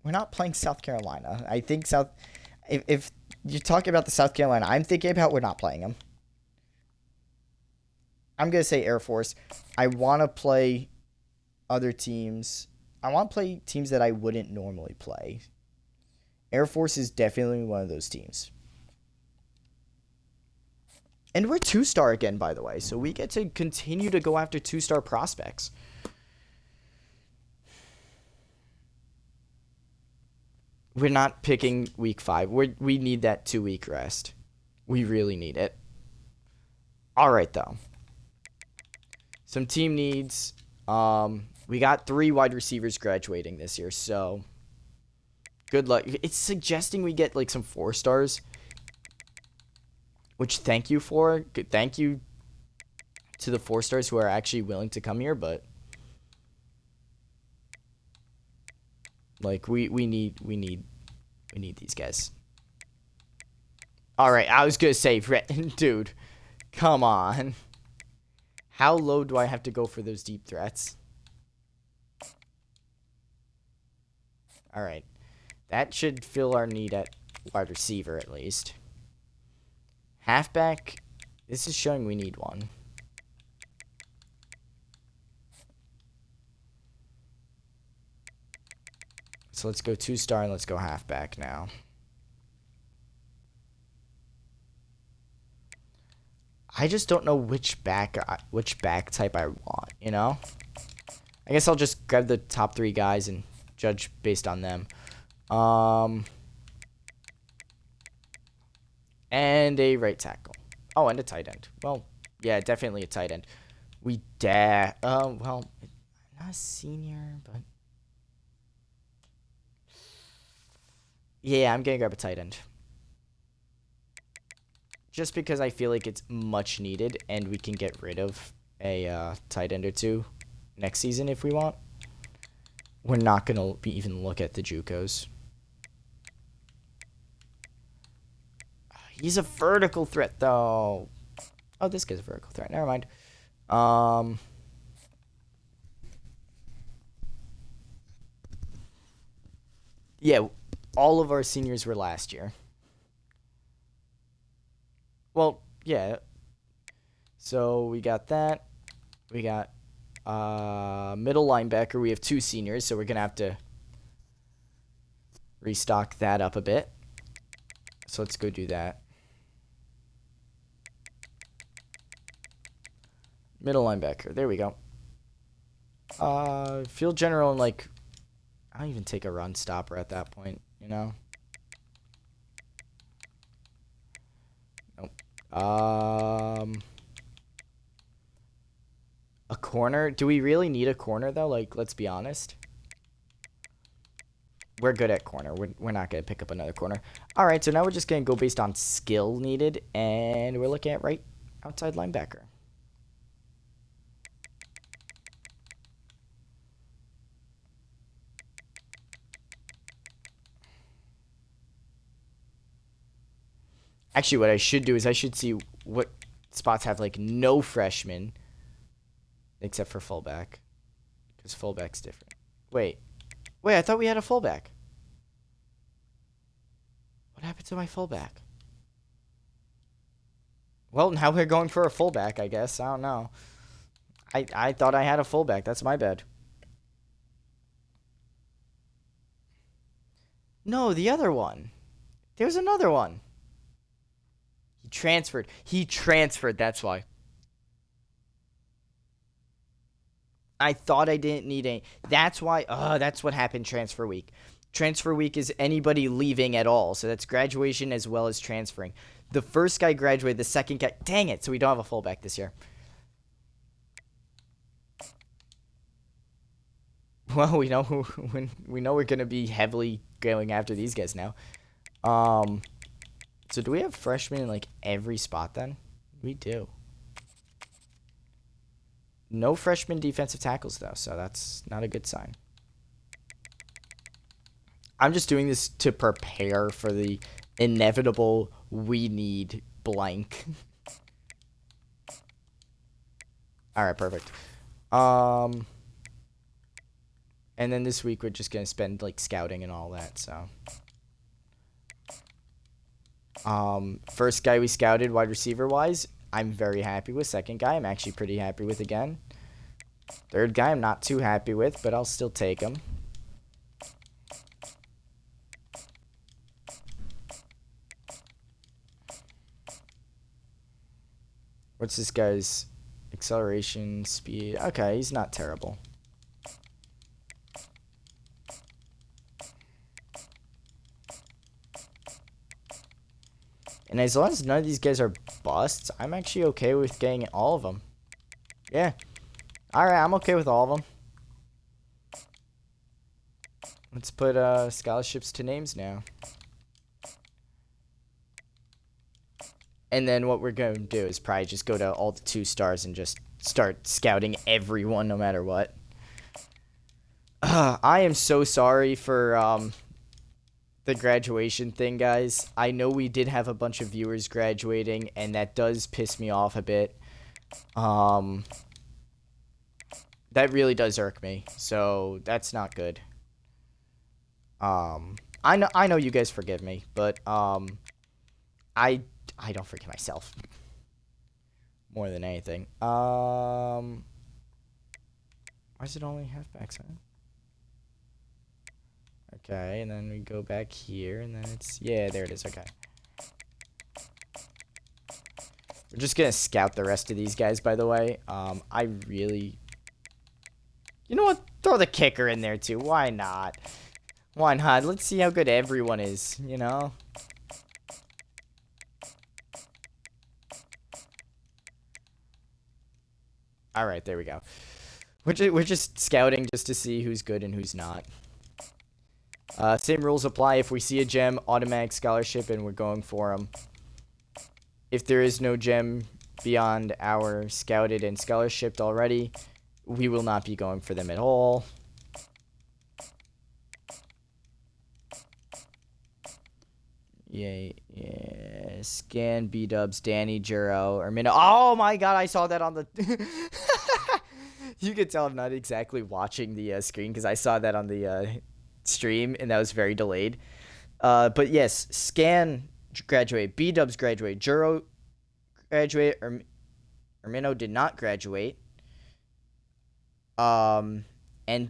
We're not playing South Carolina. I think if you're talking about the South Carolina I'm thinking about, we're not playing them. I'm going to say Air Force. I want to play other teams. I want to play teams that I wouldn't normally play. Air Force is definitely one of those teams. And we're 2-star again, by the way. So we get to continue to go after 2-star prospects. We're not picking week 5. We need that 2-week rest. We really need it. All right, though. Some team needs. We got 3 wide receivers graduating this year, so good luck. It's suggesting we get like some 4-stars. Which thank you for. Good, thank you to the 4-stars who are actually willing to come here, but like we need these guys. All right, I was gonna say, dude, come on. How low do I have to go for those deep threats? All right, that should fill our need at wide receiver at least. Halfback, this is showing we need one. So let's go 2-star and let's go halfback now. I just don't know which back type I want, you know? I guess I'll just grab the top 3 guys and judge based on them. And a right tackle. Oh, and a tight end. Well, yeah, definitely a tight end. Well, not a senior, but yeah, I'm gonna grab a tight end. Just because I feel like it's much needed, and we can get rid of a tight end or 2 next season if we want. We're not gonna even look at the JUCOs. He's a vertical threat, though. Oh, this guy's a vertical threat. Never mind. Yeah, all of our seniors were last year. Well, yeah. So we got that. We got middle linebacker. We have 2 seniors, so we're gonna have to restock that up a bit. So let's go do that. Middle linebacker. There we go. Field general and like, I don't even take a run stopper at that point, you know? Nope. A corner? Do we really need a corner though? Like, let's be honest. We're good at corner. We're not going to pick up another corner. All right, so now we're just going to go based on skill needed, and we're looking at right outside linebacker. Actually, what I should do is I should see what spots have, like, no freshmen, except for fullback, because fullback's different. Wait, I thought we had a fullback. What happened to my fullback? Well, now we're going for a fullback, I guess. I don't know. I thought I had a fullback. That's my bad. No, the other one. There's another one. He transferred. That's why. I thought I didn't need any. That's why. That's what happened transfer week. Transfer week is anybody leaving at all. So that's graduation as well as transferring. The first guy graduated. The second guy. Dang it. So we don't have a fullback this year. Well, we know we're going to be heavily going after these guys now. So do we have freshmen in like every spot then? We do. No freshman defensive tackles though, so that's not a good sign. I'm just doing this to prepare for the inevitable we need blank. All right, perfect. And then this week we're just going to spend like scouting and all that, so. First guy we scouted wide receiver wise, I'm very happy with. Second guy, I'm actually pretty happy with again. Third guy, I'm not too happy with, but I'll still take him. What's this guy's acceleration, speed? Okay, he's not terrible. And as long as none of these guys are busts, I'm actually okay with getting all of them. Yeah. Alright, I'm okay with all of them. Let's put scholarships to names now. And then what we're going to do is probably just go to all the 2 stars and just start scouting everyone no matter what. I am so sorry for the graduation thing, guys. I know we did have a bunch of viewers graduating, and that does piss me off a bit. That really does irk me, so that's not good. I know you guys forgive me, but I don't forgive myself more than anything. Why does it only have halfbacks, huh? Okay, and then we go back here, and then it's... Yeah, there it is, okay. We're just gonna scout the rest of these guys, by the way. I really... You know what? Throw the kicker in there, too. Why not? Why not? Let's see how good everyone is, you know? Alright, there we go. We're just scouting just to see who's good and who's not. Same rules apply. If we see a gem, automatic scholarship, and we're going for them. If there is no gem beyond our scouted and scholarshiped already, we will not be going for them at all. Yay, yeah. Scan, B-dubs, Danny, Juro, or Minnow. Oh my god, I saw that on the... You could tell I'm not exactly watching the screen because I saw that on the stream, and that was very delayed. But yes, Scan graduate, B-dubs graduate, Juro graduate, or Minnow did not graduate. And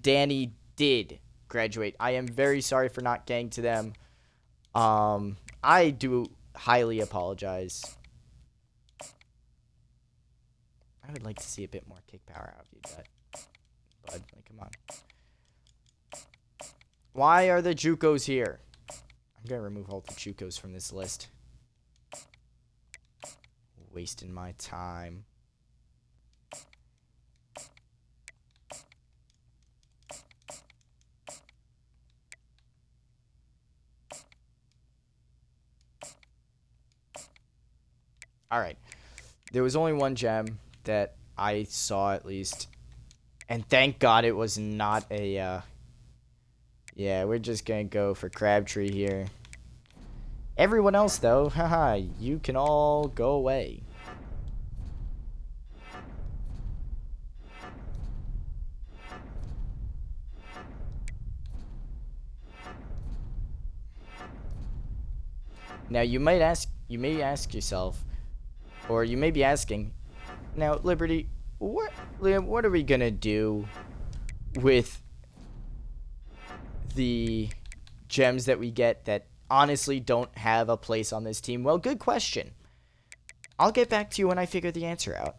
Danny did graduate. I am very sorry for not getting to them. I do highly apologize. I would like to see a bit more kick power out of you, bud. Like, come on. Why are the JUCOs here? I'm gonna remove all the JUCOs from this list. Wasting my time. Alright. There was only one gem that I saw, at least. And thank God it was not a, yeah, we're just gonna go for Crabtree here. Everyone else, though, haha, you can all go away. Now, you may ask yourself, or you may be asking, now, Liberty, what are we gonna do with the gems that we get that honestly don't have a place on this team? Well, good question. I'll get back to you when I figure the answer out.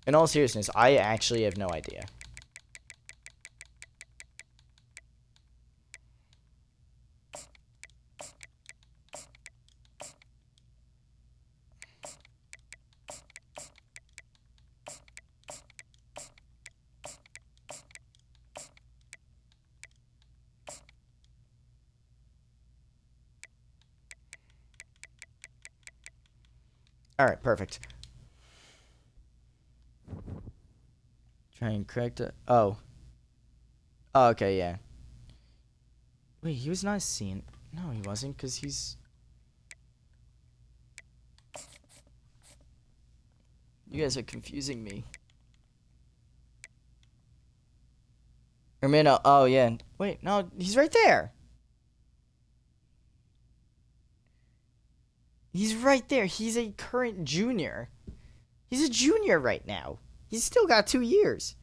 In all seriousness, I actually have no idea. All right, perfect. Try and correct it. Oh. Oh, okay, yeah. Wait, he was not seen. No, he wasn't, because he's... You guys are confusing me. Or no, oh, yeah. Wait, no, he's right there. He's right there. He's a current junior. He's a junior right now. He's still got 2 years.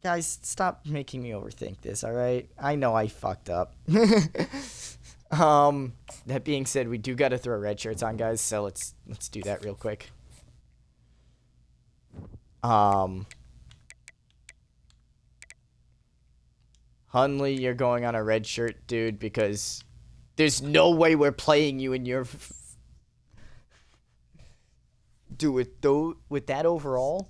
Guys, stop making me overthink this, alright? I know I fucked up. That being said, we do gotta throw red shirts on, guys, so let's do that real quick. Hunley, you're going on a red shirt, dude, because there's no way we're playing you in your... Dude, with that overall,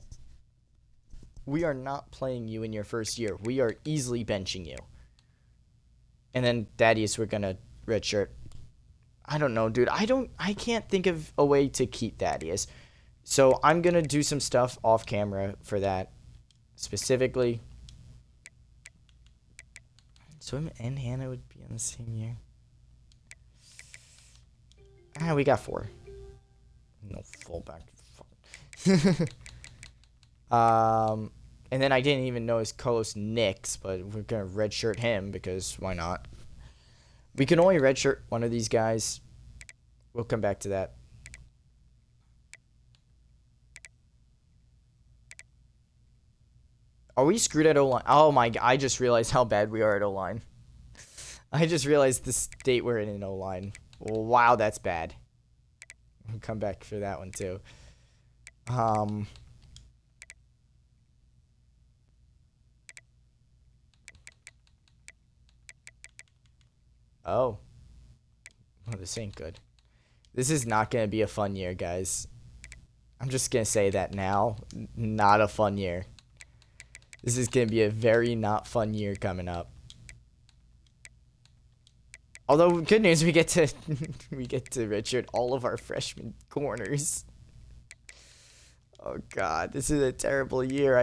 we are not playing you in your first year. We are easily benching you. And then Thaddeus, we're gonna red shirt. I don't know, dude. I can't think of a way to keep Thaddeus. So I'm gonna do some stuff off camera for that. Specifically. So him and Hannah would be in the same year. Ah, we got 4. No fullback. And then I didn't even know his co-host Nick's, but we're gonna redshirt him because why not? We can only redshirt one of these guys. We'll come back to that. Are we screwed at O-line? Oh my god, I just realized how bad we are at O-line. I just realized the state we're in O-line. Wow, that's bad. We'll come back for that one too. Oh. Oh, this ain't good. This is not going to be a fun year, guys. I'm just going to say that now. Not a fun year. This is going to be a very not fun year coming up. Although, good news, we get to redshirt all of our freshman corners. Oh, God. This is a terrible year.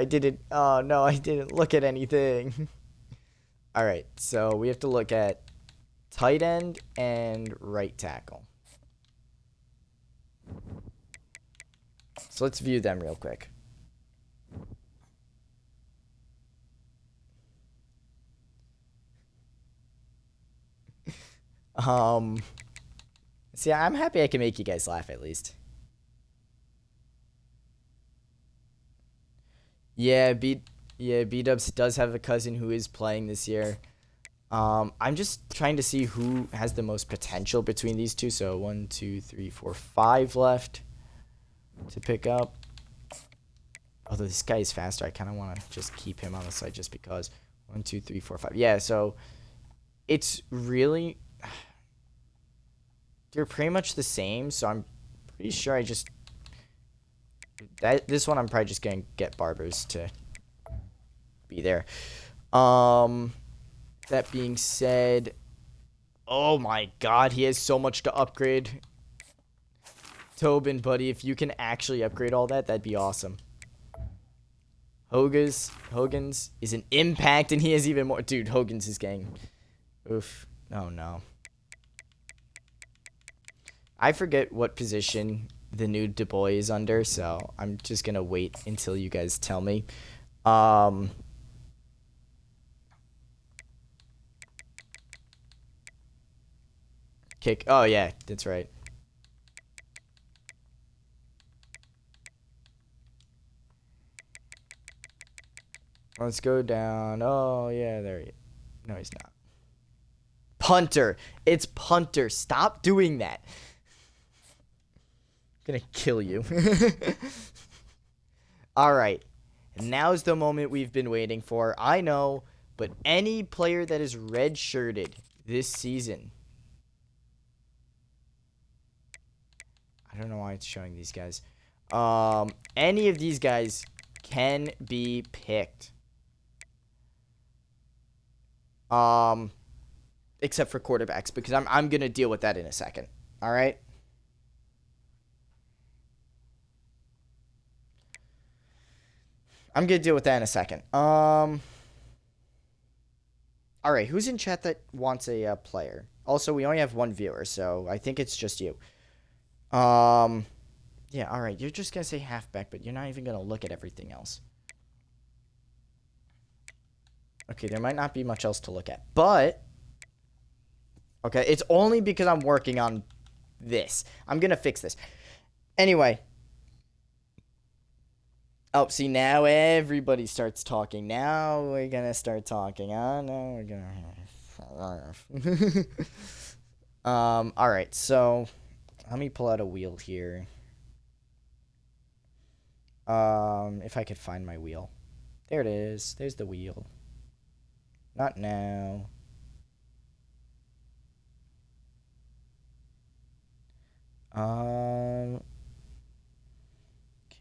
Oh, no, I didn't look at anything. All right, so we have to look at tight end and right tackle. So let's view them real quick. See, I'm happy I can make you guys laugh at least. Yeah, B-Dubs does have a cousin who is playing this year. I'm just trying to see who has the most potential between these two. So 1, 2, 3, 4, 5 left to pick up. Although this guy is faster, I kind of want to just keep him on the side just because. 1, 2, 3, 4, 5. Yeah, so it's really, they're pretty much the same. So I'm pretty sure I just, this one I'm probably just gonna get Barbers to be there. That being said, oh my God, he has so much to upgrade. Tobin, buddy, if you can actually upgrade all that, that'd be awesome. Hogan's is an impact, and he has even more. Dude, Hogan's is getting. Oof. Oh, no. I forget what position the new Du Bois is under, so I'm just going to wait until you guys tell me. Kick. Oh, yeah, that's right. Let's go down. Oh, yeah, there he is. No, he's not. Punter. It's punter. Stop doing that. I'm gonna kill you. All right. Now's the moment we've been waiting for. I know, but any player that is red-shirted this season. I don't know why it's showing these guys. Any of these guys can be picked. Except for quarterbacks, because I'm gonna deal with that in a second. All right. I'm gonna deal with that in a second. All right. Who's in chat that wants a player? Also, we only have one viewer, so I think it's just you. Yeah. All right. You're just gonna say halfback, but you're not even gonna look at everything else. Okay, there might not be much else to look at, but okay, it's only because I'm working on this. I'm gonna fix this. Anyway. Oh, see, now everybody starts talking. Now we're gonna start talking. Oh, no, we're gonna. All right, so let me pull out a wheel here. If I could find my wheel. There it is. There's the wheel. Not now.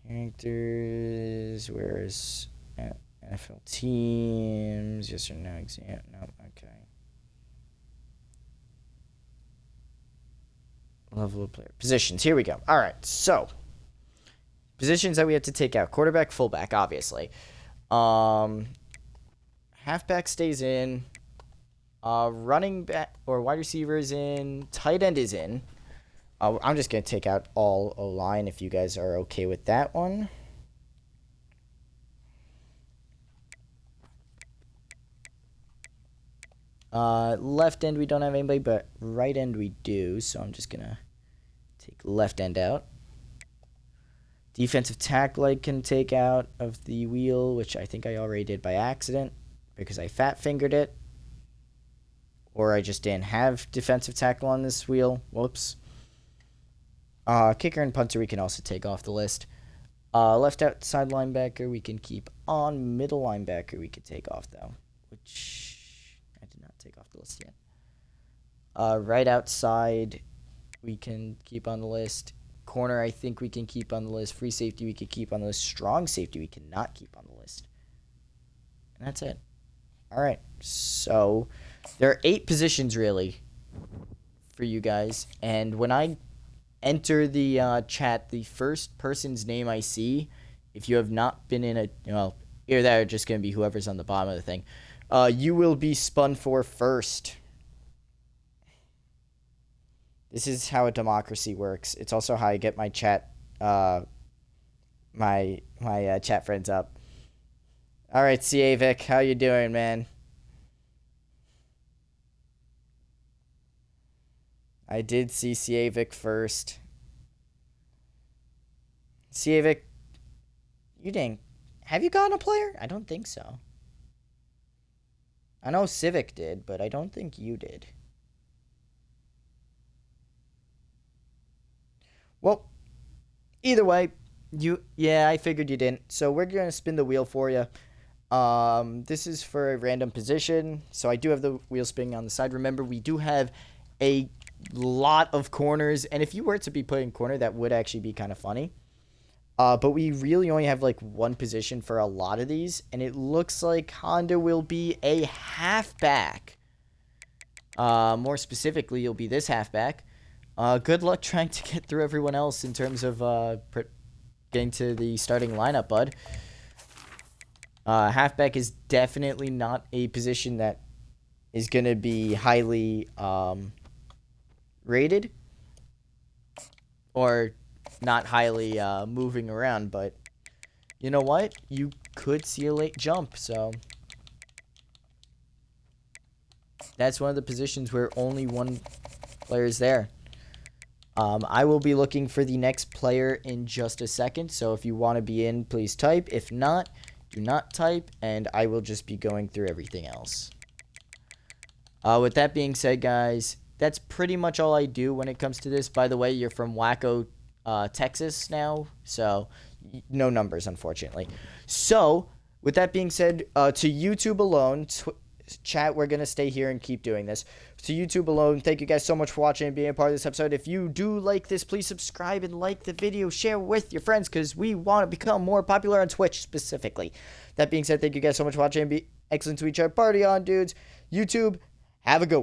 Characters. Where's NFL teams? Yes or no exam? No. Okay. Level of player positions. Here we go. All right. So positions that we have to take out: quarterback, fullback, obviously. Halfback stays in. Running back or wide receiver is in. Tight end is in. I'm just going to take out all O-line if you guys are okay with that one. Left end, we don't have anybody, but right end we do. So I'm just going to take left end out. Defensive tackle I can take out of the wheel, which I think I already did by accident because I fat-fingered it. Or I just didn't have defensive tackle on this wheel. Whoops. Kicker and punter we can also take off the list. Left outside linebacker we can keep on. Middle linebacker we could take off, though. Which I did not take off the list yet. Right outside we can keep on the list. Corner I think we can keep on the list. Free safety we could keep on the list. Strong safety we cannot keep on the list. And that's it. All right. So there are 8 positions, really, for you guys. And when I enter the chat, the first person's name I see, if you have not been in a, well, either that or just going to be whoever's on the bottom of the thing, you will be spun for first. This is how a democracy works. It's also how I get my chat, my chat friends up. All right, Ciavic, how you doing, man? I did see Ciavic first. Ciavic, you didn't Have you gotten a player? I don't think so. I know Civic did, but I don't think you did. Well, either way, yeah, I figured you didn't. So we're going to spin the wheel for you. This is for a random position. So I do have the wheel spinning on the side. Remember, we do have a lot of corners. And if you were to be put in corner, that would actually be kind of funny. But we really only have like one position for a lot of these. And it looks like Honda will be a halfback. More specifically, you'll be this halfback. Good luck trying to get through everyone else in terms of getting to the starting lineup, bud. Halfback is definitely not a position that is going to be highly rated or not highly moving around, but you know what? You could see a late jump, so that's one of the positions where only one player is there. I will be looking for the next player in just a second, so if you want to be in, please type. If not, do not type, and I will just be going through everything else. With that being said, guys, that's pretty much all I do when it comes to this. By the way, you're from Waco, Texas now, so no numbers, unfortunately. So, with that being said, to YouTube alone, chat, we're going to stay here and keep doing this. To YouTube alone, thank you guys so much for watching and being a part of this episode. If you do like this, please subscribe and like the video. Share with your friends because we want to become more popular on Twitch specifically. That being said, thank you guys so much for watching and be excellent to each other. Party on, dudes. YouTube, have a good one.